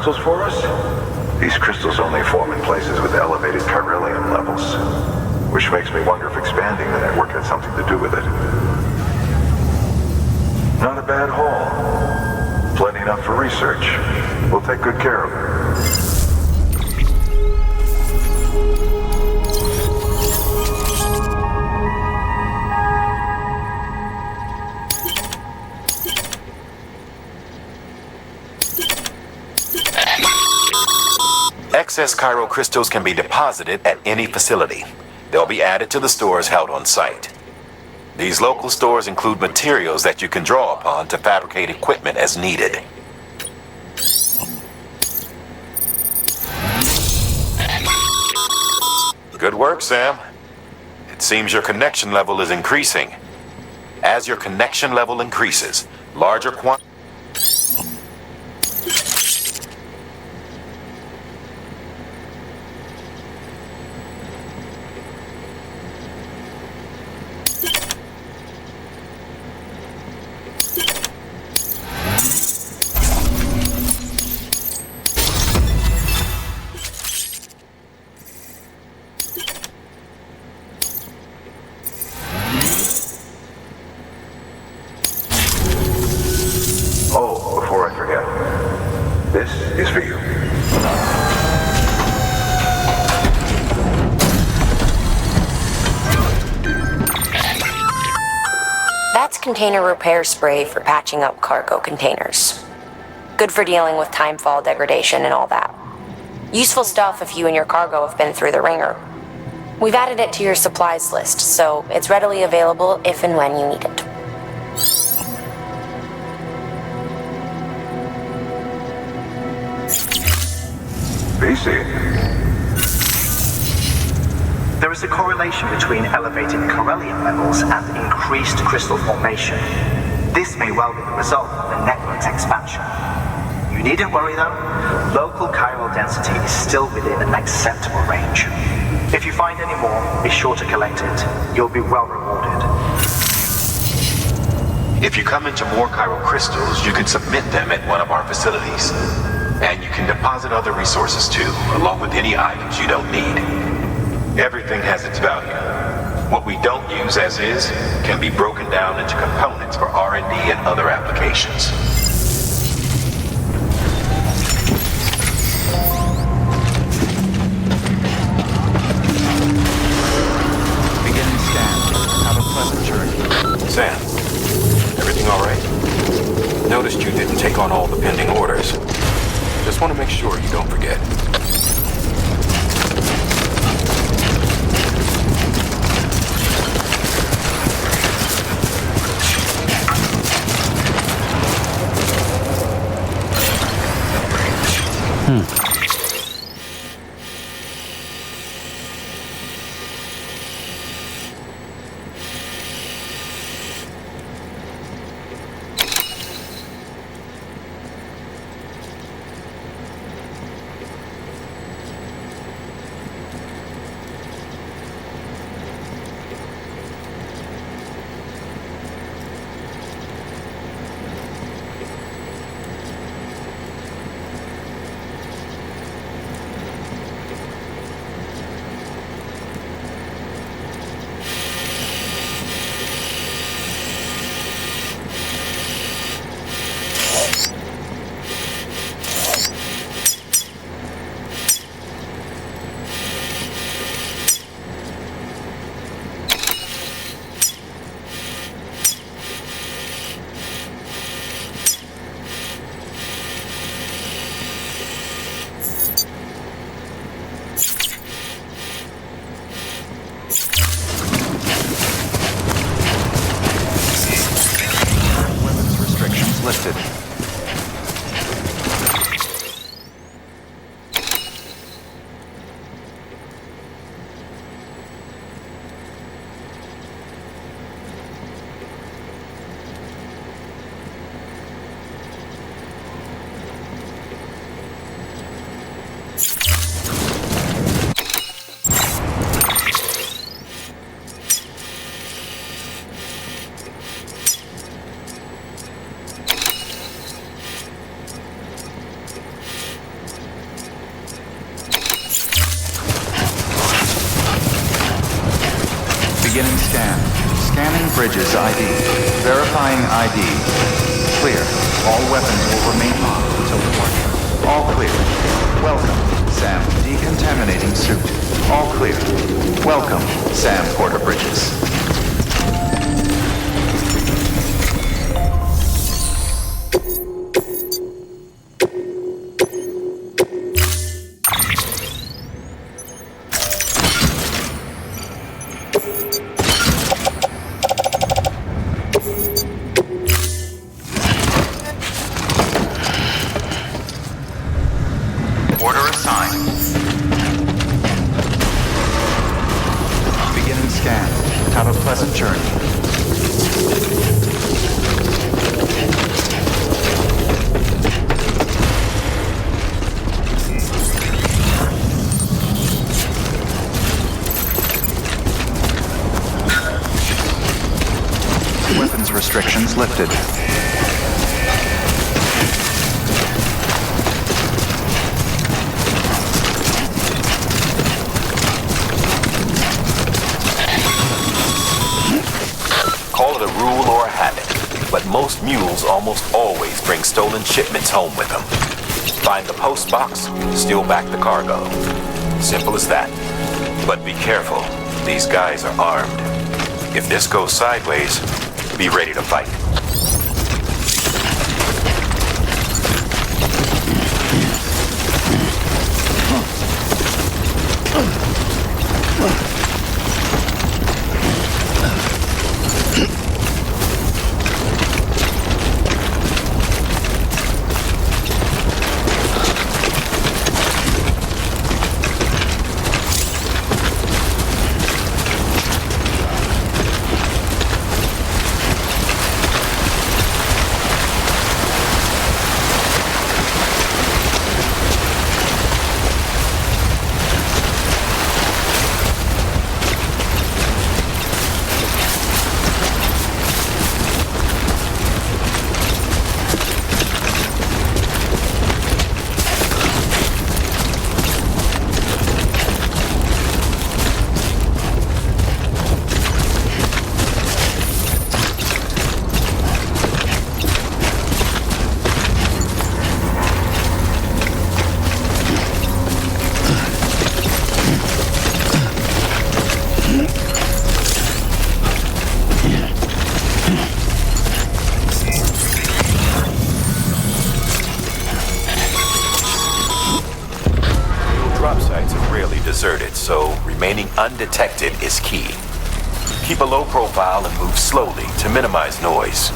crystals for us? These crystals only form in places with elevated chiralium levels, which makes me wonder if expanding the network had something to do with it. Not a bad haul. Plenty enough for research. We'll take good care of it. Excess chiral crystals can be deposited at any facility. They'll be added to the stores held on site. These local stores include materials that you can draw upon to fabricate equipment as needed. Good work, Sam. It seems your connection level is increasing. As your connection level increases, larger quantities. Oh, before I forget, this is for you. That's container repair spray for patching up cargo containers. Good for dealing with timefall degradation and all that. Useful stuff if you and your cargo have been through the ringer. We've added it to your supplies list, so it's readily available if and when you need it. PC. There is a correlation between elevated chiralium levels and increased crystal formation. This may well be the result of the network's expansion. You needn't worry though, local chiral density is still within an acceptable range. If you find any more, be sure to collect it. You'll be well rewarded. If you come into more chiral crystals, you can submit them at one of our facilities. And you can deposit other resources too, along with any items you don't need. Everything has its value. What we don't use as is can be broken down into components for R&D and other applications. Beginning scan. Have a pleasant journey. Sam, everything all right? Noticed you didn't take on all the pending orders. Just want to make sure you don't forget. Bridges ID. Verifying ID. Clear. All weapons will remain locked until the morning. All clear. Welcome, Sam. Decontaminating suit. All clear. Welcome, Sam Porter Bridges. Order assigned. Beginning scan. Have a pleasant journey. Weapons restrictions lifted. Call it a rule or a habit, but most mules almost always bring stolen shipments home with them. Find the post box, steal back the cargo. Simple as that. But be careful, these guys are armed. If this goes sideways, be ready to fight. Drop sites are rarely deserted, so remaining undetected is key. Keep a low profile and move slowly to minimize noise.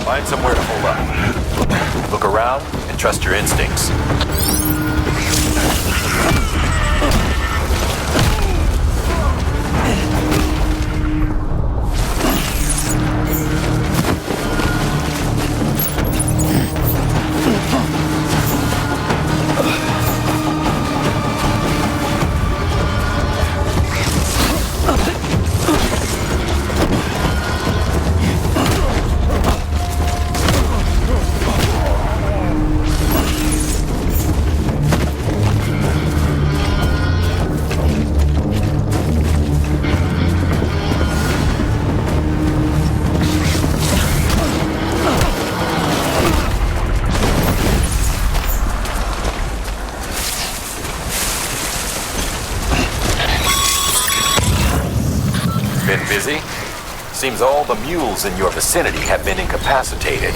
Find somewhere to hold up. Look around and trust your instincts. Seems all the mules in your vicinity have been incapacitated.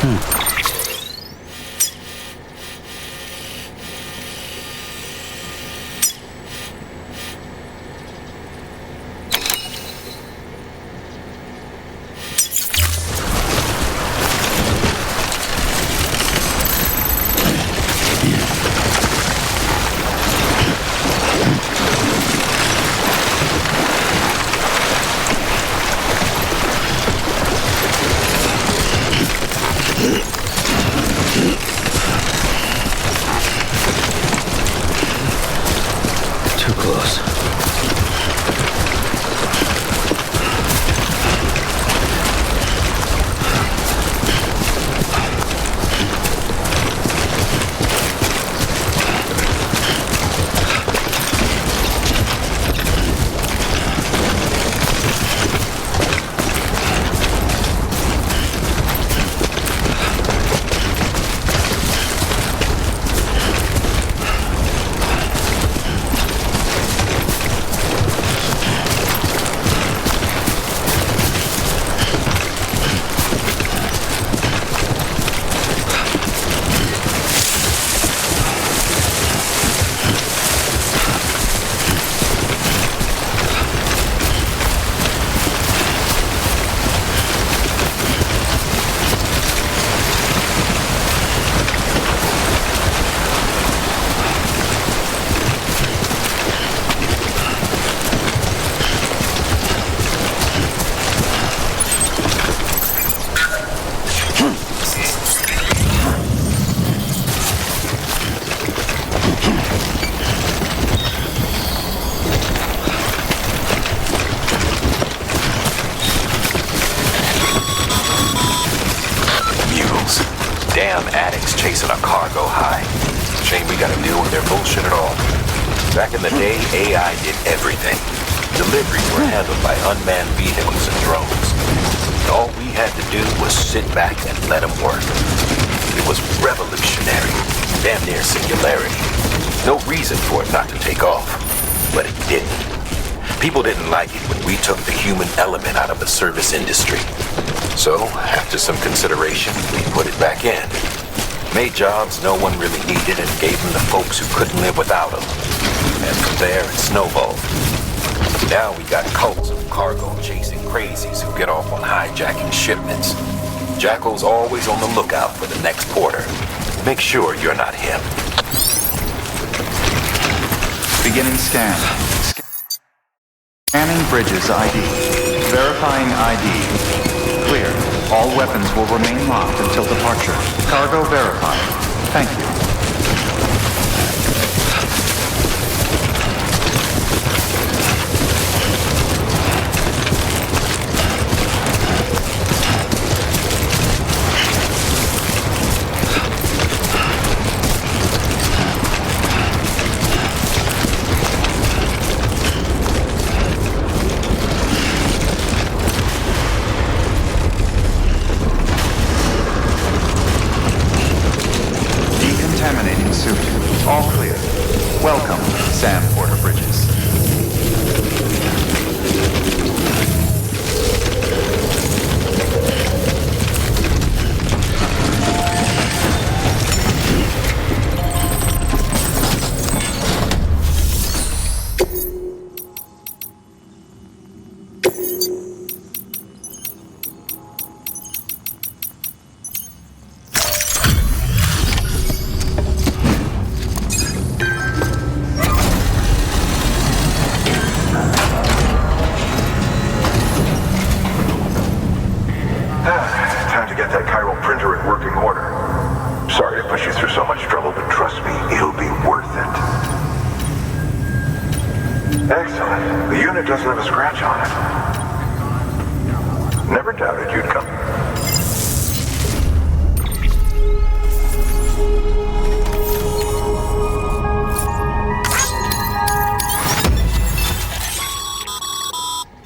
Too close. Damn addicts chasing a cargo high. Shame we gotta deal with their bullshit at all. Back in the day, AI did everything. Deliveries were handled by unmanned vehicles and drones. All we had to do was sit back and let them work. It was revolutionary, damn near singularity. No reason for it not to take off, but it didn't. People didn't like it when we took the human element out of the service industry. So, after some consideration, we put it back in. Made jobs no one really needed and gave them to folks who couldn't live without them. And from there, it snowballed. Now we got cults of cargo-chasing crazies who get off on hijacking shipments. Jackal's always on the lookout for the next porter. Make sure you're not him. Beginning scan. Scanning bridges ID. Verifying ID. Clear. All weapons will remain locked until departure. Cargo verified. Thank you. Decontaminating suit. All clear. Welcome, Sam Porter Bridges. Time to get that chiral printer in working order. Sorry to push you through so much trouble, but trust me, it'll be worth it. Excellent. The unit doesn't have a scratch on it. Never doubted you'd come.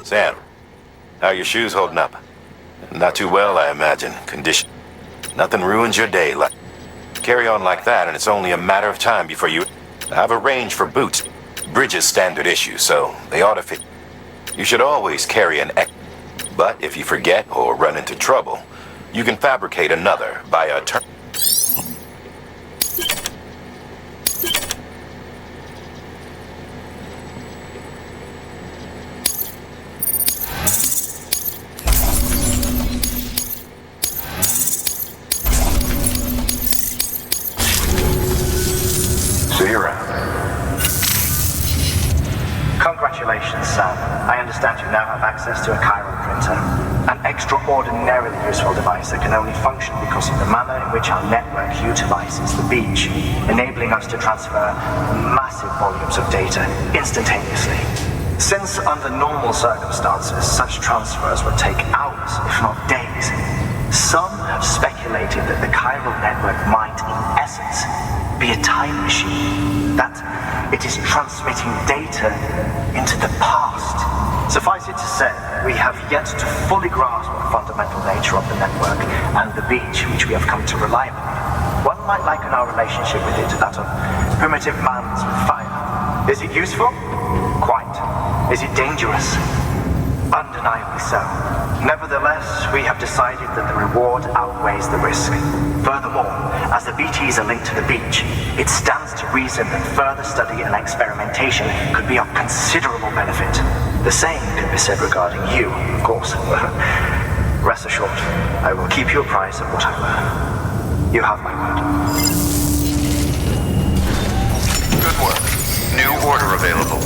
Sam, how are your shoes holding up? Not too well, I imagine. Condition. Nothing ruins your day. Carry on like that, and it's only a matter of time before you... I've arranged for boots. Bridges standard issue, so they ought to fit. You should always carry an X. But if you forget or run into trouble, You can fabricate another via a turn. See you around. Congratulations, Sam. I understand you now have access to a chiral printer. An extraordinarily useful device that can only function because of the manner in which our network utilizes the beach, enabling us to transfer massive volumes of data instantaneously. Since under normal circumstances, such transfers would take hours, if not days, some have speculated that the chiral network might, in essence, be a time machine, that it is transmitting data into the past. Suffice it to say, we have yet to fully grasp the fundamental nature of the network and the beach which we have come to rely upon. One might liken our relationship with it to that of primitive mans with fire. Is it useful? Quite. Is it dangerous? Undeniably so. Nevertheless, we have decided that the reward outweighs the risk. Furthermore, as the BTs are linked to the beach, it stands to reason that further study and experimentation could be of considerable benefit. The same can be said regarding you, of course. Rest assured, I will keep you apprised of what I learn. You have my word. Good work. New order available.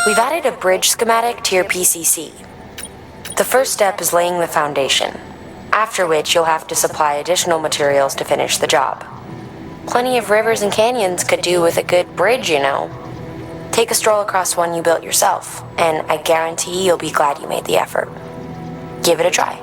We've added a bridge schematic to your PCC. The first step is laying the foundation, after which you'll have to supply additional materials to finish the job. Plenty of rivers and canyons could do with a good bridge, you know. Take a stroll across one you built yourself, and I guarantee you'll be glad you made the effort. Give it a try.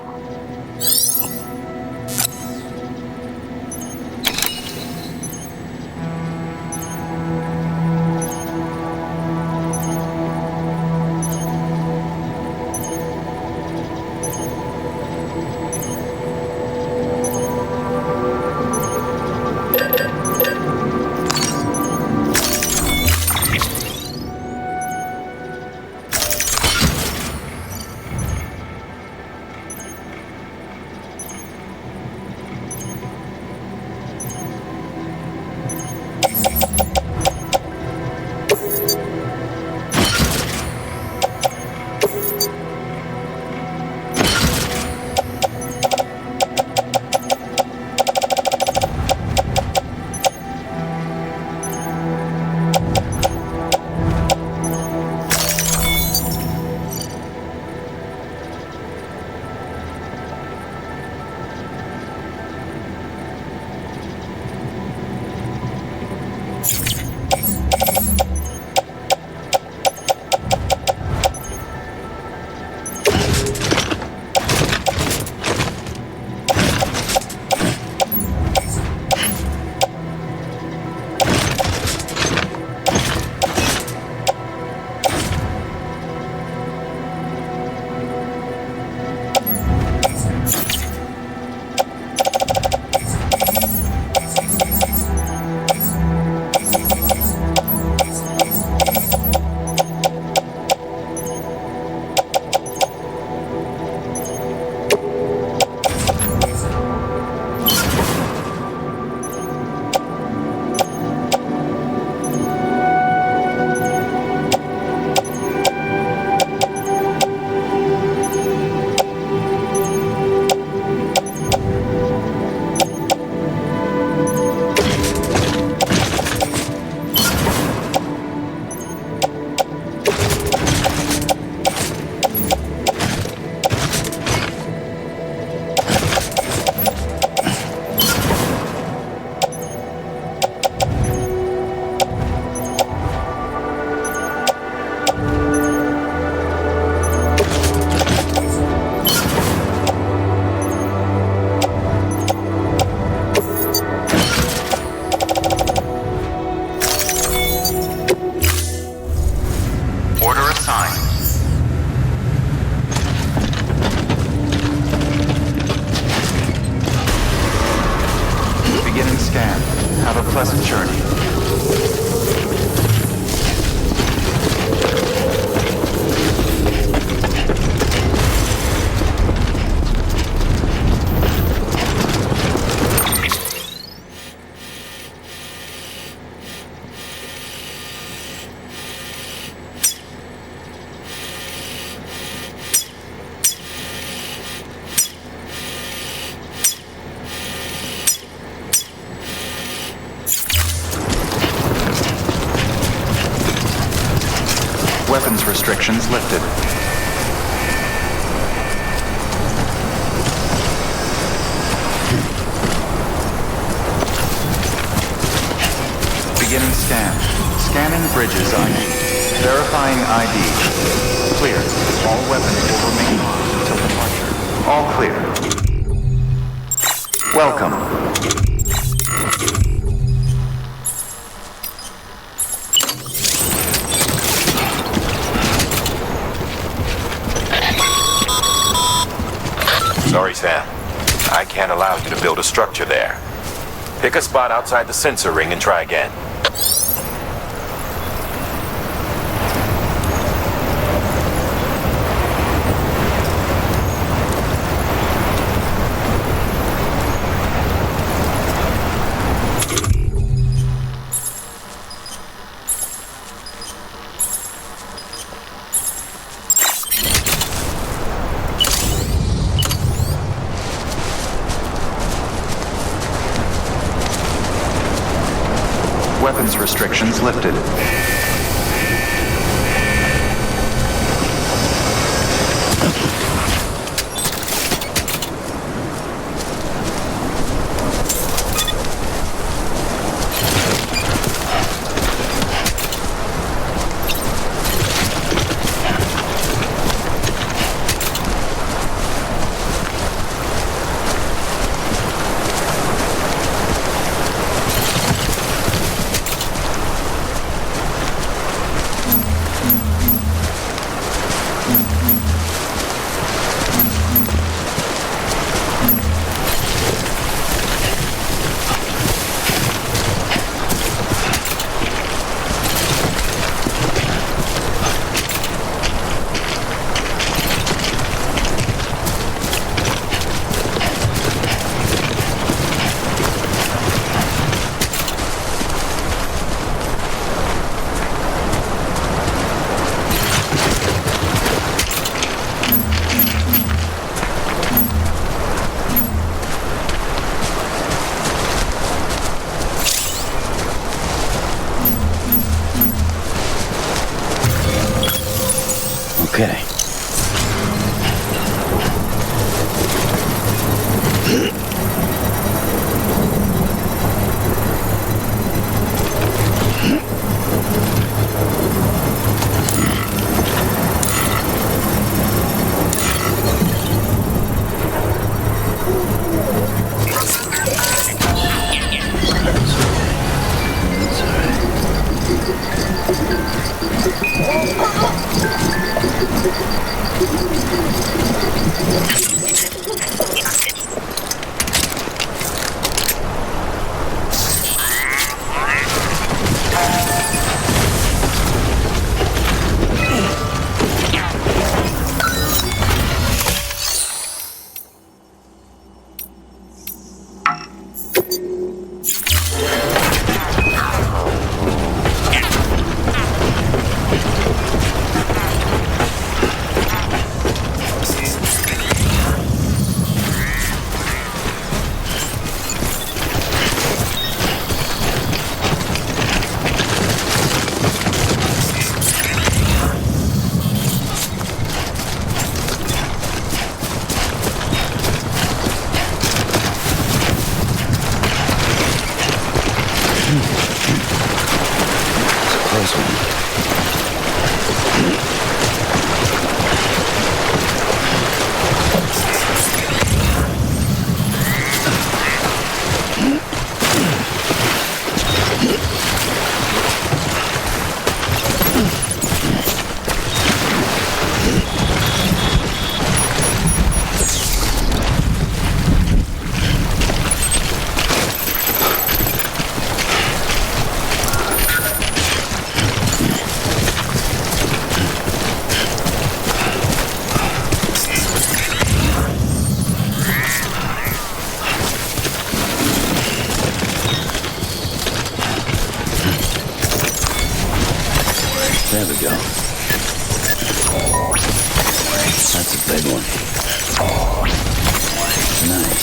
restrictions lifted. Beginning scan. Scanning bridges ID. Verifying ID. Clear. All weapons will remain armed until departure. All clear. Welcome. Sorry, Sam. I can't allow you to build a structure there. Pick a spot outside the sensor ring and try again. Weapons restrictions lifted. Okay. There we go. That's a big one. Nice.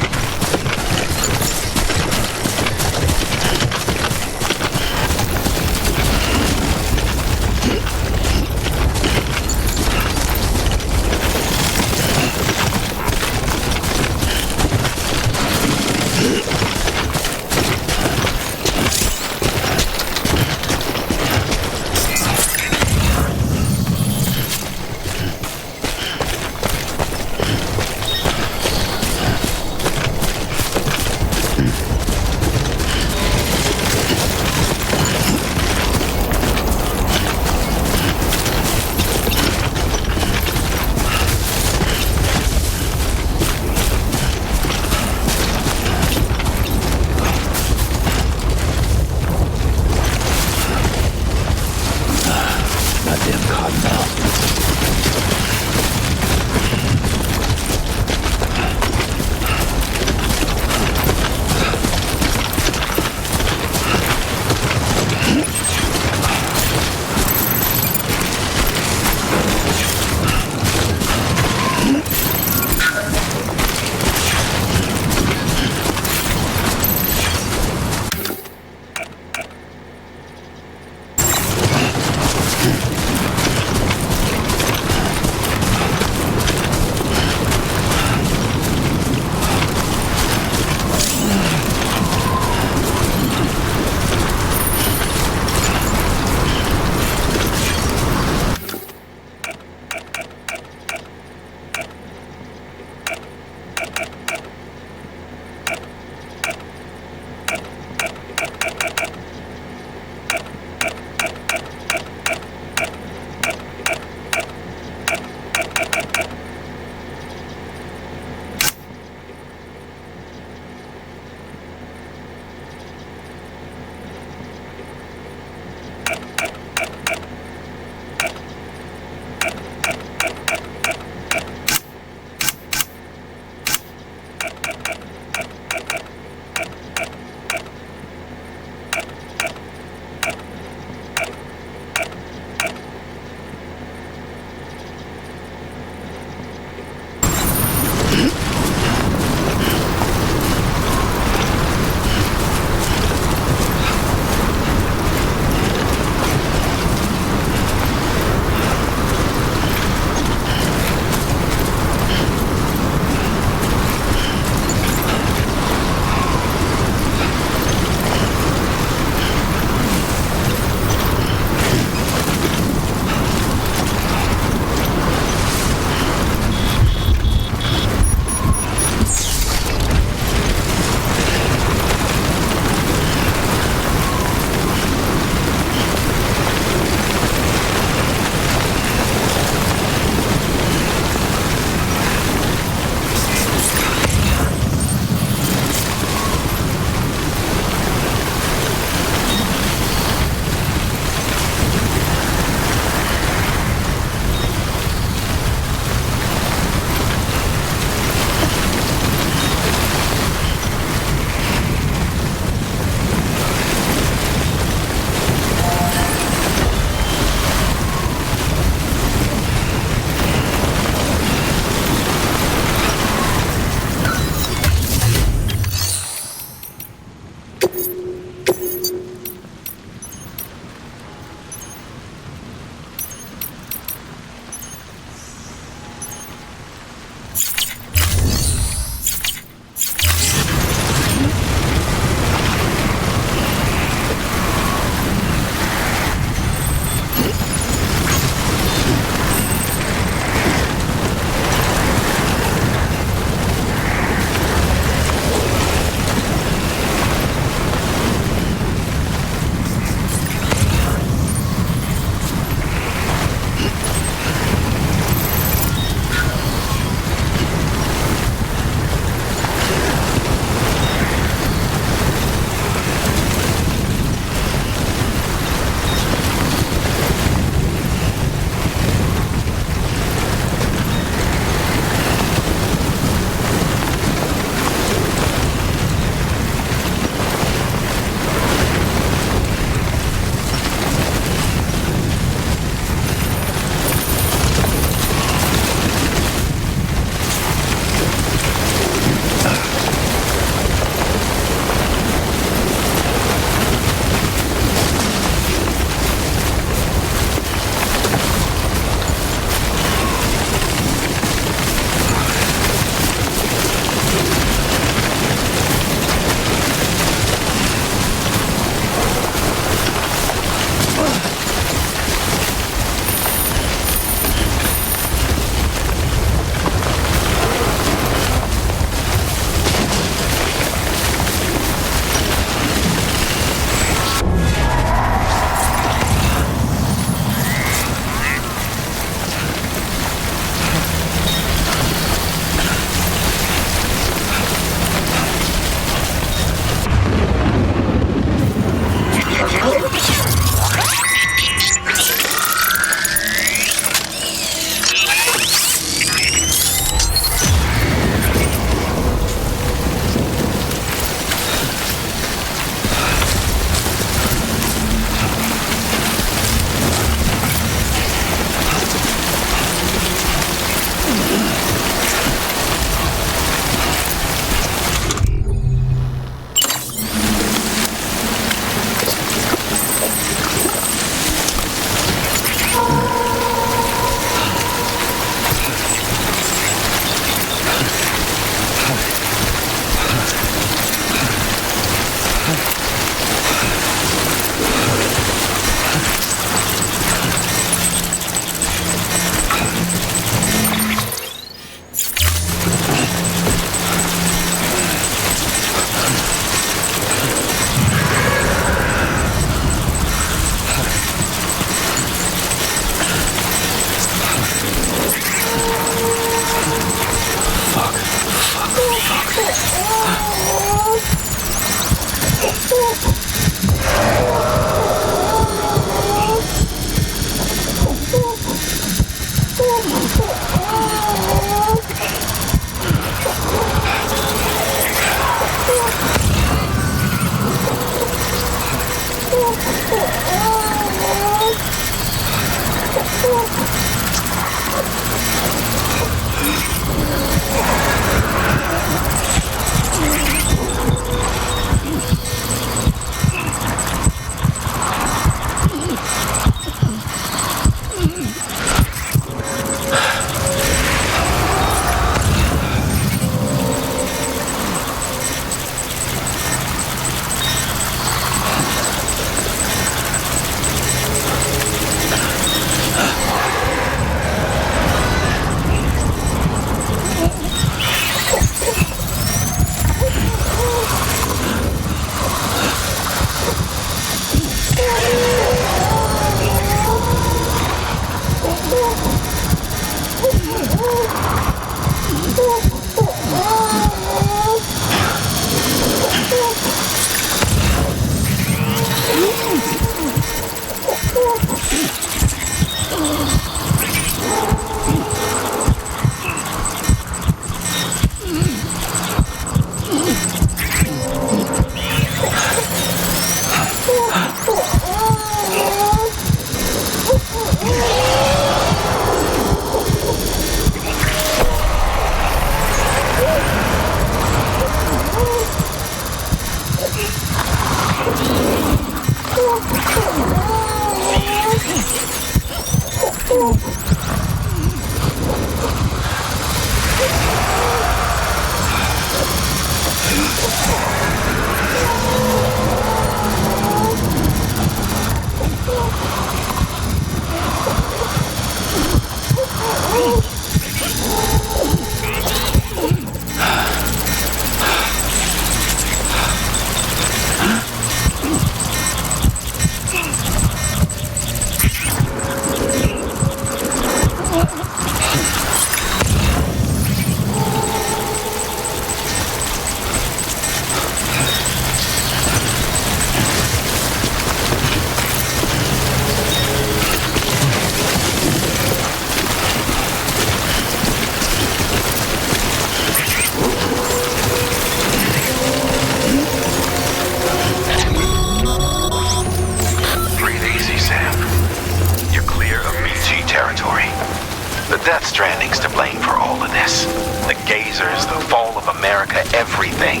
everything.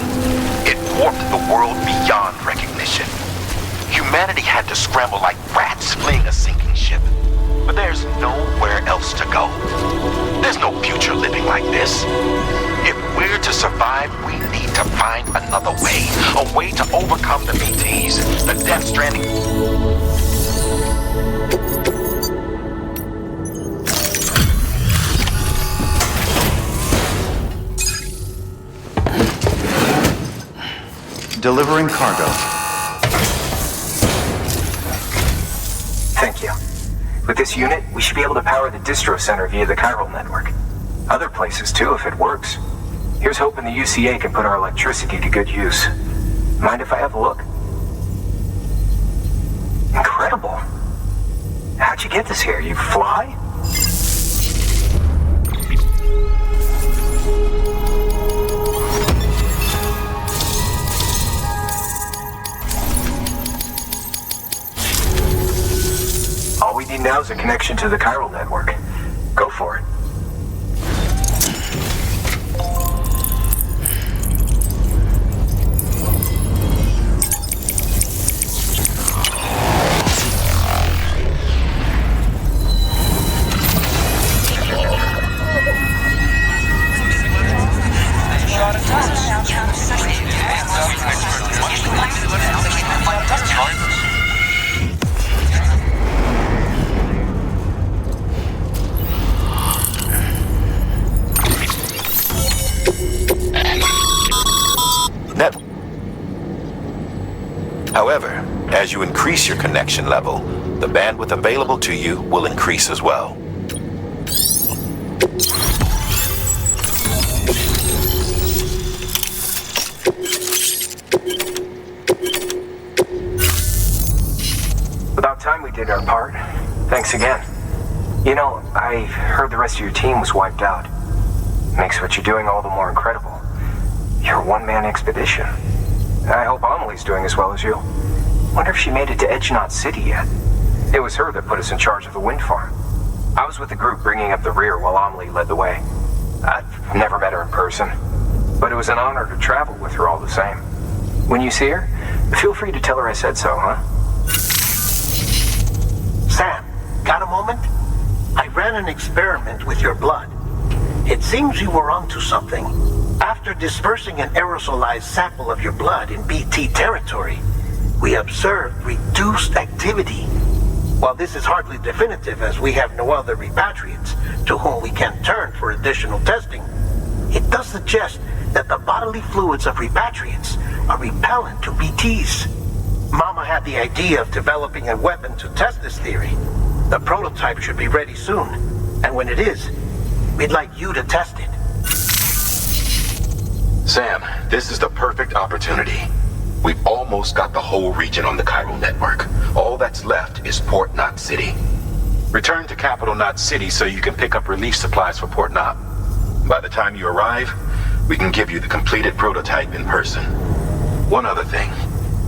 It warped the world beyond recognition. Humanity had to scramble like rats fleeing a sinking ship. But there's nowhere else to go. There's no future living like this. If we're to survive, we need to find another way. A way to overcome the BTs, the Death Stranding. Delivering cargo. Thank you. With this unit, we should be able to power the distro center via the chiral network. Other places too, if it works. Here's hoping the UCA can put our electricity to good use. Mind if I have a look? Incredible. How'd you get this here? You fly? All we need now is a connection to the chiral network. Go for it. However, as you increase your connection level, the bandwidth available to you will increase as well. About time we did our part. Thanks again. You know, I heard the rest of your team was wiped out. Makes what you're doing all the more incredible. You're a one-man expedition. I hope Amelie's doing as well as you. Wonder if she made it to Edge Knot City yet. It was her that put us in charge of the wind farm. I was with the group bringing up the rear while Amelie led the way. I've never met her in person, but it was an honor to travel with her all the same. When you see her, feel free to tell her I said so, huh? Sam, got a moment? I ran an experiment with your blood. It seems you were onto something. After dispersing an aerosolized sample of your blood in BT territory, we observed reduced activity. While this is hardly definitive as we have no other repatriates to whom we can turn for additional testing, it does suggest that the bodily fluids of repatriates are repellent to BTs. Mama had the idea of developing a weapon to test this theory. The prototype should be ready soon, and when it is, we'd like you to test it. Sam, this is the perfect opportunity. We've almost got the whole region on the chiral network. All that's left is Port Knot City. Return to Capital Knot City so you can pick up relief supplies for Port Knot. By the time you arrive, we can give you the completed prototype in person. One other thing.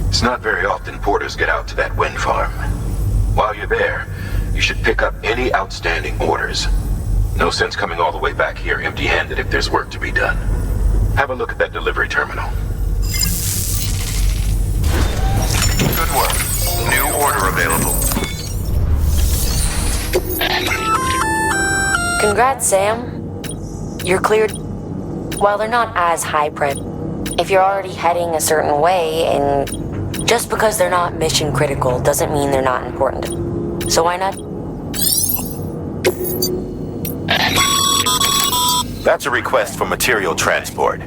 It's not very often porters get out to that wind farm. While you're there, you should pick up any outstanding orders. No sense coming all the way back here empty-handed if there's work to be done. Have a look at that delivery terminal. Good work. New order available. Congrats, Sam. You're cleared. While they're not as high prep, if you're already heading a certain way, and just because they're not mission critical doesn't mean they're not important. So why not? That's a request for material transport.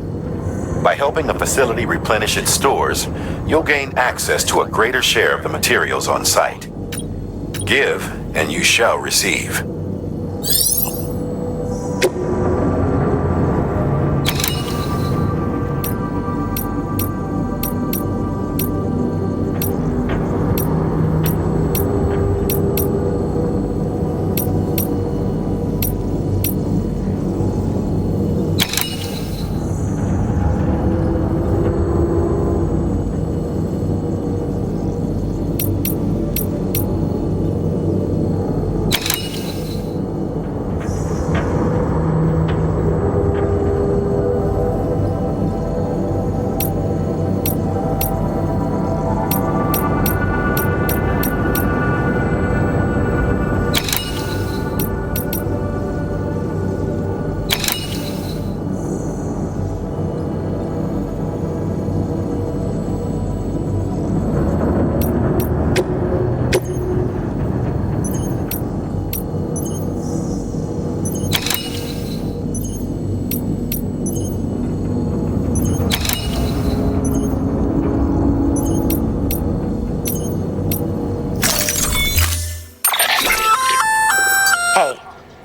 By helping a facility replenish its stores, you'll gain access to a greater share of the materials on site. Give, and you shall receive.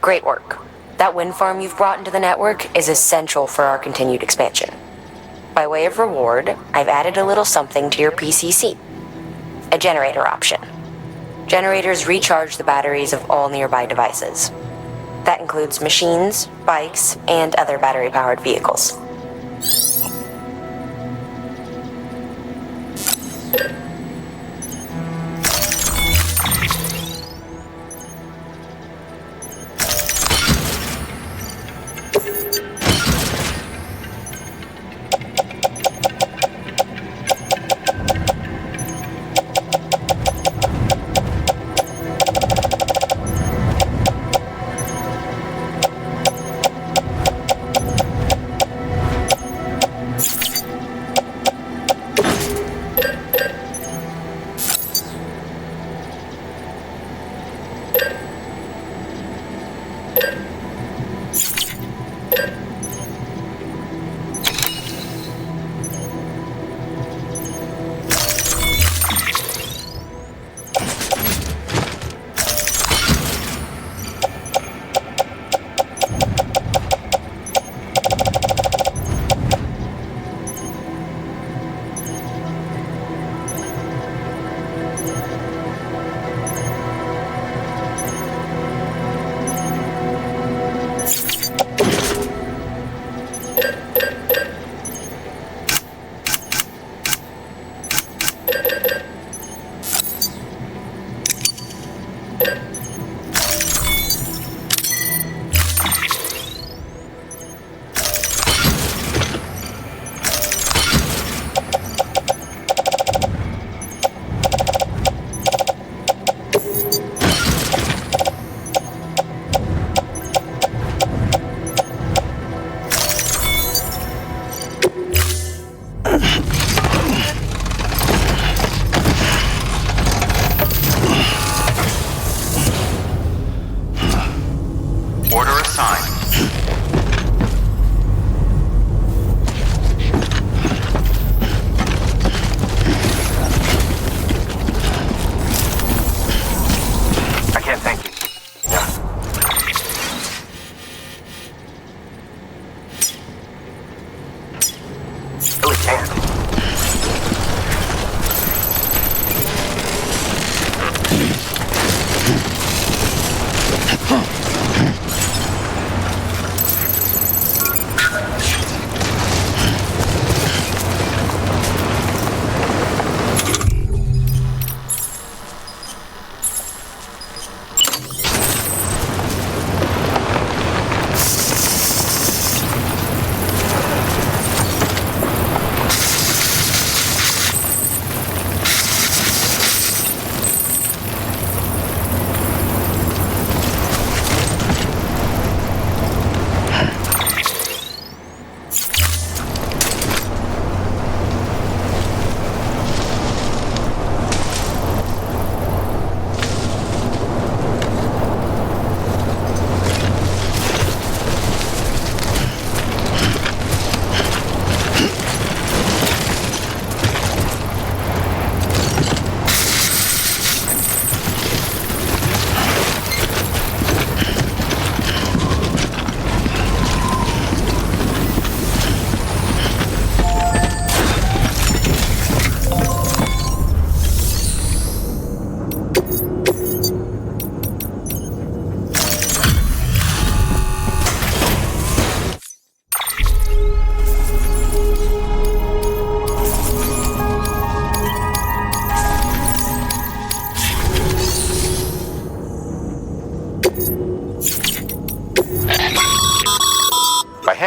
Great work. That wind farm you've brought into the network is essential for our continued expansion. By way of reward, I've added a little something to your PCC. A generator option. Generators recharge the batteries of all nearby devices. That includes machines, bikes, and other battery-powered vehicles.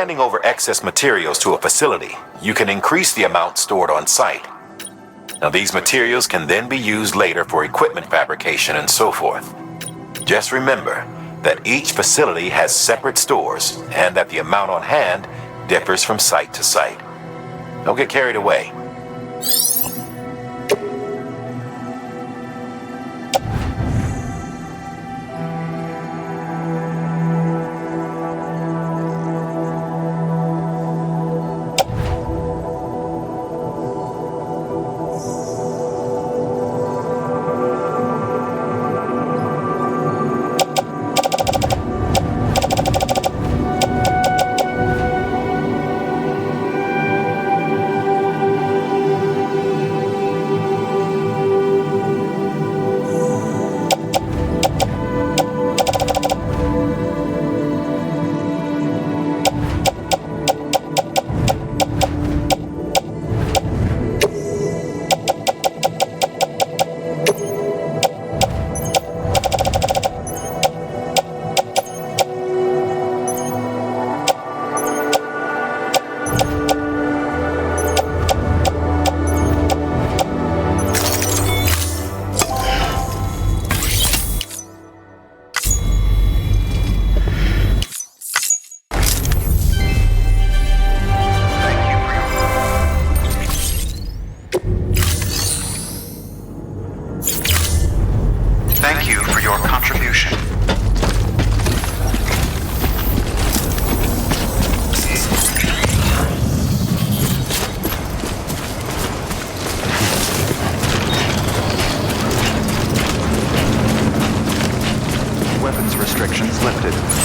handing over excess materials to a facility, you can increase the amount stored on site. Now, these materials can then be used later for equipment fabrication and so forth. Just remember that each facility has separate stores and that the amount on hand differs from site to site. Don't get carried away. lifted.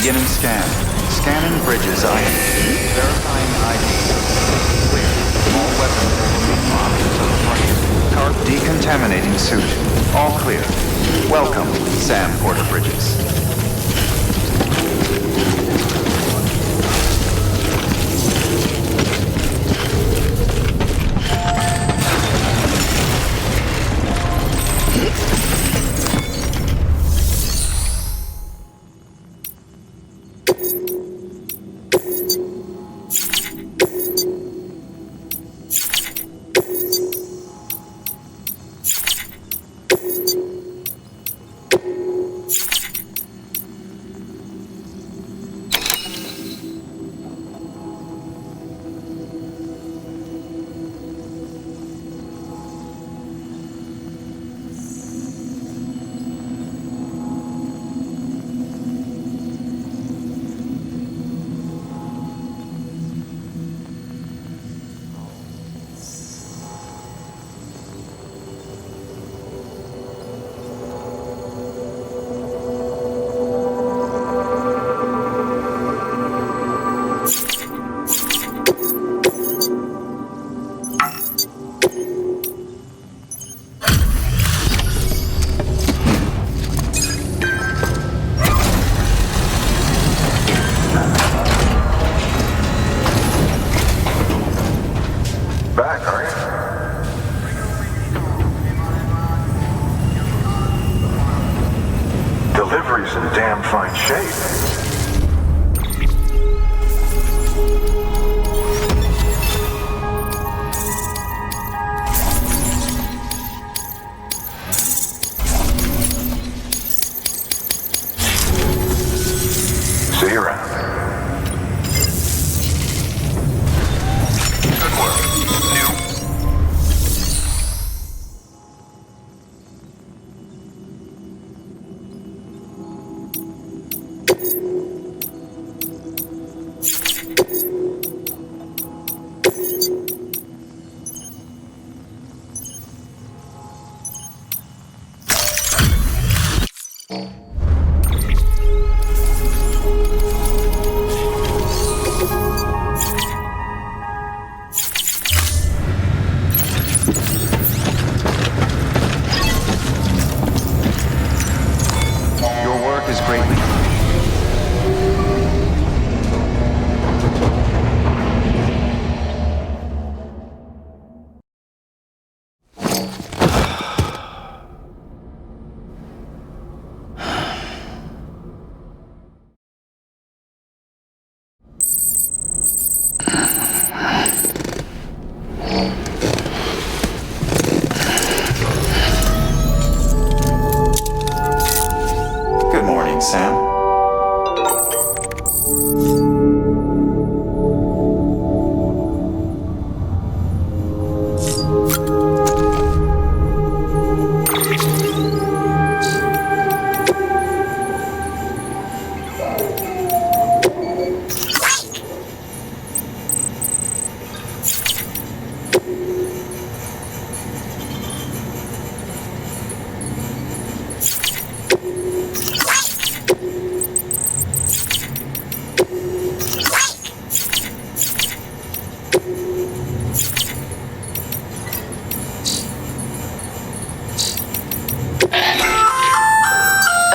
Beginning scan. Scanning bridges ID. Verifying ID. Clear. All weapons will be locked to the front. Tarp decontaminating suit. All clear. Welcome, Sam Porter Bridges.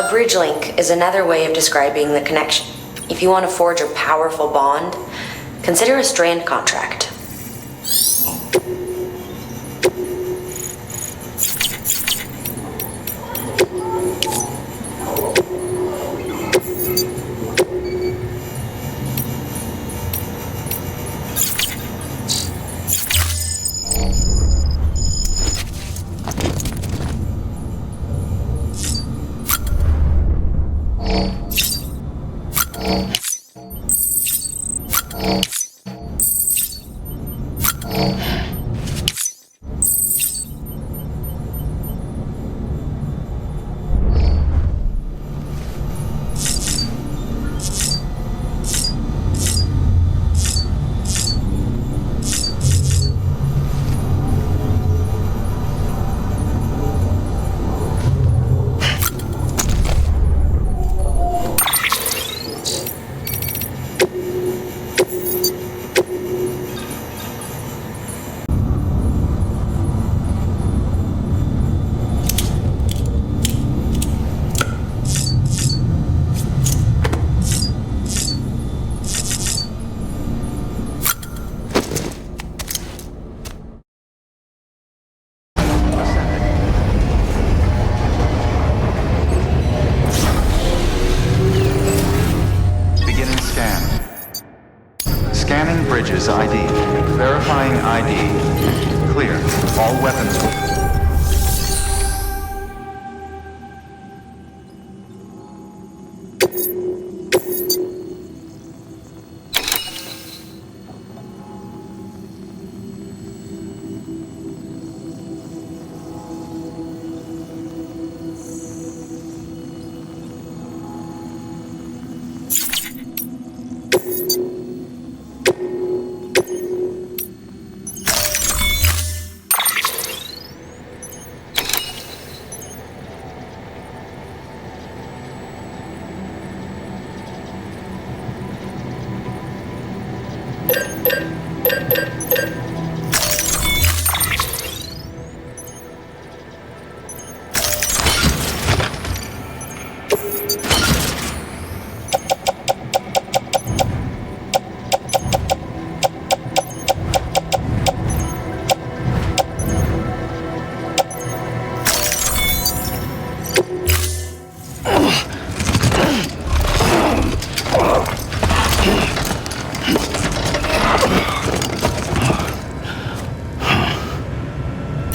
A bridge link is another way of describing the connection. If you want to forge a powerful bond, consider a strand contract. Scanning bridges ID. Verifying ID. Clear. All weapons.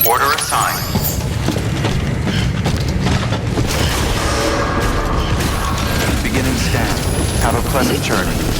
Order assigned. Beginning scan. Have a pleasant journey.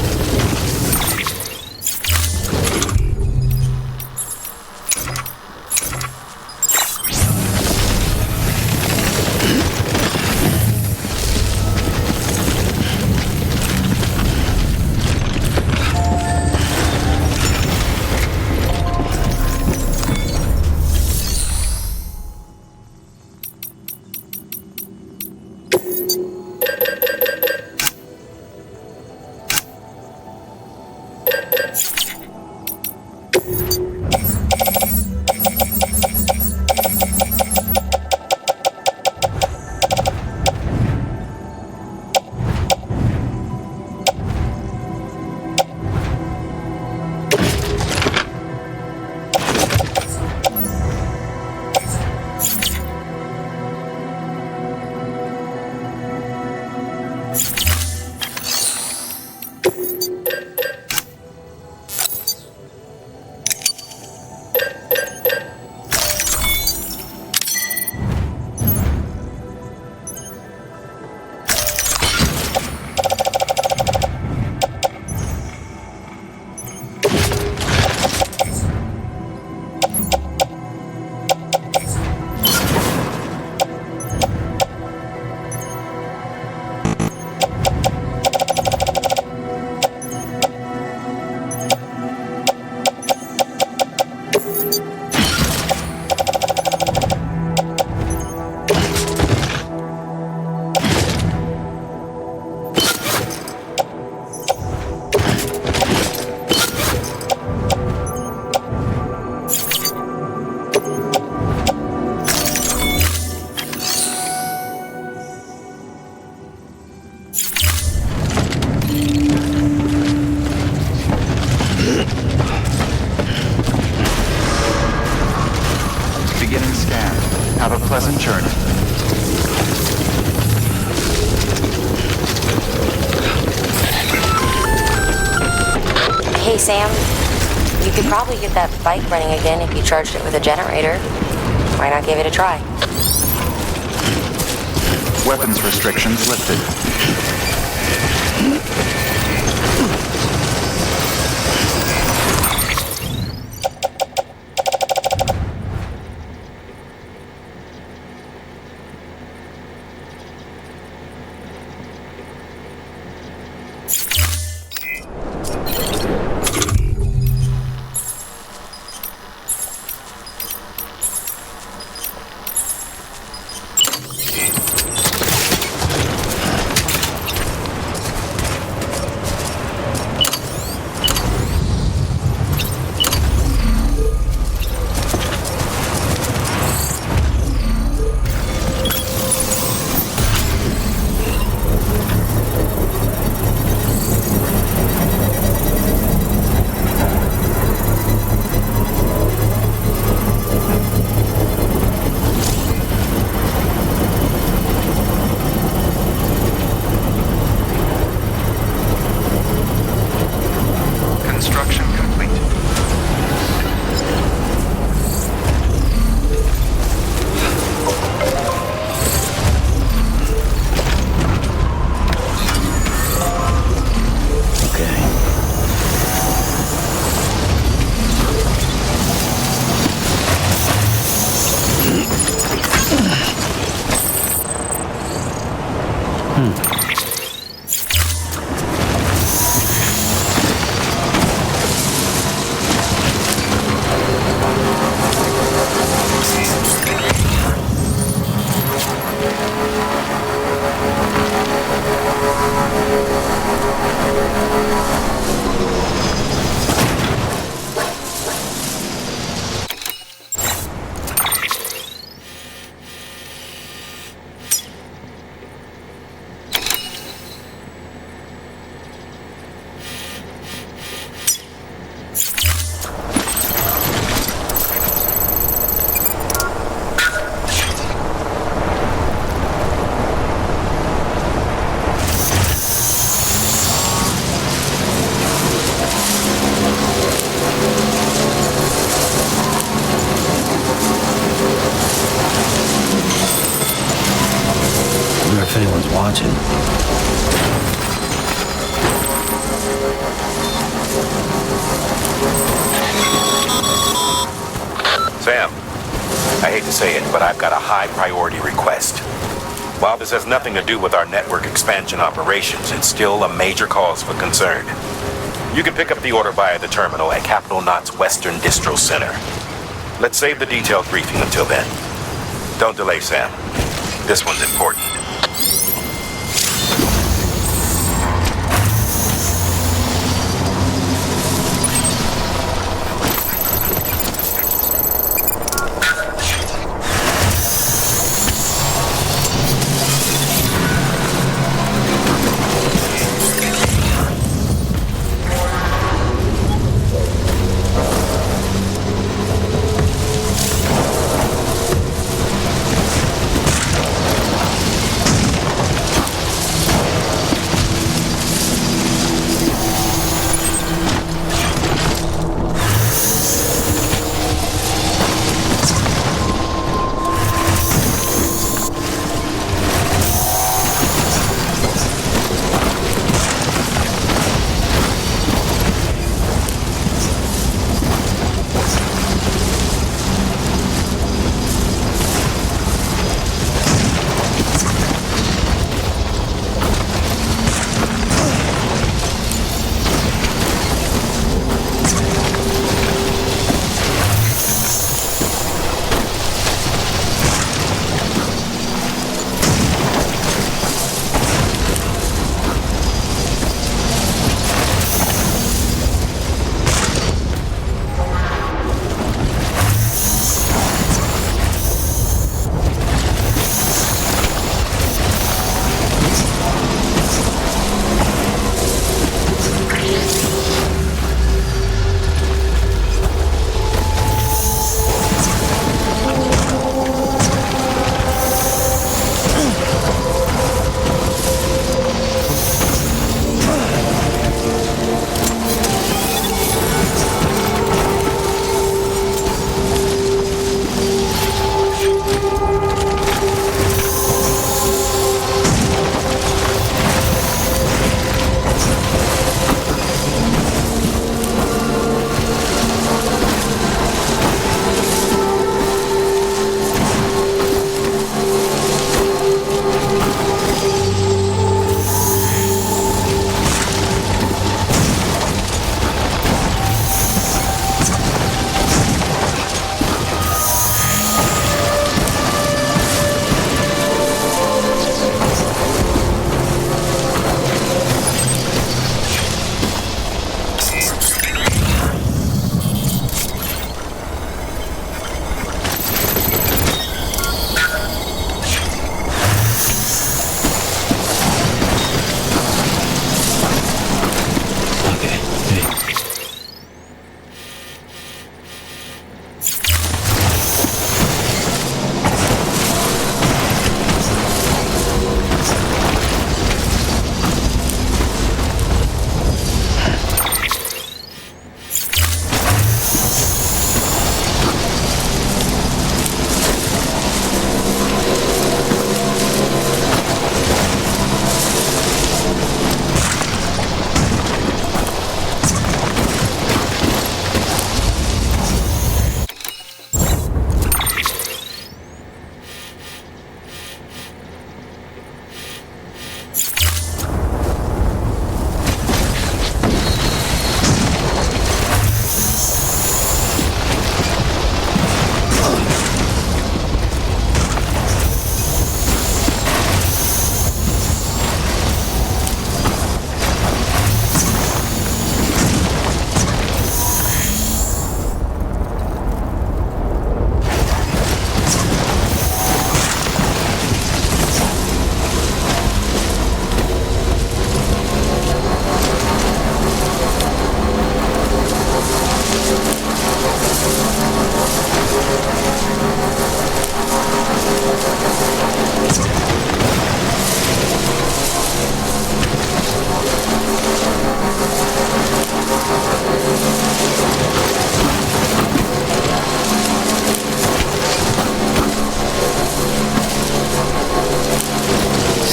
Beginning scan. Have a pleasant journey. Hey, Sam. You could probably get that bike running again if you charged it with a generator. Why not give it a try? Weapons restrictions lifted. If anyone's watching. Sam, I hate to say it, but I've got a high priority request. While this has nothing to do with our network expansion operations, it's still a major cause for concern. You can pick up the order via the terminal at Capital Knot's Western Distro Center. Let's save the detailed briefing until then. Don't delay, Sam. This one's important.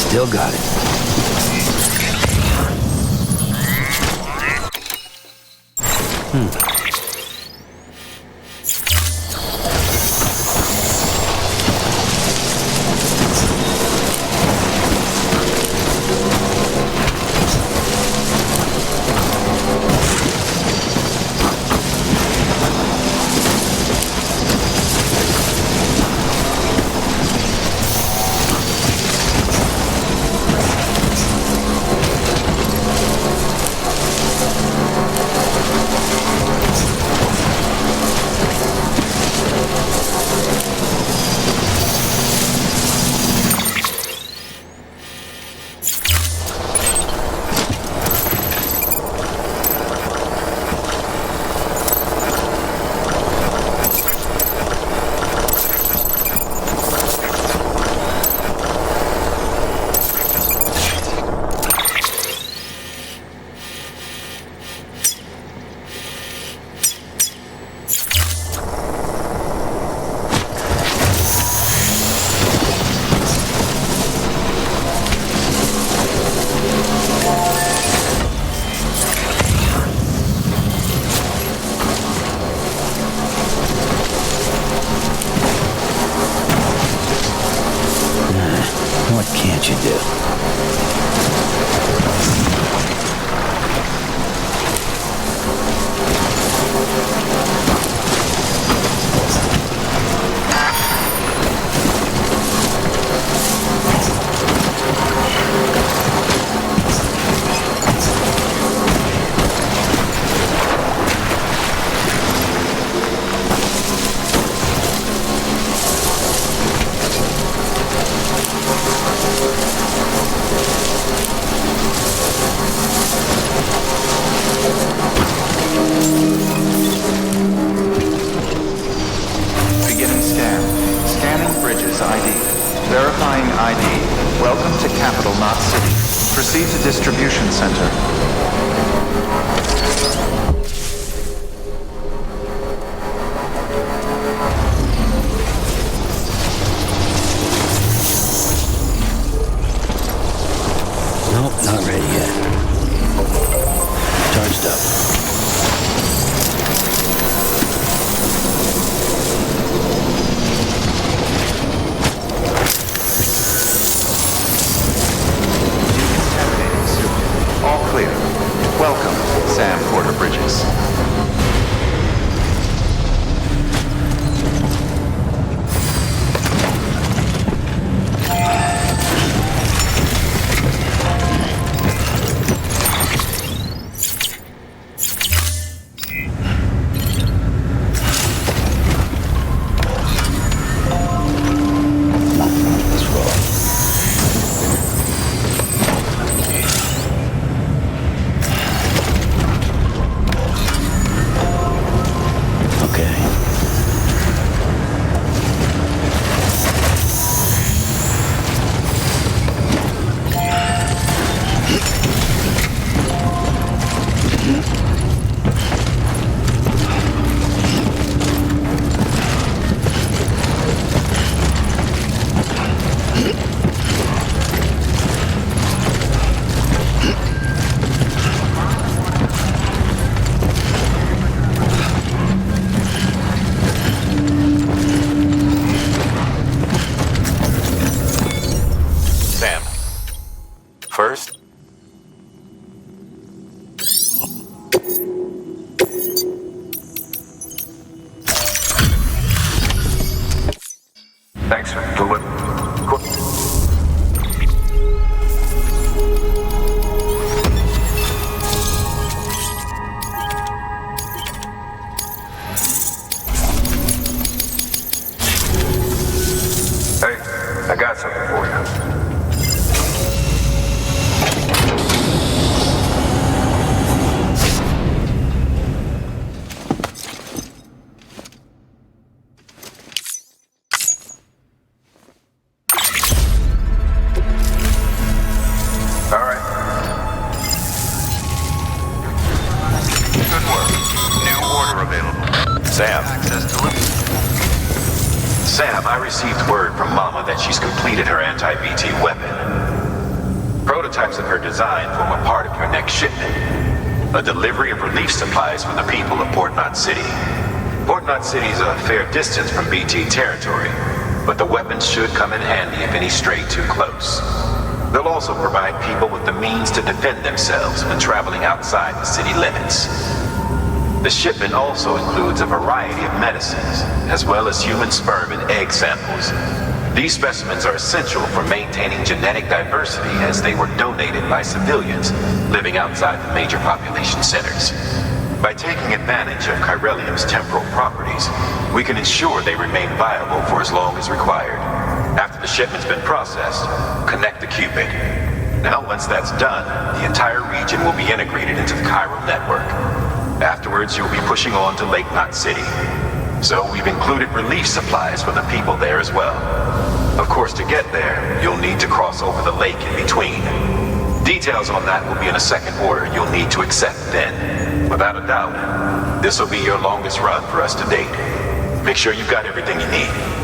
Still got it. What can't you do? Beginning scan. Scanning bridges ID. Verifying ID. Welcome to Capital Knot City. Proceed to distribution center. Nope, not ready yet. Charged up. All clear. Welcome, Sam Porter Bridges. Let's roll. Sam. First, Thanks for delivering. Hey, I got something for you. All right. good work. New order available. Sam. Sam, I received word from Mama that she's completed her anti-BT weapon. prototypes of her design form a part of your next shipment. A delivery of relief supplies for the people of Port Knot City. Port Knot City is a fair distance from BT territory, but the weapons should come in handy if any stray too close. They'll also provide people with the means to defend themselves when traveling outside the city limits. The shipment also includes a variety of medicines, as well as human sperm and egg samples. These specimens are essential for maintaining genetic diversity as they were donated by civilians living outside the major population centers. By taking advantage of chiralium's temporal properties, we can ensure they remain viable for as long as required. After the shipment's been processed, connect the Cupid. Now, once that's done, the entire region will be integrated into the chiral network. Afterwards, you'll be pushing on to Lake Knot City. So we've included relief supplies for the people there as well. Of course, to get there, you'll need to cross over the lake in between. Details on that will be in a second order you'll need to accept then. Without a doubt, this will be your longest run for us to date. Make sure you've got everything you need.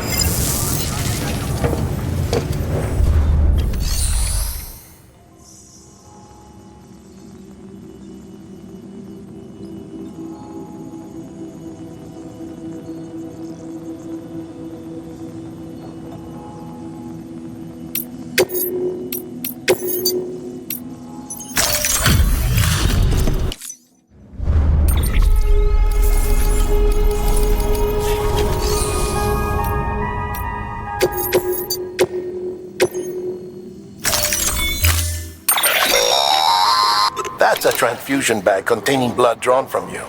That's a transfusion bag containing blood drawn from you.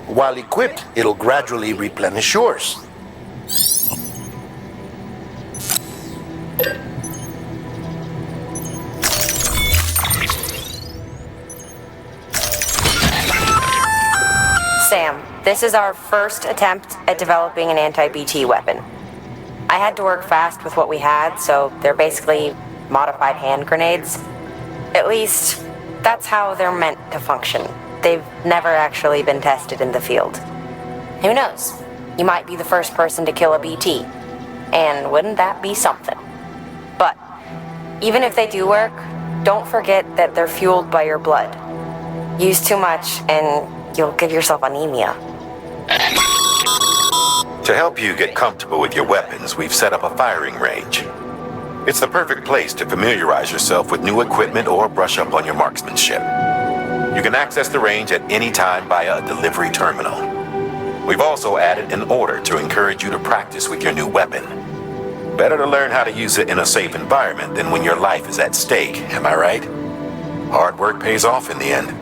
While equipped, it'll gradually replenish yours. Sam, this is our first attempt at developing an anti-BT weapon. I had to work fast with what we had, so they're basically modified hand grenades. At least, that's how they're meant to function. They've never actually been tested in the field. Who knows? You might be the first person to kill a BT. And wouldn't that be something? But, even if they do work, don't forget that they're fueled by your blood. Use too much and you'll give yourself anemia. To help you get comfortable with your weapons, we've set up a firing range. It's the perfect place to familiarize yourself with new equipment or brush up on your marksmanship. You can access the range at any time via a delivery terminal. We've also added an order to encourage you to practice with your new weapon. Better to learn how to use it in a safe environment than when your life is at stake, am I right? Hard work pays off in the end.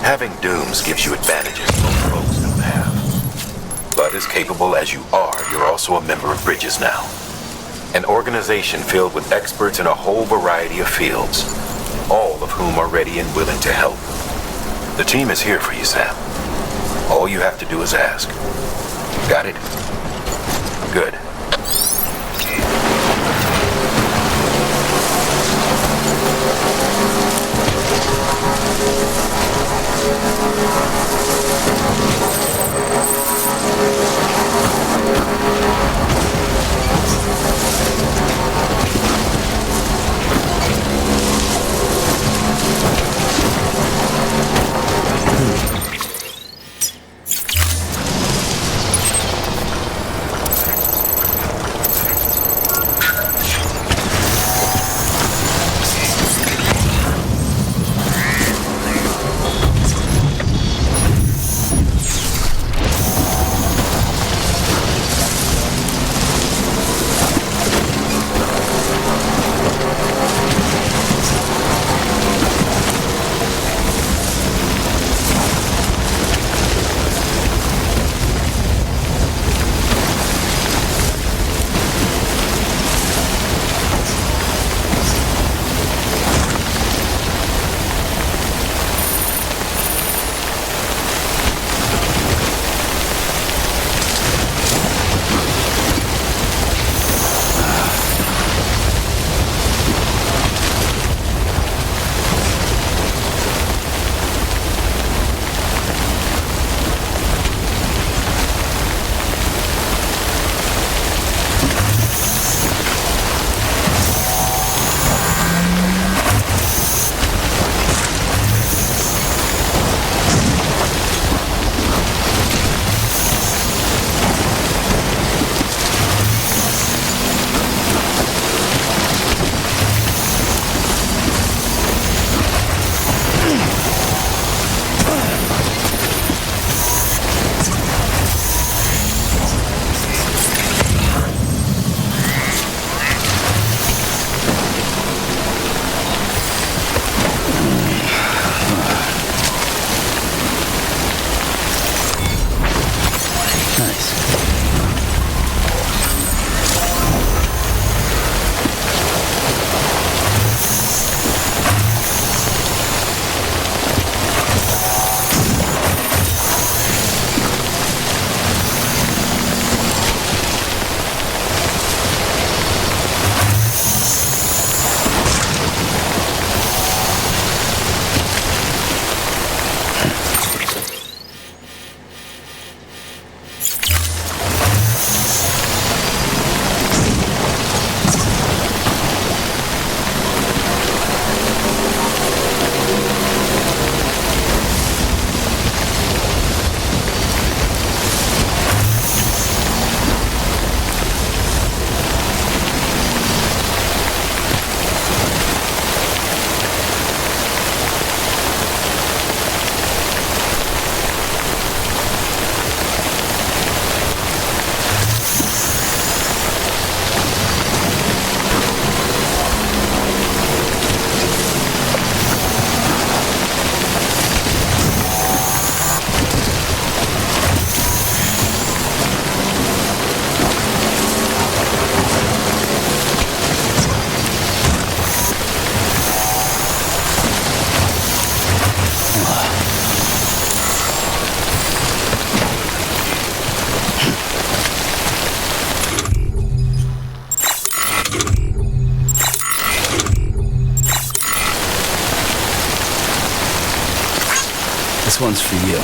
Having dooms gives you advantages most folks don't have. But as capable as you are, you're also a member of Bridges now. An organization filled with experts in a whole variety of fields, all of whom are ready and willing to help. The team is here for you, Sam. All you have to do is ask. Got it? Good. This one's for you.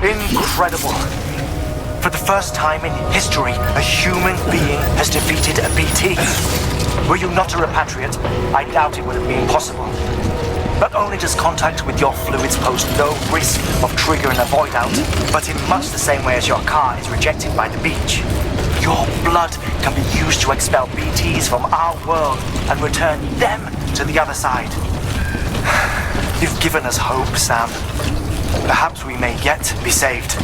Incredible. For the first time in history, a human being has defeated a BT. Were you not a repatriate, I doubt it would have been possible. Not only does contact with your fluids pose no risk of triggering a void out, but in much the same way as your car is rejected by the beach. Your blood can be used to expel BTs from our world and return them to the other side. You've given us hope, Sam. Perhaps we may yet be saved.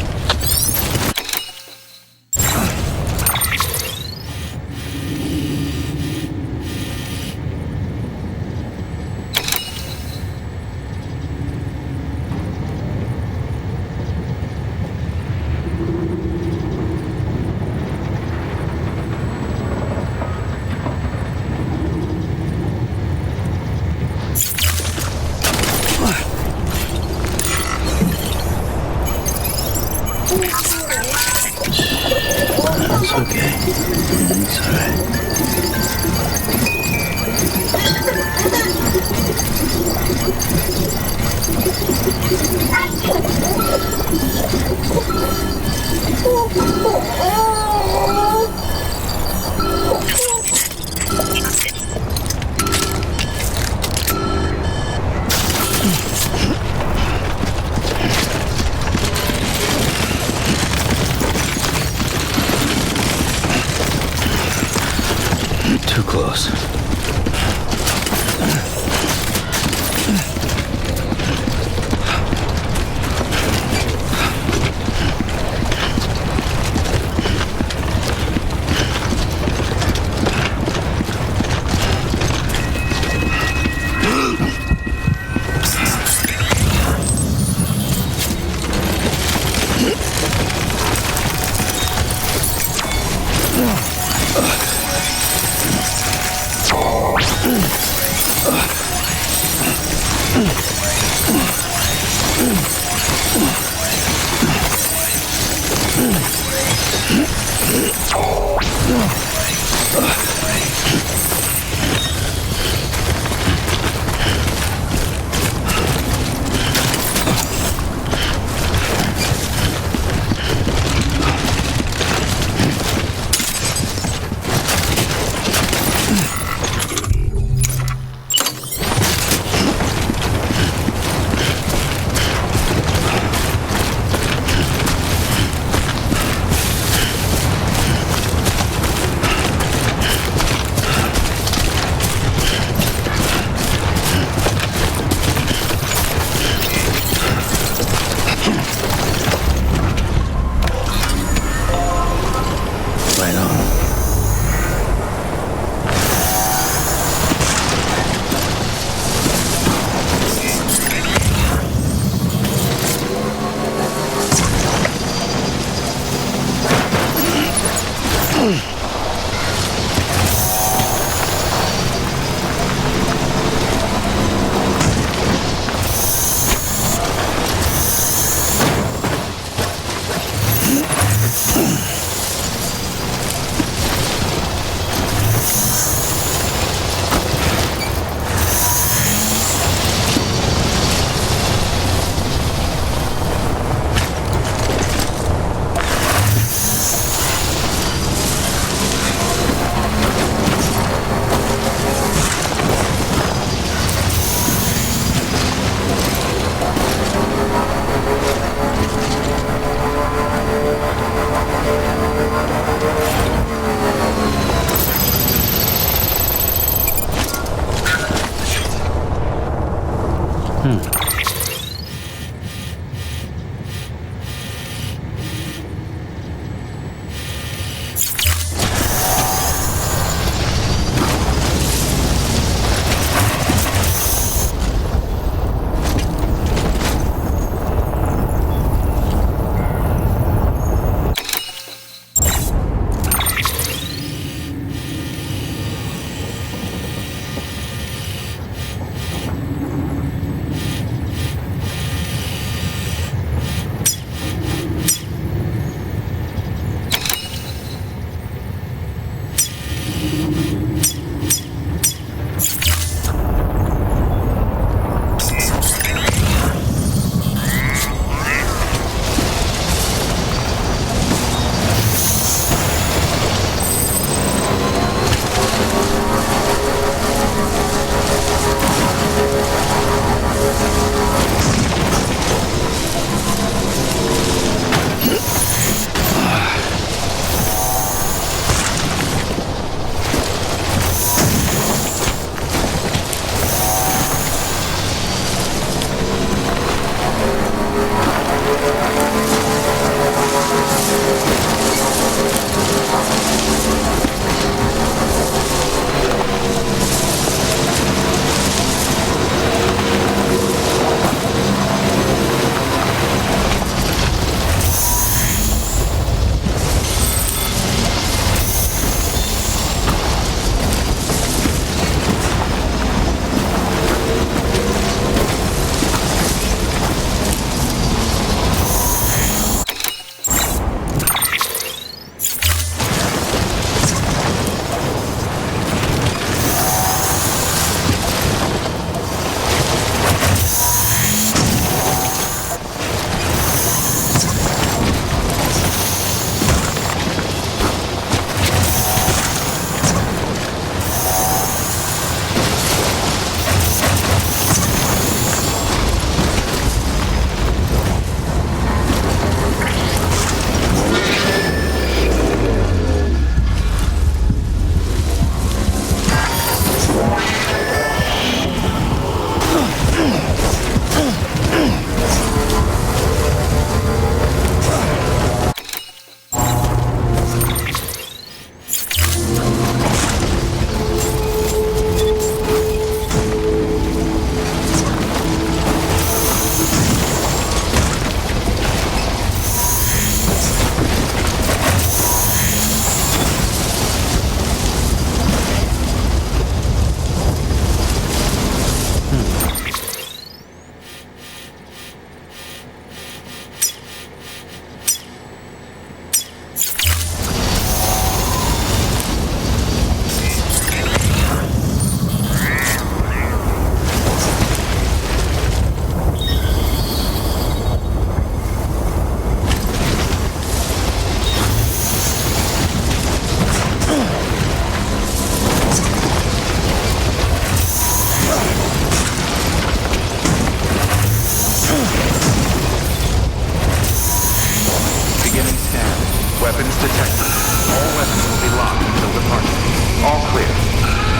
It's okay. It's alright. Too close.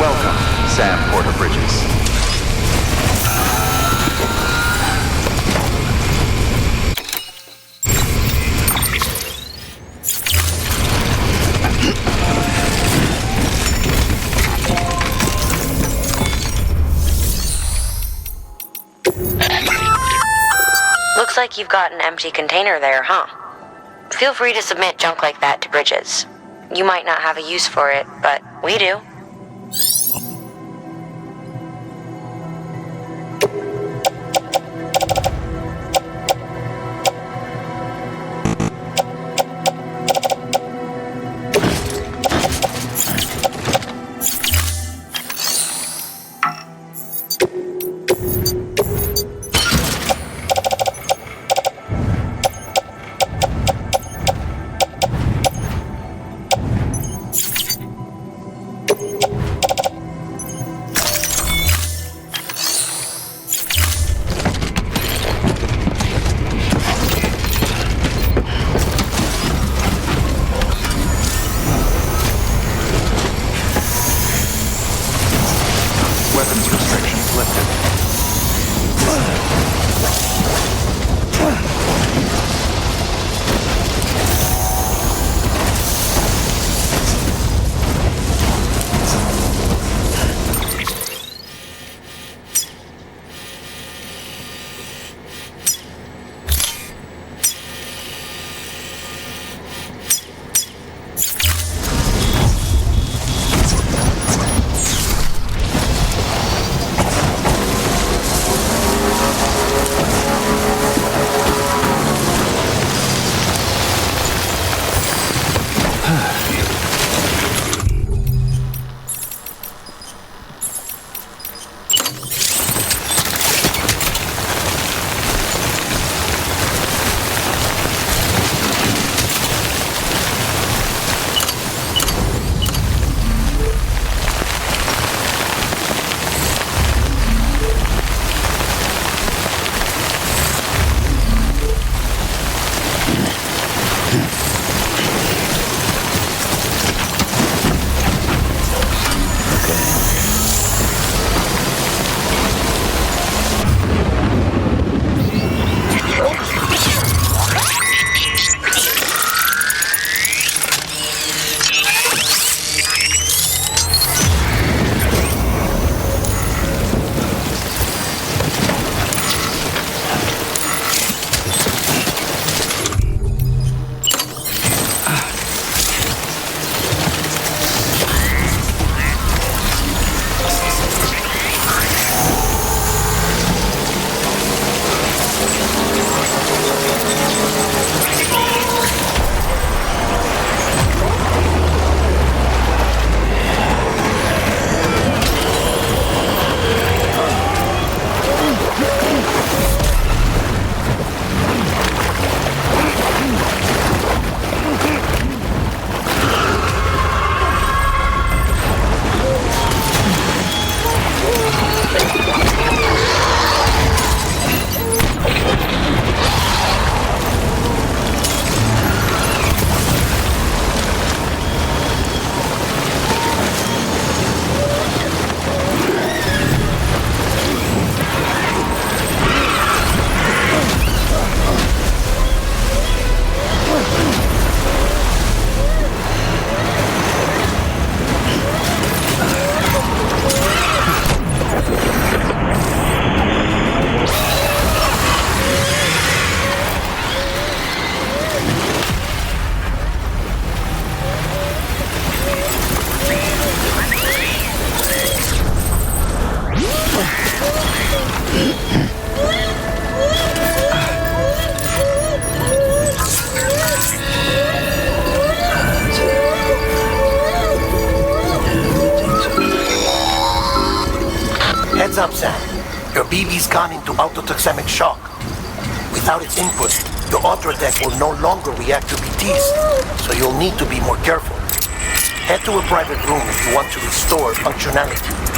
Welcome, Sam Porter Bridges. Looks like you've got an empty container there, huh? Feel free to submit junk like that to Bridges. You might not have a use for it, but we do. Weapons restrictions lifted. Heads up, Sam. Your BB's gone into autotoxemic shock. Without its input, the auto deck will no longer react to BTs, so you'll need to be more careful. Head to a private room if you want to restore functionality.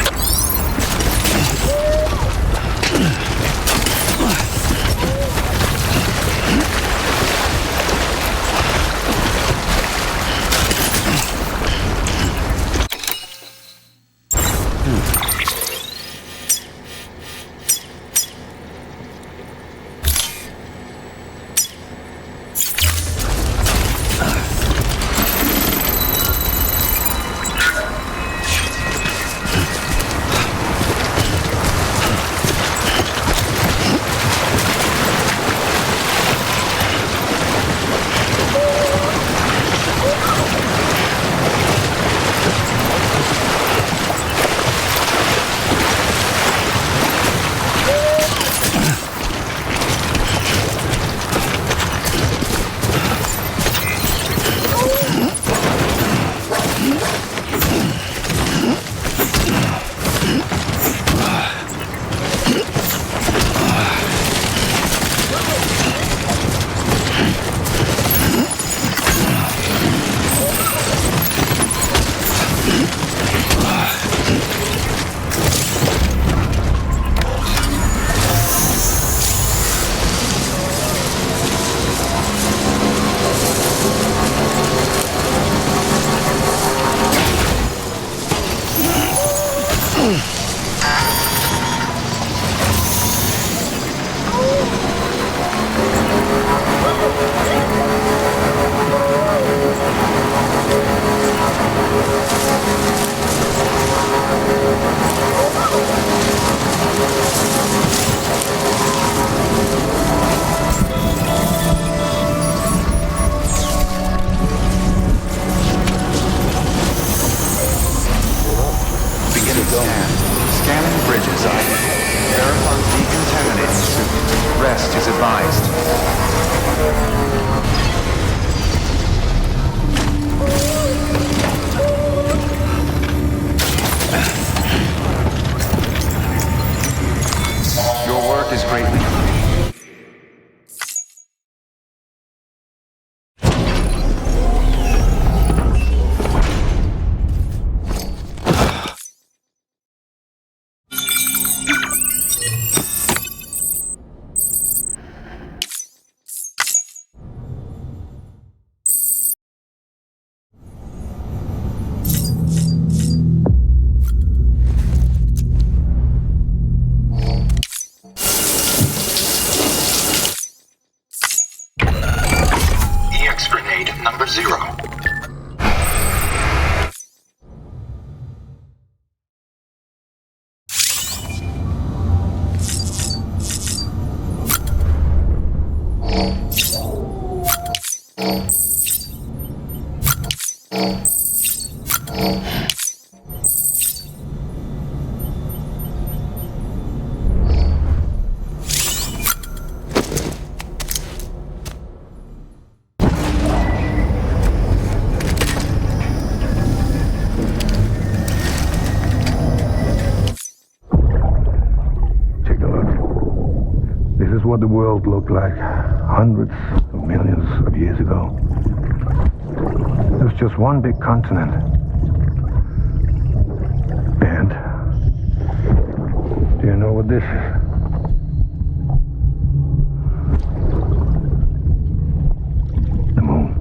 Beginning scan. Scanning bridges ID. Verifying decontaminating suit. Rest is advised. Your work is greatly appreciated. Grenade number 0. What the world looked like hundreds of millions of years ago. It was just one big continent. And do you know what this is? The moon.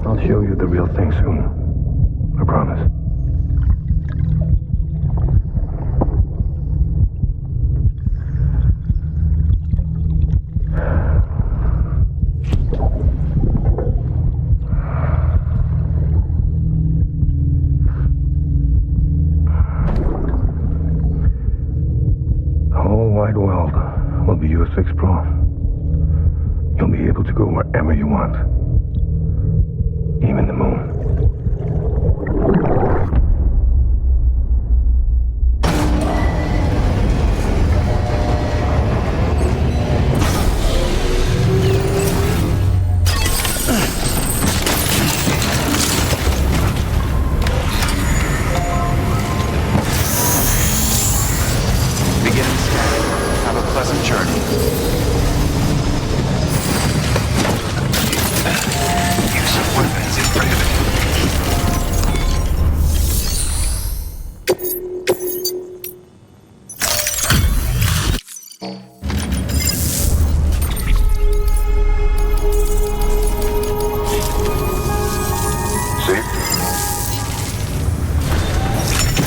I'll show you the real thing soon. I promise. Will be yours to explore. You'll be able to go wherever you want. Even the moon. Beginning scan. Have a pleasant journey. Use of weapons is prohibited. See?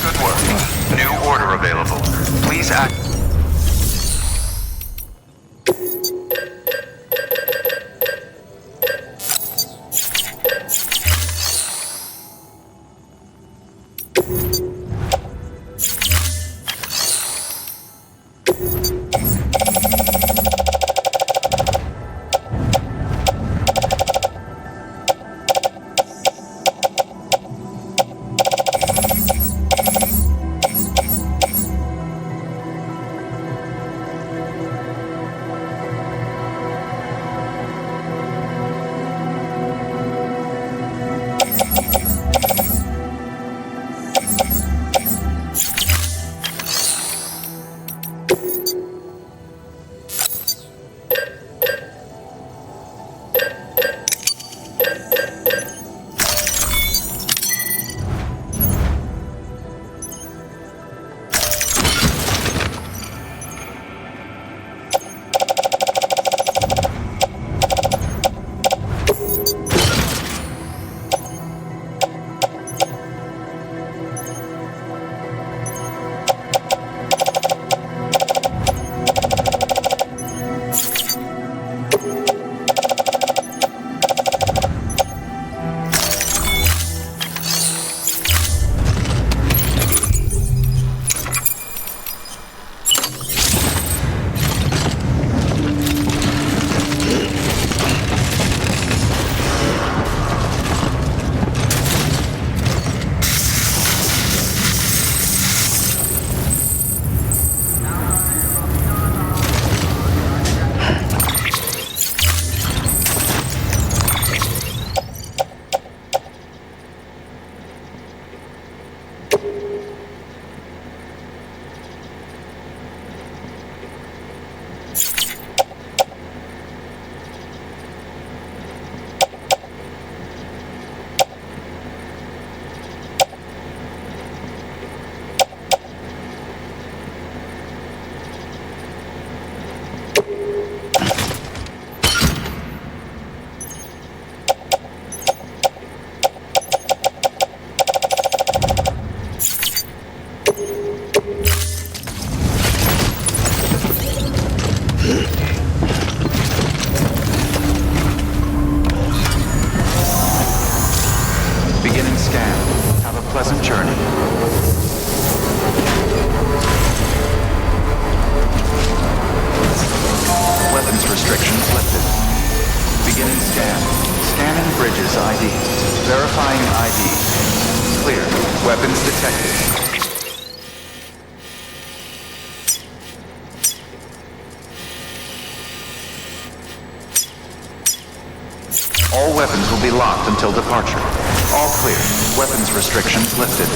Good work. New order available. Please act. pleasant journey. Weapons restrictions lifted. Beginning scan. Scanning bridges ID. Verifying ID. Clear. Weapons detected. All weapons will be locked until departure. All clear. Weapons restrictions lifted.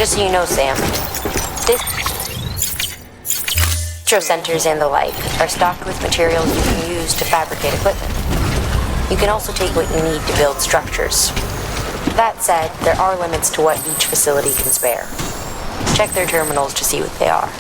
Just so you know, Sam, distro centers and the like are stocked with materials you can use to fabricate equipment. You can also take what you need to build structures. That said, there are limits to what each facility can spare. Check their terminals to see what they are.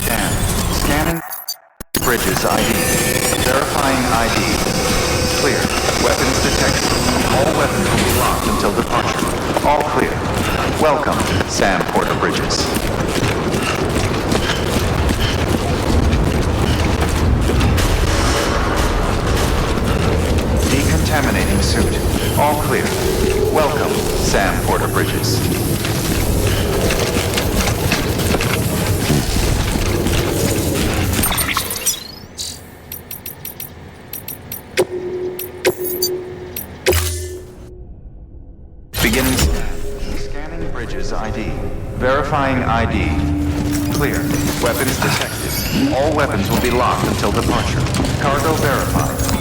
Scan. Scanning bridges ID. Verifying ID. Clear. Weapons detected. All weapons will be locked until departure. All clear. Welcome, Sam Porter Bridges. Decontaminating suit. All clear. Welcome, Sam Porter Bridges. Beginning scanning bridges ID. Verifying ID. Clear. Weapons detected. All weapons will be locked until departure. Cargo verified.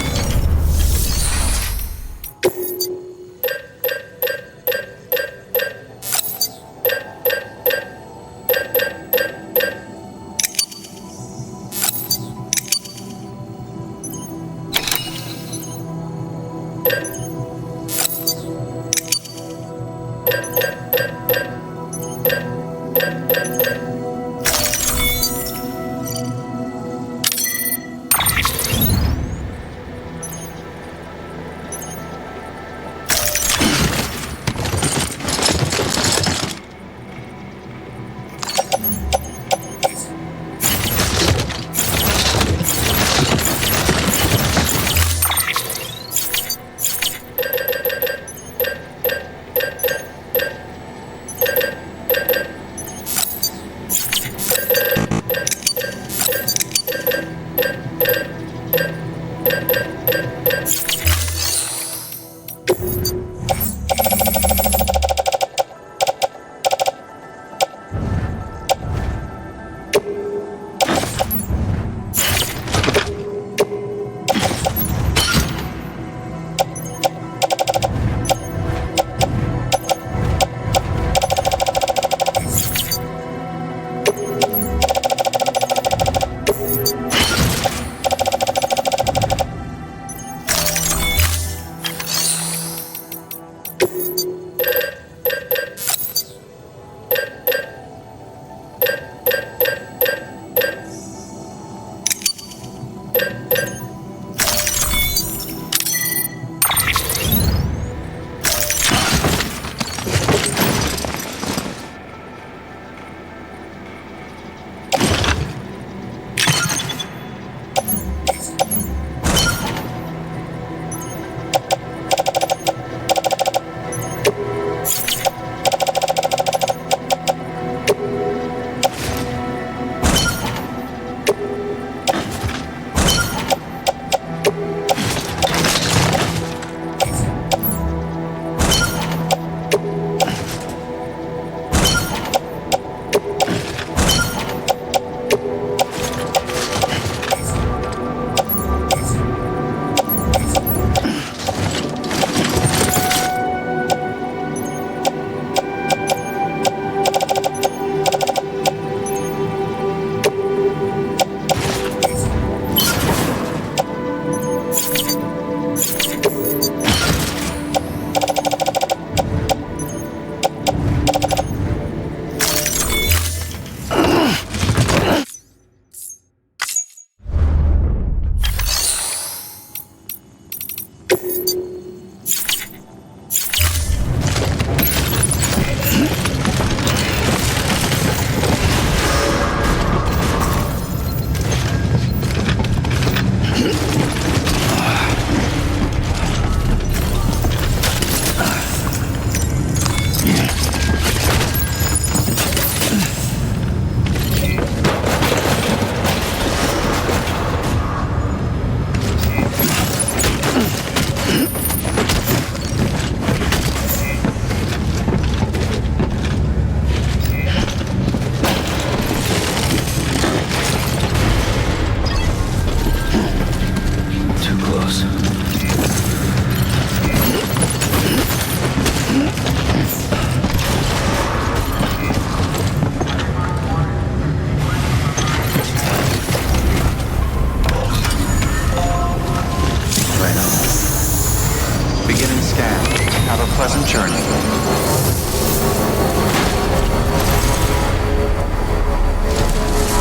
pleasant journey.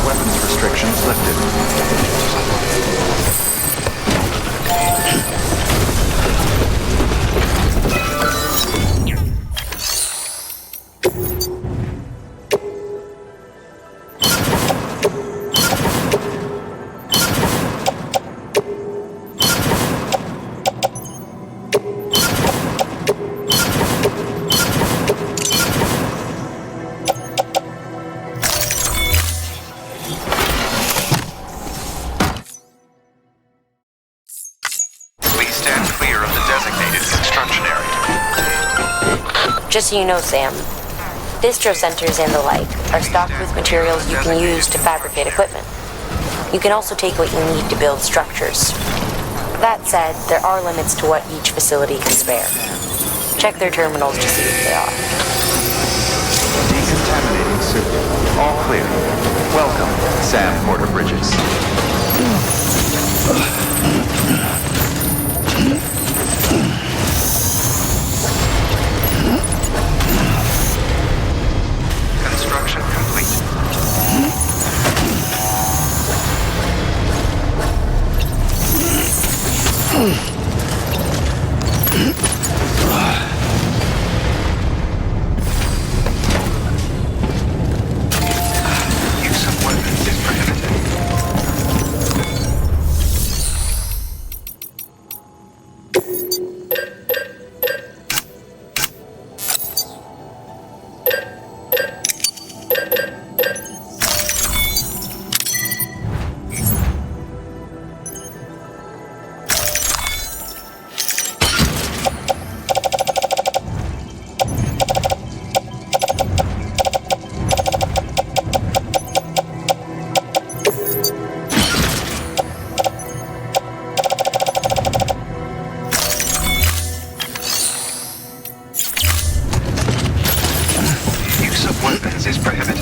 Weapons restricted. Restrictions lifted. Just so you know, Sam, distro centers and the like are stocked with materials you can use to fabricate equipment. You can also take what you need to build structures. That said, there are limits to what each facility can spare. Check their terminals to see what they are. Decontaminating suit. All clear. Welcome, Sam Porter Bridges. Construction complete. Use of weapons is prohibited.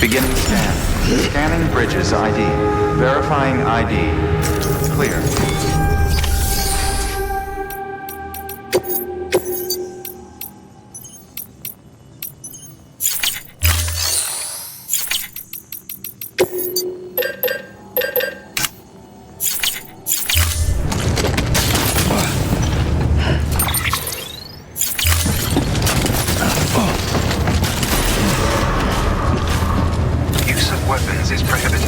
Beginning scan. Scanning bridges ID. Verifying ID. Clear. Use of weapons is prohibited.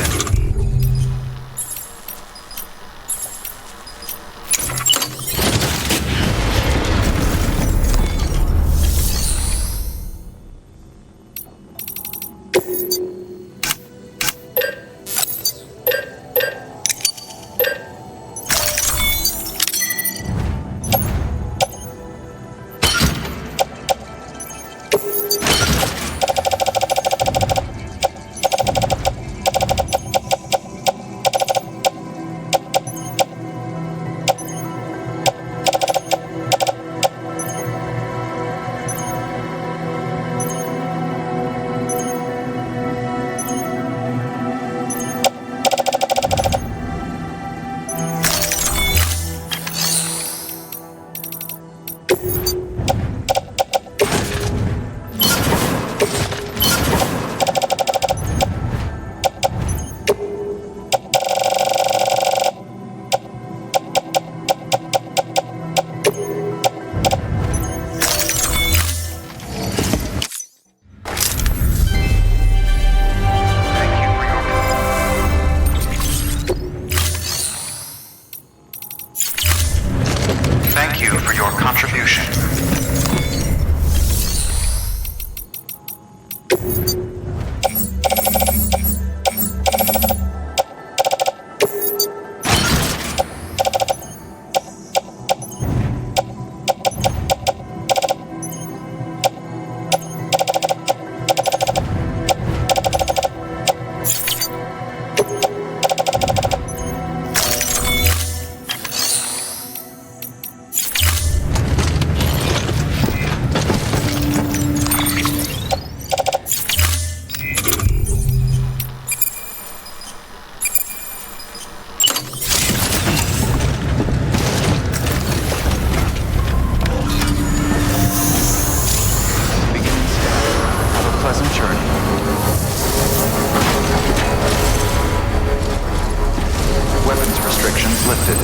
Thank you for your contribution. Pleasant journey. Weapons restrictions lifted.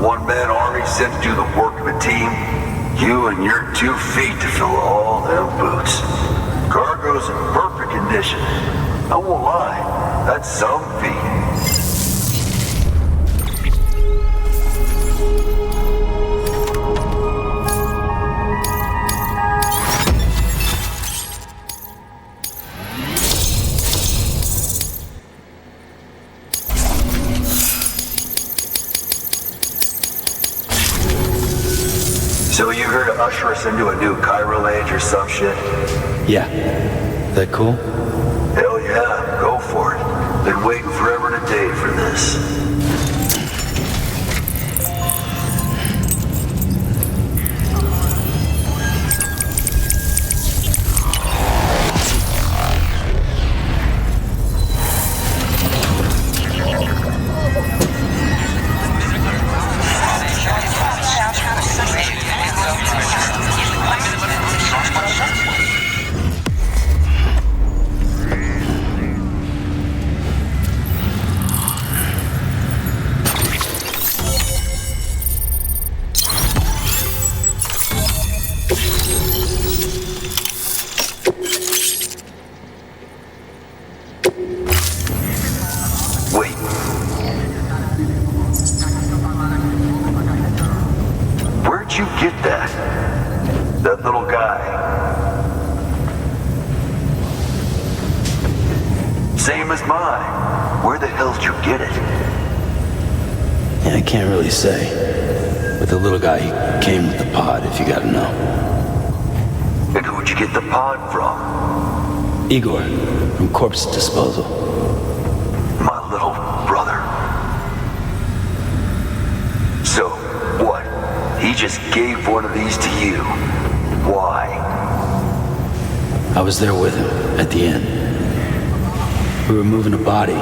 one-man army sent to do the work of a team, you and your 2 feet to fill all them boots. Cargo's in perfect condition. I won't lie, that's some feat. So you here to usher us into a new chiral age or some shit? Yeah. That cool? Hell yeah, go for it. Been waiting forever and a day for this. Wait. Where'd you get that? That little guy? Same as mine. Where the hell did you get it? Yeah, I can't really say. But the little guy, he came with the pod, if you gotta know. And who'd you get the pod from? Igor, from Corpse Disposal. My little brother. So, what? He just gave one of these to you. Why? I was there with him, at the end. We were moving a body.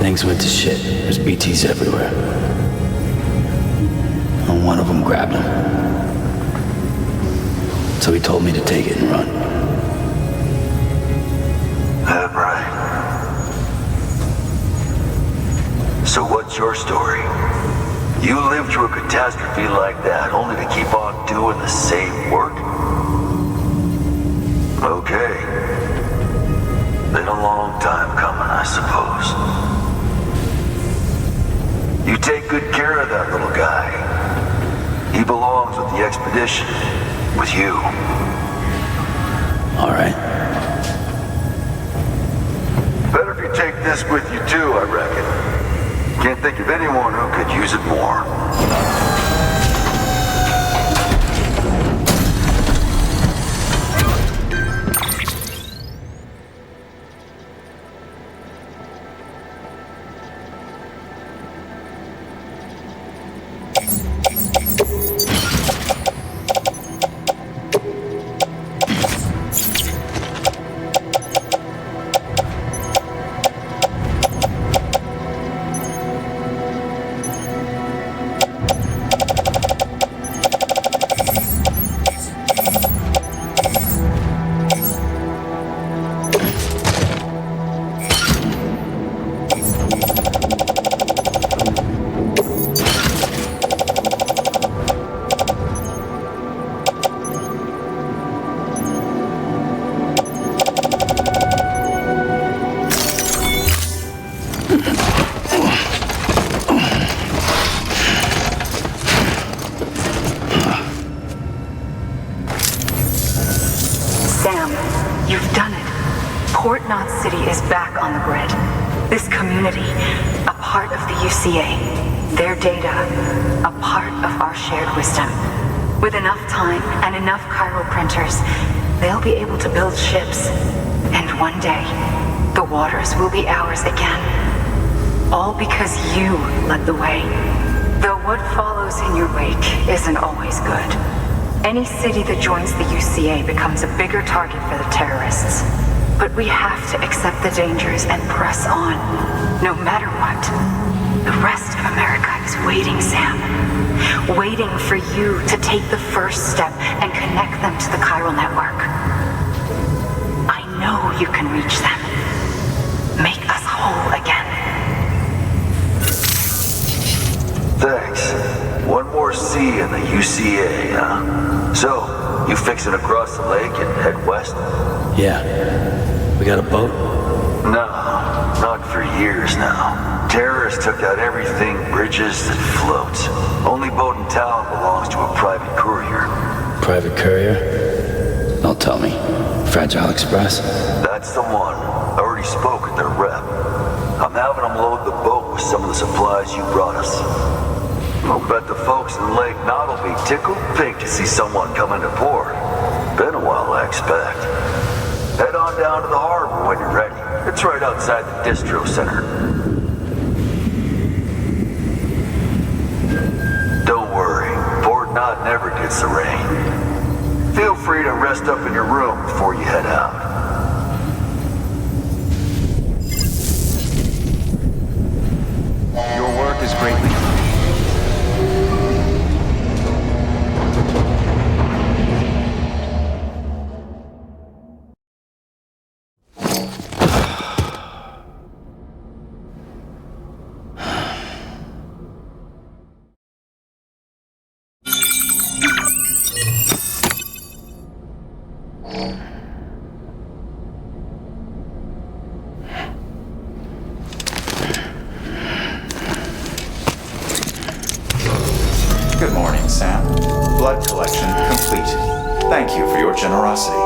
Things went to shit. There's BTs everywhere. And one of them grabbed him. So he told me to take it and run. That right. So what's your story? You lived through a catastrophe like that, only to keep on doing the same work? Okay. Been a long time coming, I suppose. You take good care of that little guy. He belongs with the expedition. With you. All right. Better if you take this with you too, I reckon. Can't think of anyone who could use it more. Sam, you've done it. Port Knot City is back on the grid. This community, a part of the UCA. Their data, a part of our shared wisdom. With enough time and enough chiral printers, they'll be able to build ships. And one day, the waters will be ours again. All because you led the way. Though what follows in your wake isn't always good. Any city that joins the UCA becomes a bigger target for the terrorists. But we have to accept the dangers and press on, no matter what. The rest of America is waiting, Sam. Waiting for you to take the first step and connect them to the chiral network. I know you can reach them. Make us whole again. Thanks. One more C in the UCA, huh? So, you fixing to cross the lake and head west? Yeah. We got a boat? No, not for years now. Terrorists took out everything bridges that floats. Only boat in town belongs to a private courier. Private courier? Don't tell me. Fragile Express? That's the one. I already spoke with their rep. I'm having them load the boat with some of the supplies you brought us. I'll bet the folks in Lake Knot will be tickled pink to see someone come into port. Been a while, I expect. Head on down to the harbor when you're ready. It's right outside the distro center. Don't worry, Port Knot never gets the rain. Feel free to rest up in your room before you head out. Your work is greatly... Good morning, Sam. Blood collection complete. Thank you for your generosity.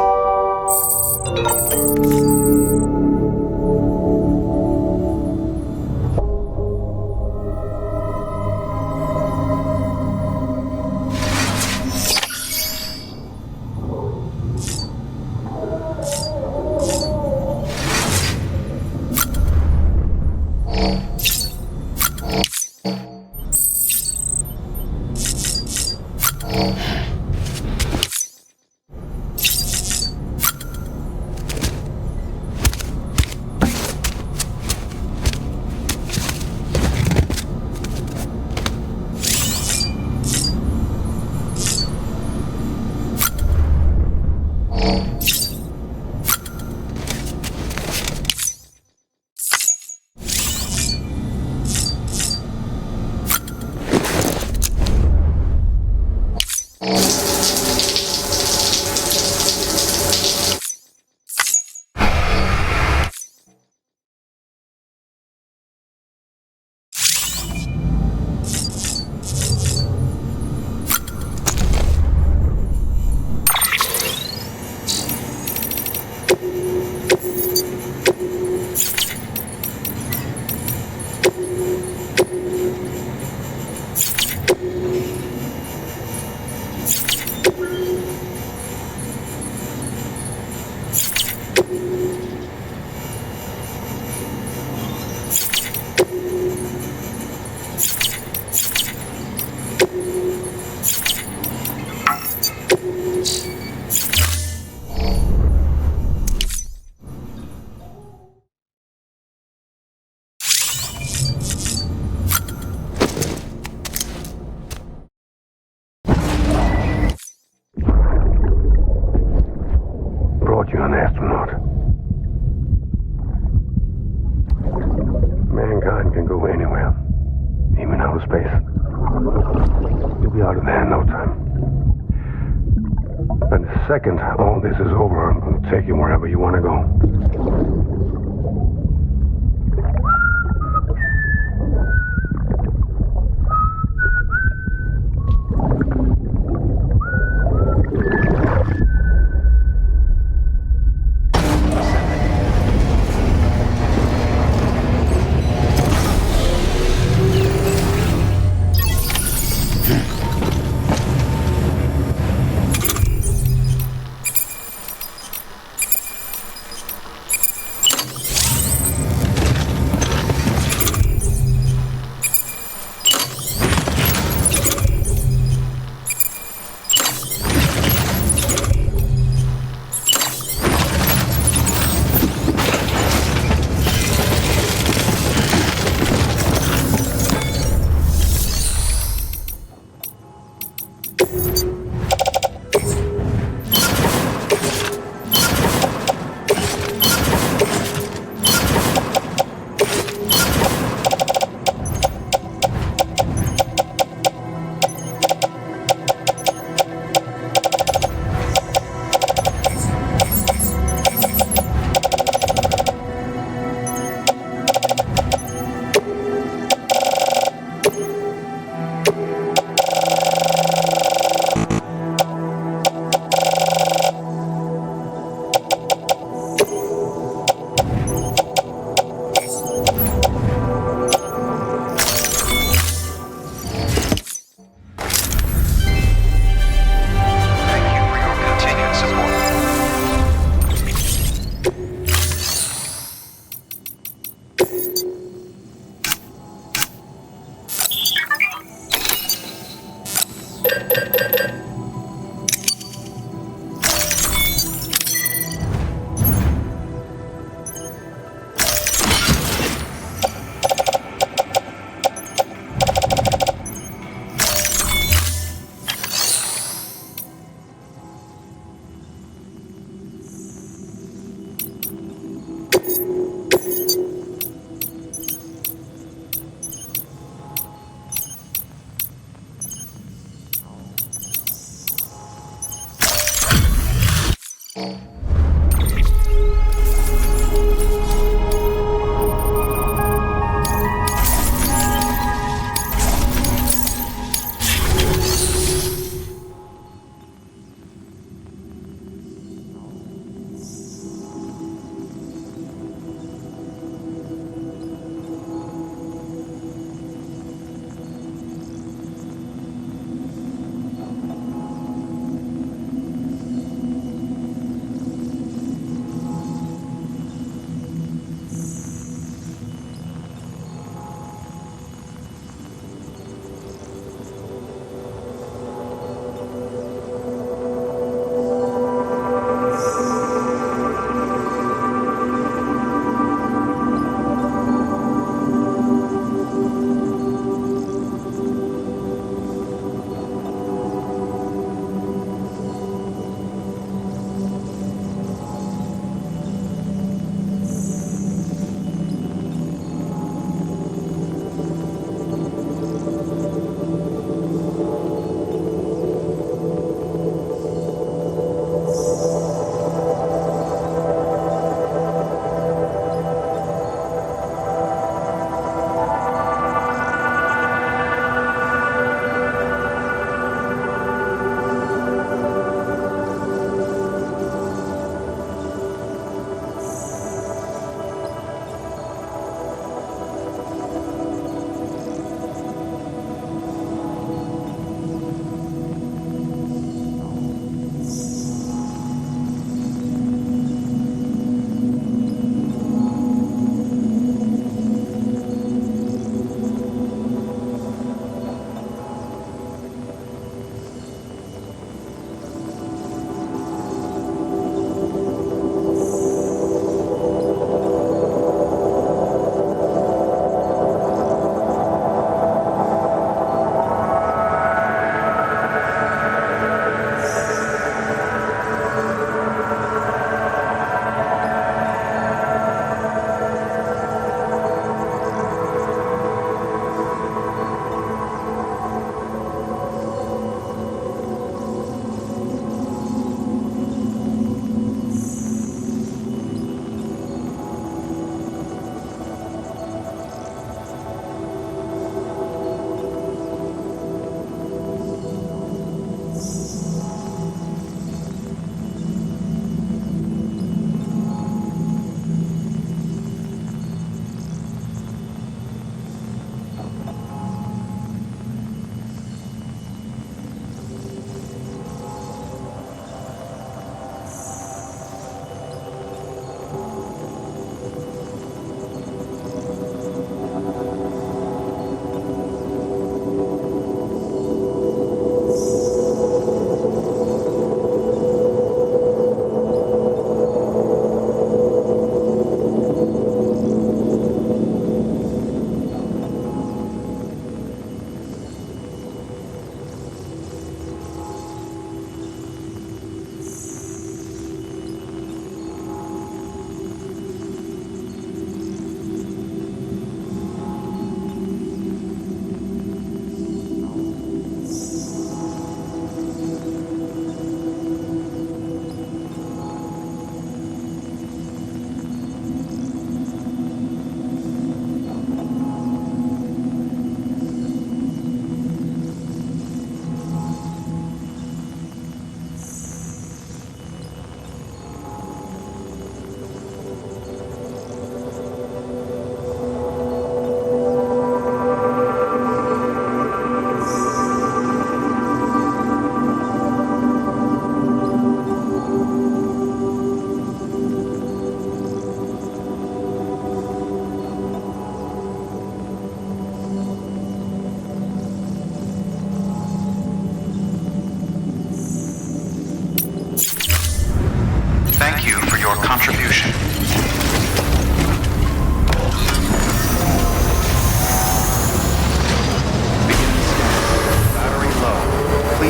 Brought you an astronaut. Mankind can go anywhere, even outer space. You'll be out of there in no time. And the second all this is over, I'm going to take you wherever you want to go.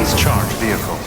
Please charge vehicle.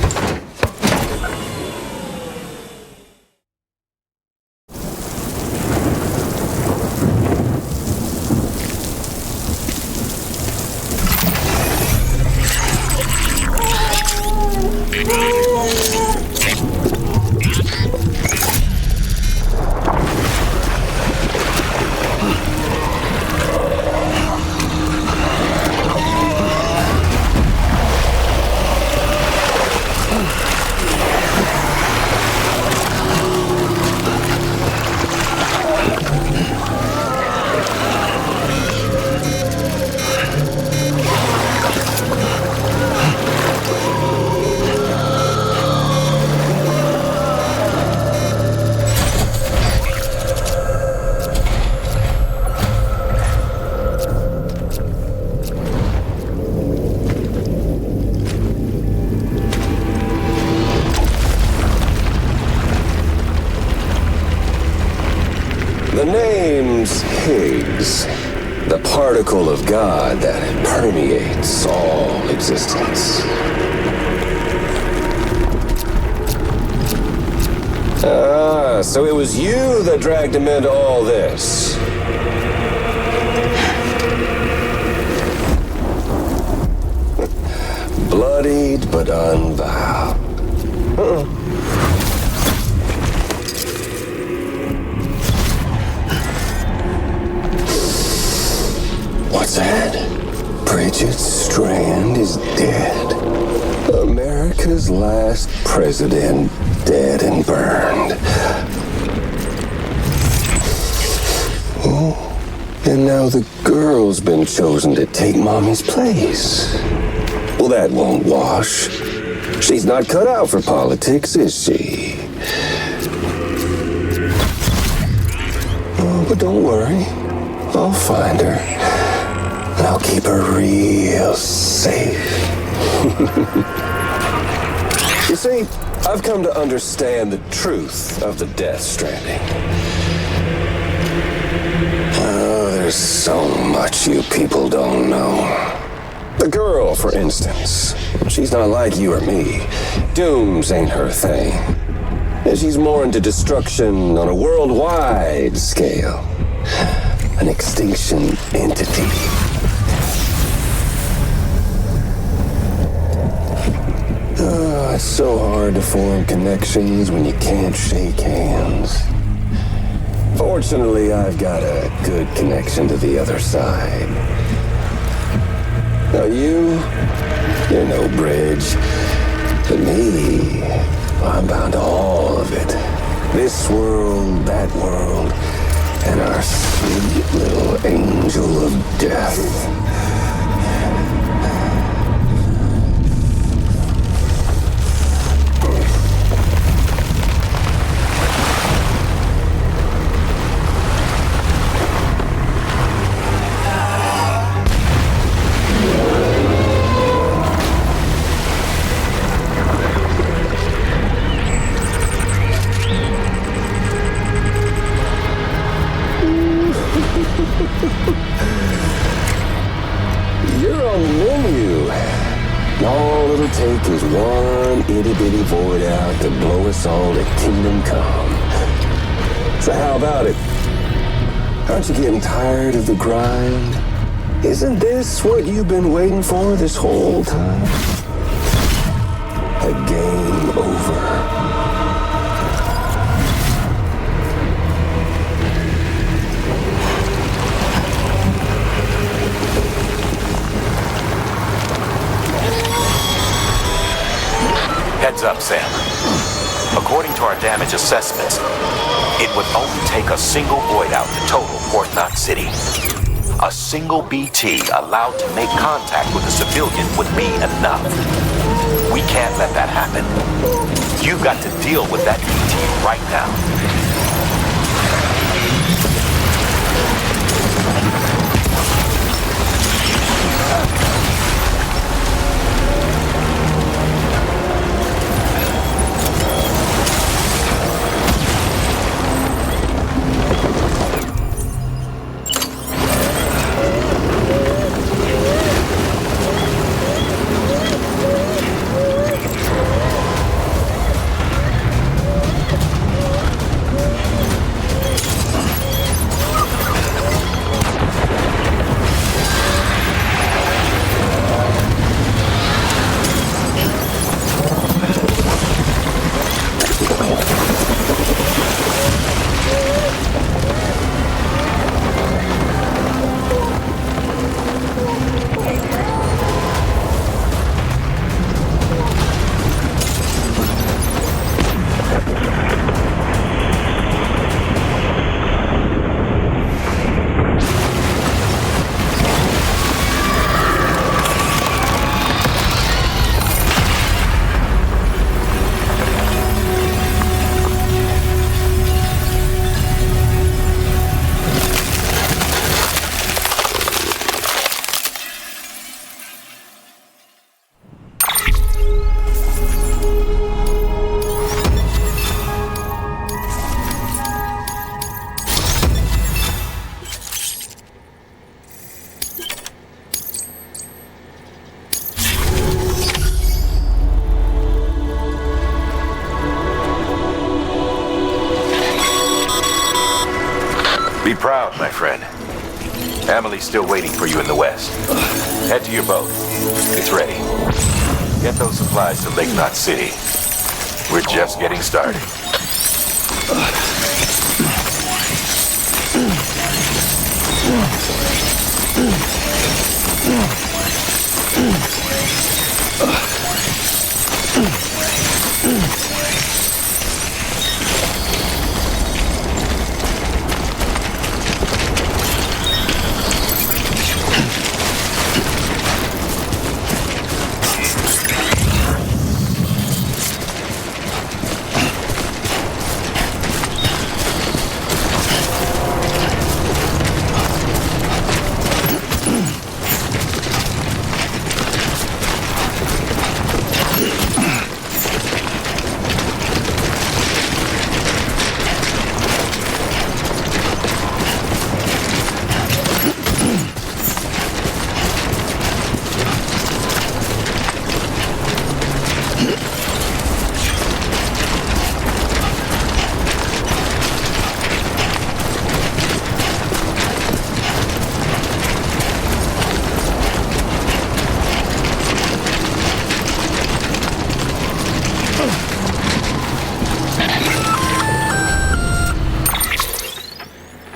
The name's Higgs, the particle of God that permeates all existence. Ah, so it was you that dragged him into all this. Bloodied but unvowed. What's that? Bridget Strand is dead. America's last president dead and burned. Oh, and now the girl's been chosen to take Mommy's place. Well, that won't wash. She's not cut out for politics, is she? Oh, but don't worry. I'll find her. And I'll keep her real safe. You see, I've come to understand the truth of the Death Stranding. Oh, there's so much you people don't know. The girl, for instance, she's not like you or me. Dooms ain't her thing. And she's more into destruction on a worldwide scale. An extinction entity. Oh, it's so hard to form connections when you can't shake hands. Fortunately, I've got a good connection to the other side. Now you're no bridge. But me, I'm bound to all of it. This world, that world, and our sweet little angel of death. You're on the menu. All it'll take is one itty-bitty void out to blow us all to kingdom come. So how about it? Aren't you getting tired of the grind? Isn't this what you've been waiting for this whole time? A game over. Heads up, Sam. According to our damage assessments, it would only take a single void out to total Port Knot City. A single BT allowed to make contact with a civilian would be enough. We can't let that happen. You've got to deal with that BT right now. Be proud, my friend. Emily's still waiting for you in the west. Head to your boat. It's ready. Get those supplies to Lake Knot City. We're just getting started.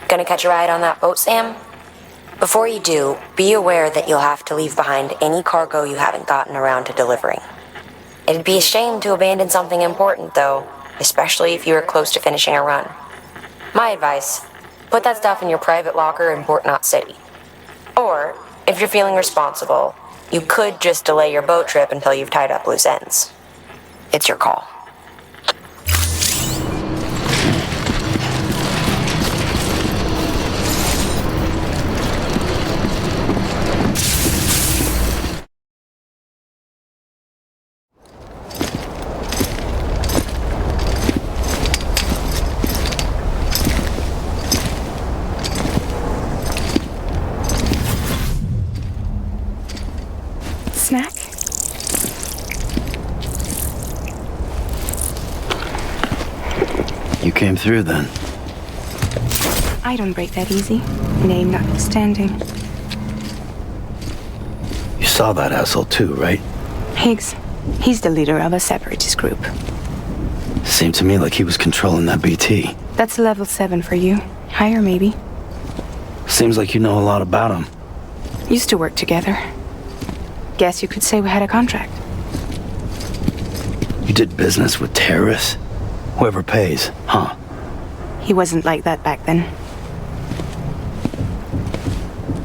Gonna catch a ride on that boat, Sam? Before you do, be aware that you'll have to leave behind any cargo you haven't gotten around to delivering. It'd be a shame to abandon something important, though, especially if you are close to finishing a run. My advice, put that stuff in your private locker in Port Knot City. Or, if you're feeling responsible, you could just delay your boat trip until you've tied up loose ends. It's your call. Snack? You came through then. I don't break that easy. Name notwithstanding. You saw that asshole too, right? Higgs. He's the leader of a separatist group. Seemed to me like he was controlling that BT. That's level 7 for you. Higher, maybe. Seems like you know a lot about him. Used to work together. Guess you could say we had a contract. You did business with terrorists? Whoever pays, huh? He wasn't like that back then.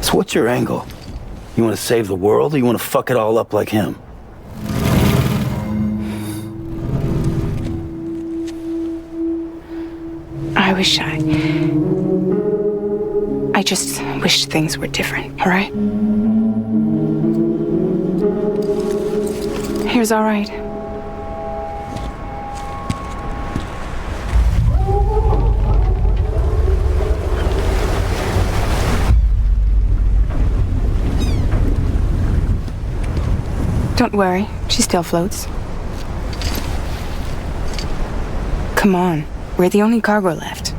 So what's your angle? You want to save the world, or you want to fuck it all up like him? I just wished things were different, all right? Here's all right. Don't worry, she still floats. Come on, we're the only cargo left.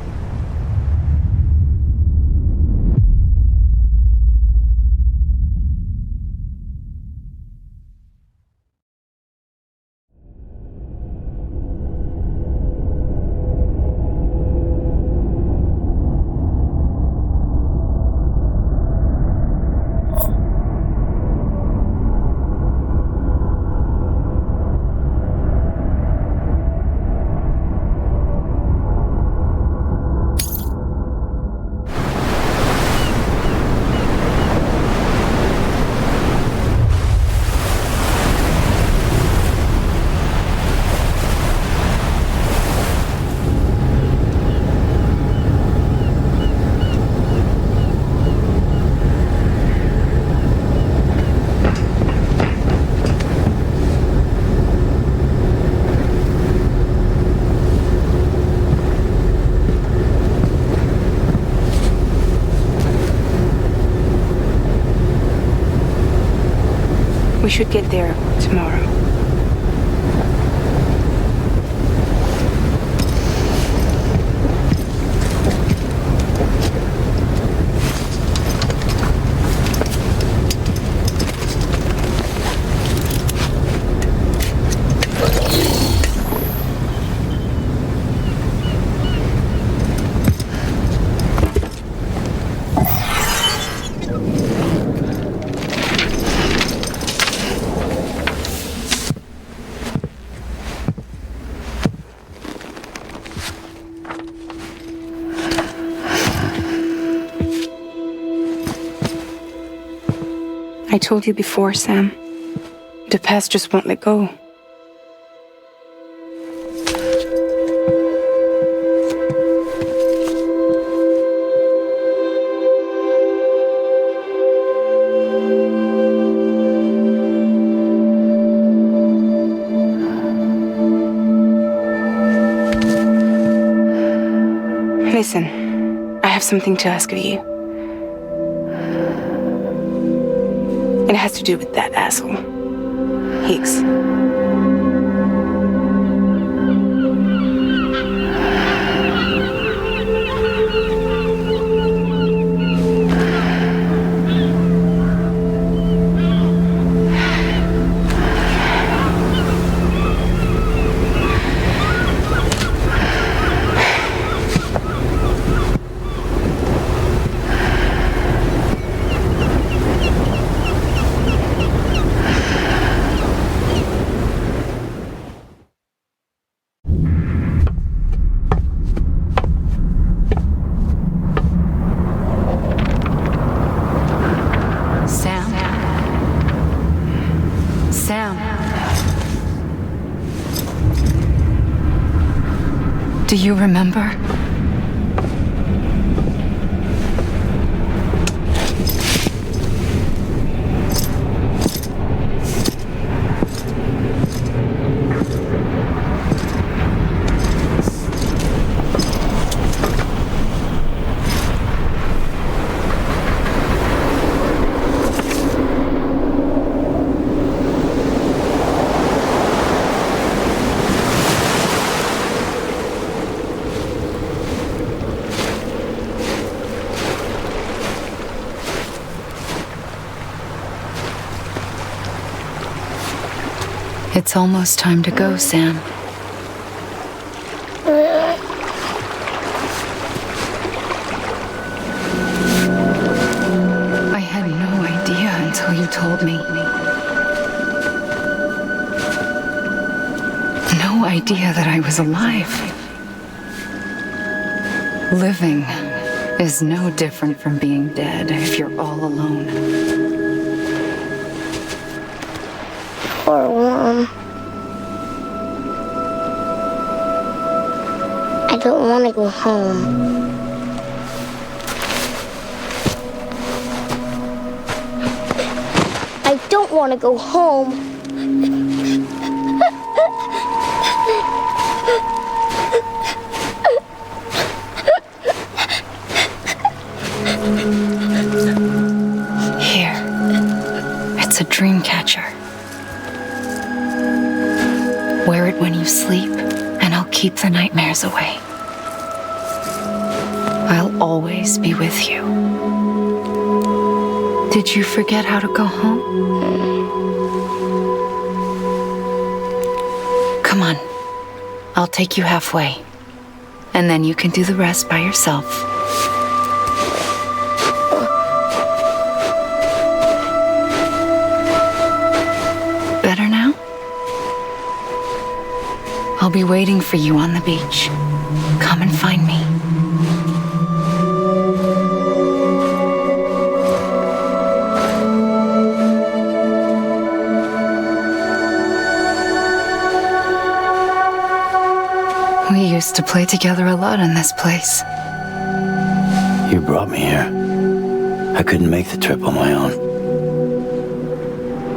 We should get there tomorrow. I told you before, Sam. The past just won't let go. Listen, I have something to ask of you. It has to do with that asshole, Higgs. Do you remember? It's almost time to go, Sam. I had no idea until you told me. No idea that I was alive. Living is no different from being dead if you're all alone. Poor worm. I don't want to go home. I don't want to go home. Here. It's a dream catcher. Wear it when you sleep, and I'll keep the nightmares away. I'll always be with you. Did you forget how to go home? Come on. I'll take you halfway. And then you can do the rest by yourself. Better now? I'll be waiting for you on the beach. Come and find me. We used to play together a lot in this place. You brought me here. I couldn't make the trip on my own.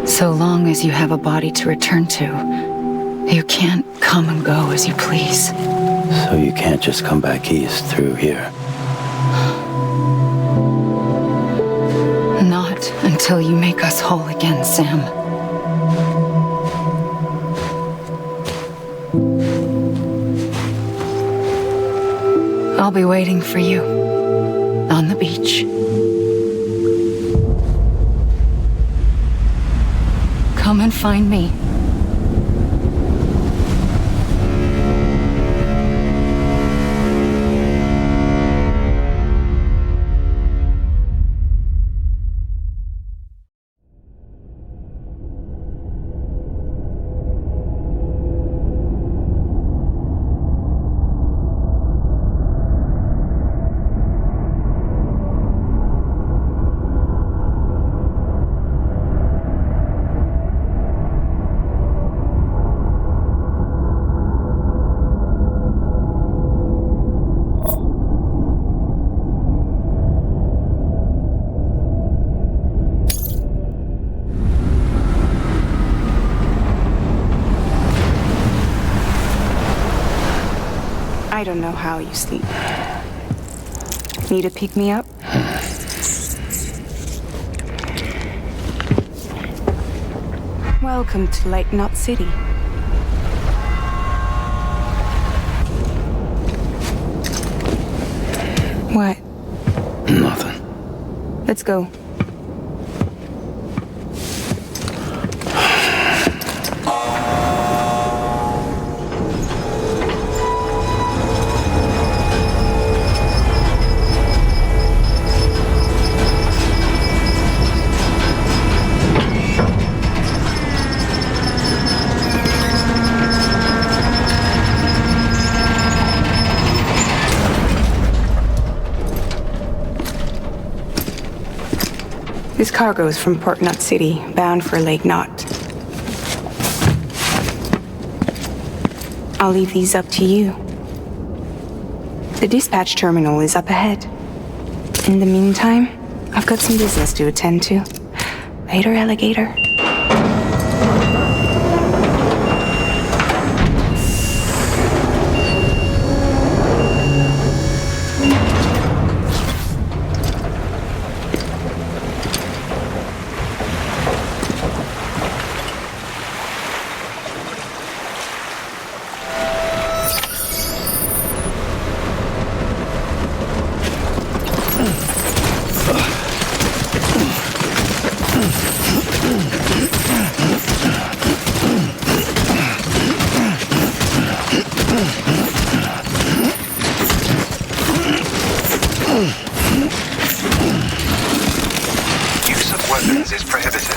So long as you have a body to return to, you can't come and go as you please. So you can't just come back east through here? Not until you make us whole again, Sam. I'll be waiting for you on the beach. Come and find me. I don't know how you sleep. Need to pick me up? Welcome to Lake Knot City. What? Nothing. Let's go. This cargo is from Port Knot City, bound for Lake Knot. I'll leave these up to you. The dispatch terminal is up ahead. In the meantime, I've got some business to attend to. Later, alligator. Use of weapons is prohibited.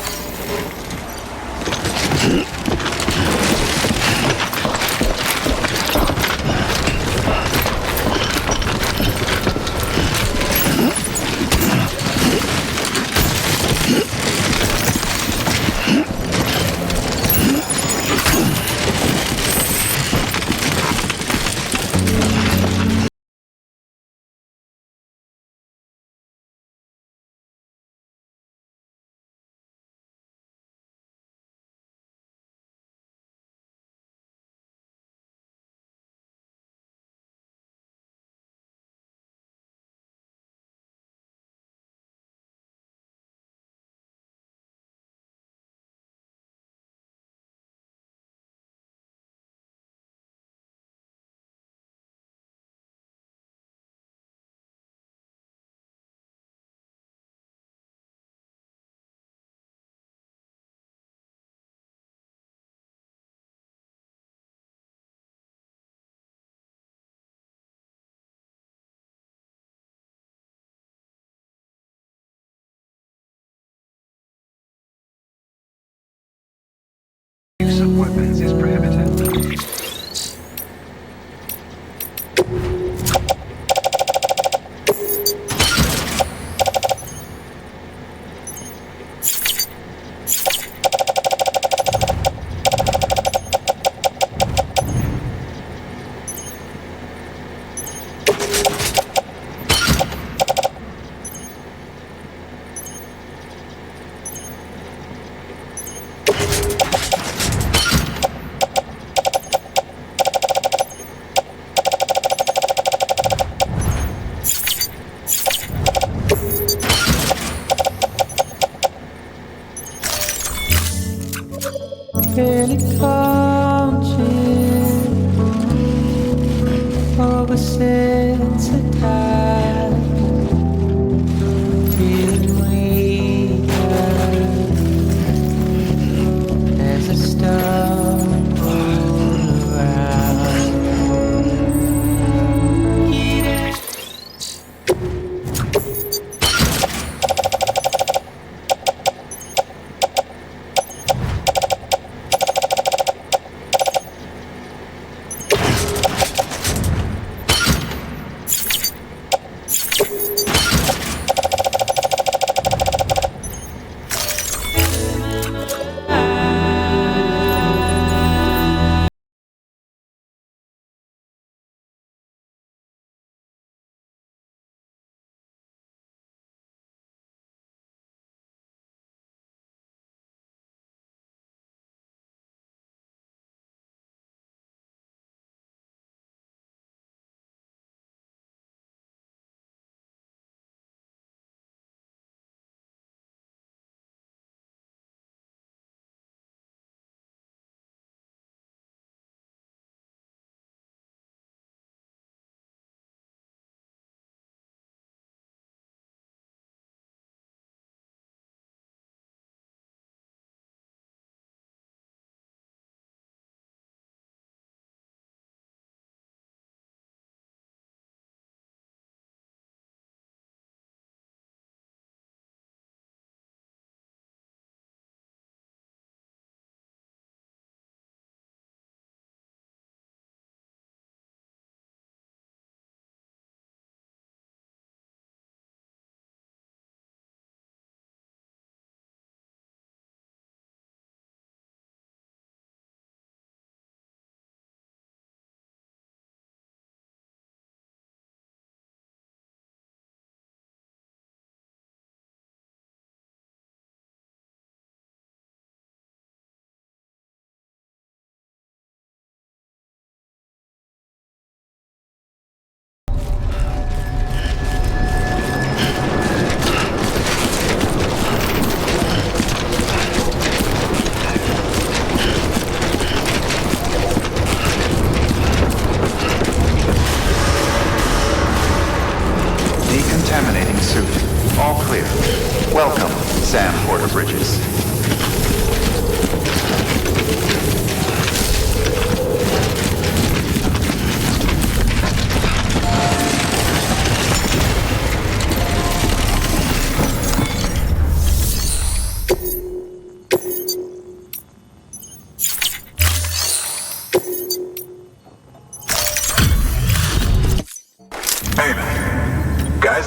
Use of weapons is prohibited.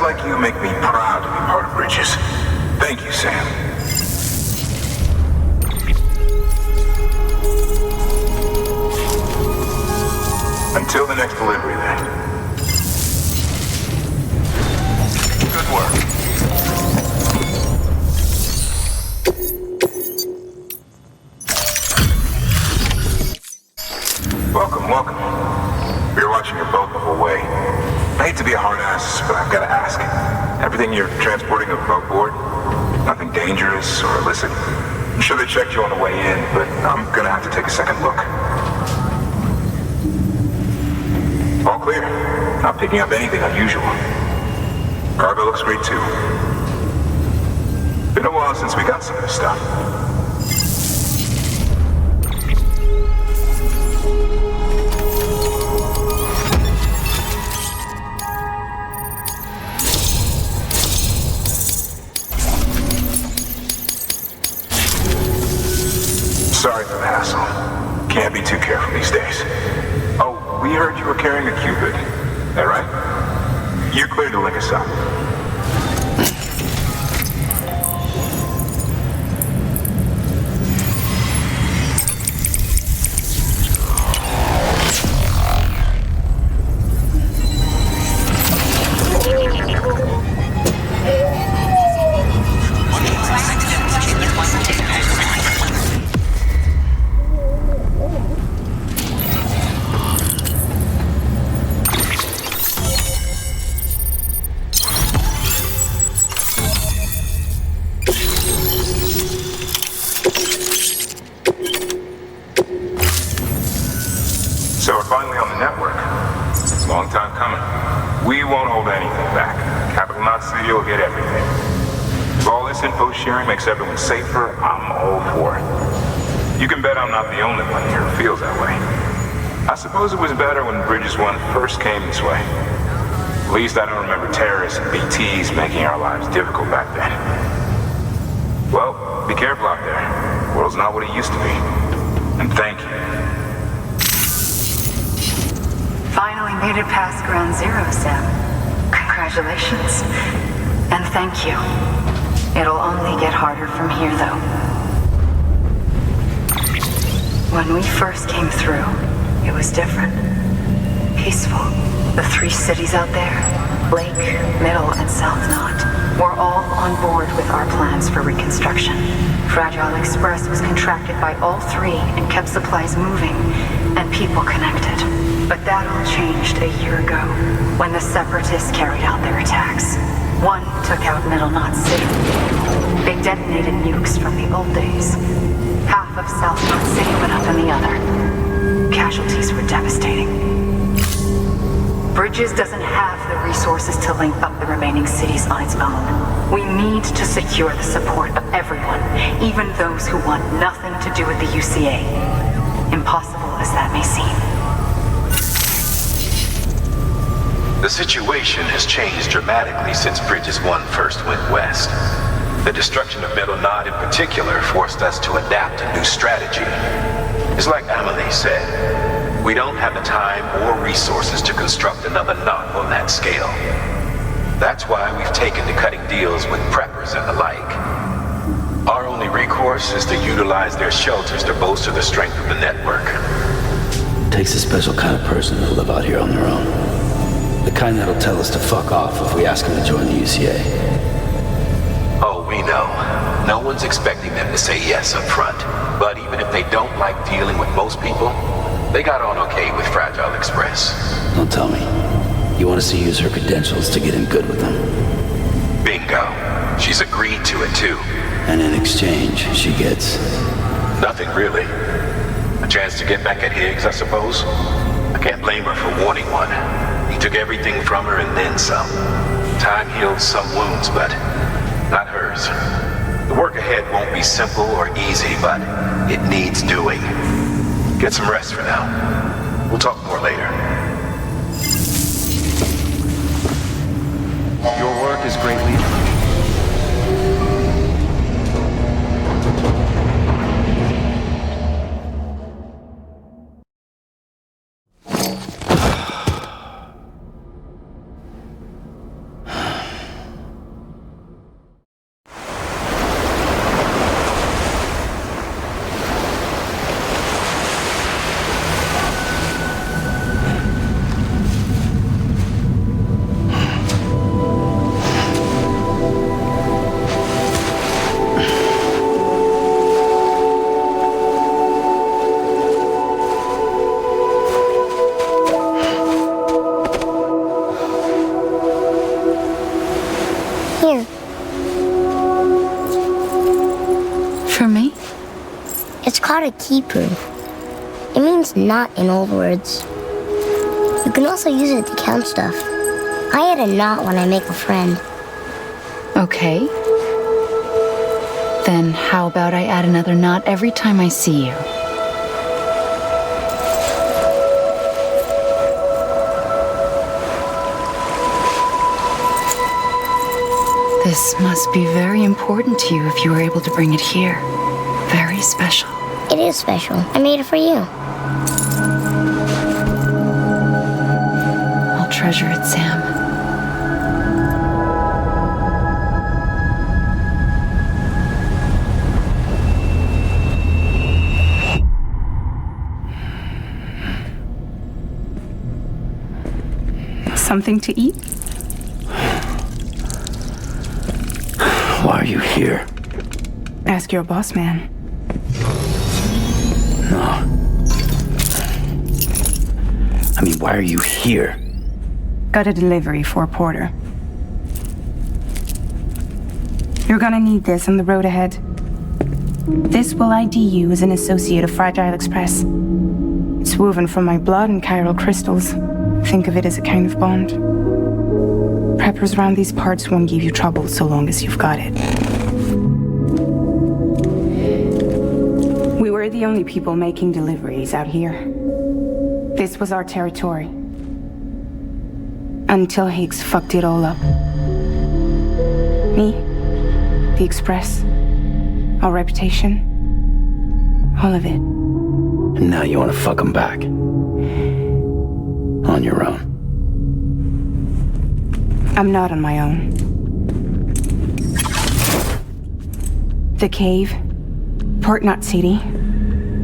like you make me proud to be part of Bridges. Thank you, Sam. Until the next delivery, then. Good work. Welcome, welcome. We were watching your boat the whole way. I hate to be a hard ass, but I've got to ask. Everything you're transporting above board? Nothing dangerous or illicit? I'm sure they checked you on the way in, but I'm gonna have to take a second look. All clear. Not picking up anything unusual. Cargo looks great too. Been a while since we got some of this stuff. Sorry for the hassle. Can't be too careful these days. Oh, we heard you were carrying a Cupid. That right? You're clear to link us up. So we're finally on the network. Long time coming. We won't hold anything back. Capital Knot Studio will get everything. If all this info sharing makes everyone safer, I'm all for it. You can bet I'm not the only one here who feels that way. I suppose it was better when Bridges 1 first came this way. At least I don't remember terrorists and BTs making our lives difficult back then. Well, be careful out there. The world's not what it used to be. And thank you. Finally made it past ground zero, Sam. Congratulations. And thank you. It'll only get harder from here, though. When we first came through, it was different. Peaceful. The 3 cities out there, Lake, Middle, and South Knot, were all on board with our plans for reconstruction. Fragile Express was contracted by all 3 and kept supplies moving and people connected. But that all changed a year ago, when the Separatists carried out their attacks. One took out Middle Knot City. They detonated nukes from the old days. Half of South Knot City went up in the other. Casualties were devastating. Bridges doesn't have the resources to link up the remaining cities on its own. We need to secure the support of everyone, even those who want nothing to do with the UCA. Impossible as that may seem. The situation has changed dramatically since Bridges 1 first went west. The destruction of Middle Knot in particular forced us to adapt a new strategy. It's like Amelie said, we don't have the time or resources to construct another knot on that scale. That's why we've taken to cutting deals with preppers and the like. Our only recourse is to utilize their shelters to bolster the strength of the network. Takes a special kind of person to live out here on their own. The kind that'll tell us to fuck off if we ask them to join the UCA. Oh, we know. No one's expecting them to say yes up front. But even if they don't like dealing with most people, they got on okay with Fragile Express. Don't tell me. You want us to use her credentials to get in good with them? Bingo. She's agreed to it too. And in exchange, she gets... nothing really. A chance to get back at Higgs, I suppose? I can't blame her for wanting one. He took everything from her and then some. Time heals some wounds, but not hers. The work ahead won't be simple or easy, but it needs doing. Get some rest for now. We'll talk more later. Your work is greatly appreciated. like Hebrew. It means knot in old words. You can also use it to count stuff. I add a knot when I make a friend. Okay. Then how about I add another knot every time I see you? This must be very important to you if you were able to bring it here. Very special. It is special. I made it for you. I'll treasure it, Sam. Something to eat? Why are you here? Ask your boss man. No. I mean, why are you here? Got a delivery for a porter. You're gonna need this on the road ahead. This will ID you as an associate of Fragile Express. It's woven from my blood and chiral crystals. Think of it as a kind of bond. Preppers around these parts won't give you trouble so long as you've got it. We were the only people making deliveries out here. This was our territory. Until Higgs fucked it all up. Me, the Express, our reputation, all of it. And now you want to fuck them back. On your own. I'm not on my own. The cave, Port Knot City,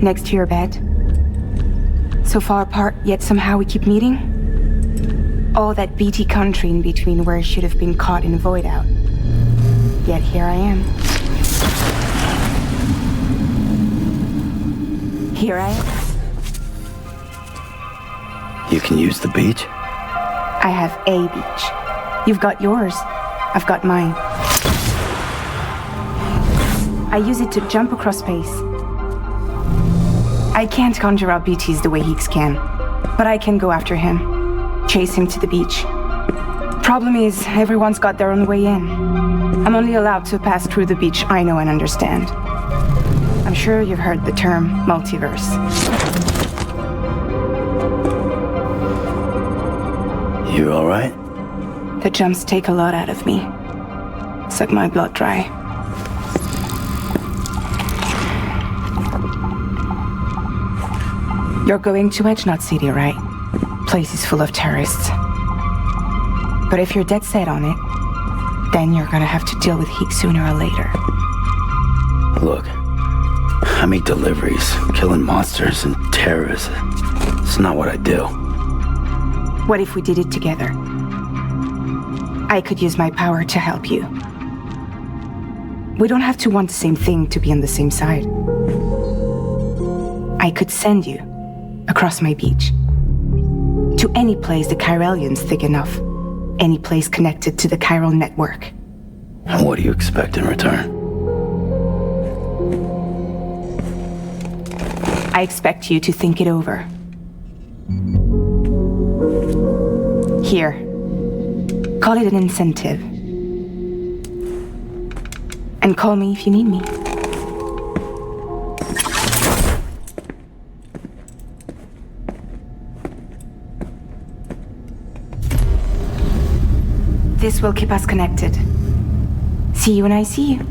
next to your bed. So far apart, yet somehow we keep meeting. All that BT country in between where I should have been caught in a void out. Yet here I am. Here I am. You can use the beach? I have a beach. You've got yours. I've got mine. I use it to jump across space. I can't conjure up BTs the way Higgs can, but I can go after him, chase him to the beach. Problem is, everyone's got their own way in. I'm only allowed to pass through the beach I know and understand. I'm sure you've heard the term multiverse. You all right? The jumps take a lot out of me. Suck my blood dry. You're going to Edge Knot City, right? Place is full of terrorists. But if you're dead set on it, then you're gonna have to deal with Higgs sooner or later. Look, I make deliveries, killing monsters and terrorists. It's not what I do. What if we did it together? I could use my power to help you. We don't have to want the same thing to be on the same side. I could send you across my beach to any place the Chiralian's thick enough. Any place connected to the chiral network. And what do you expect in return? I expect you to think it over. Here. Call it an incentive. And call me if you need me. This will keep us connected. See you when I see you.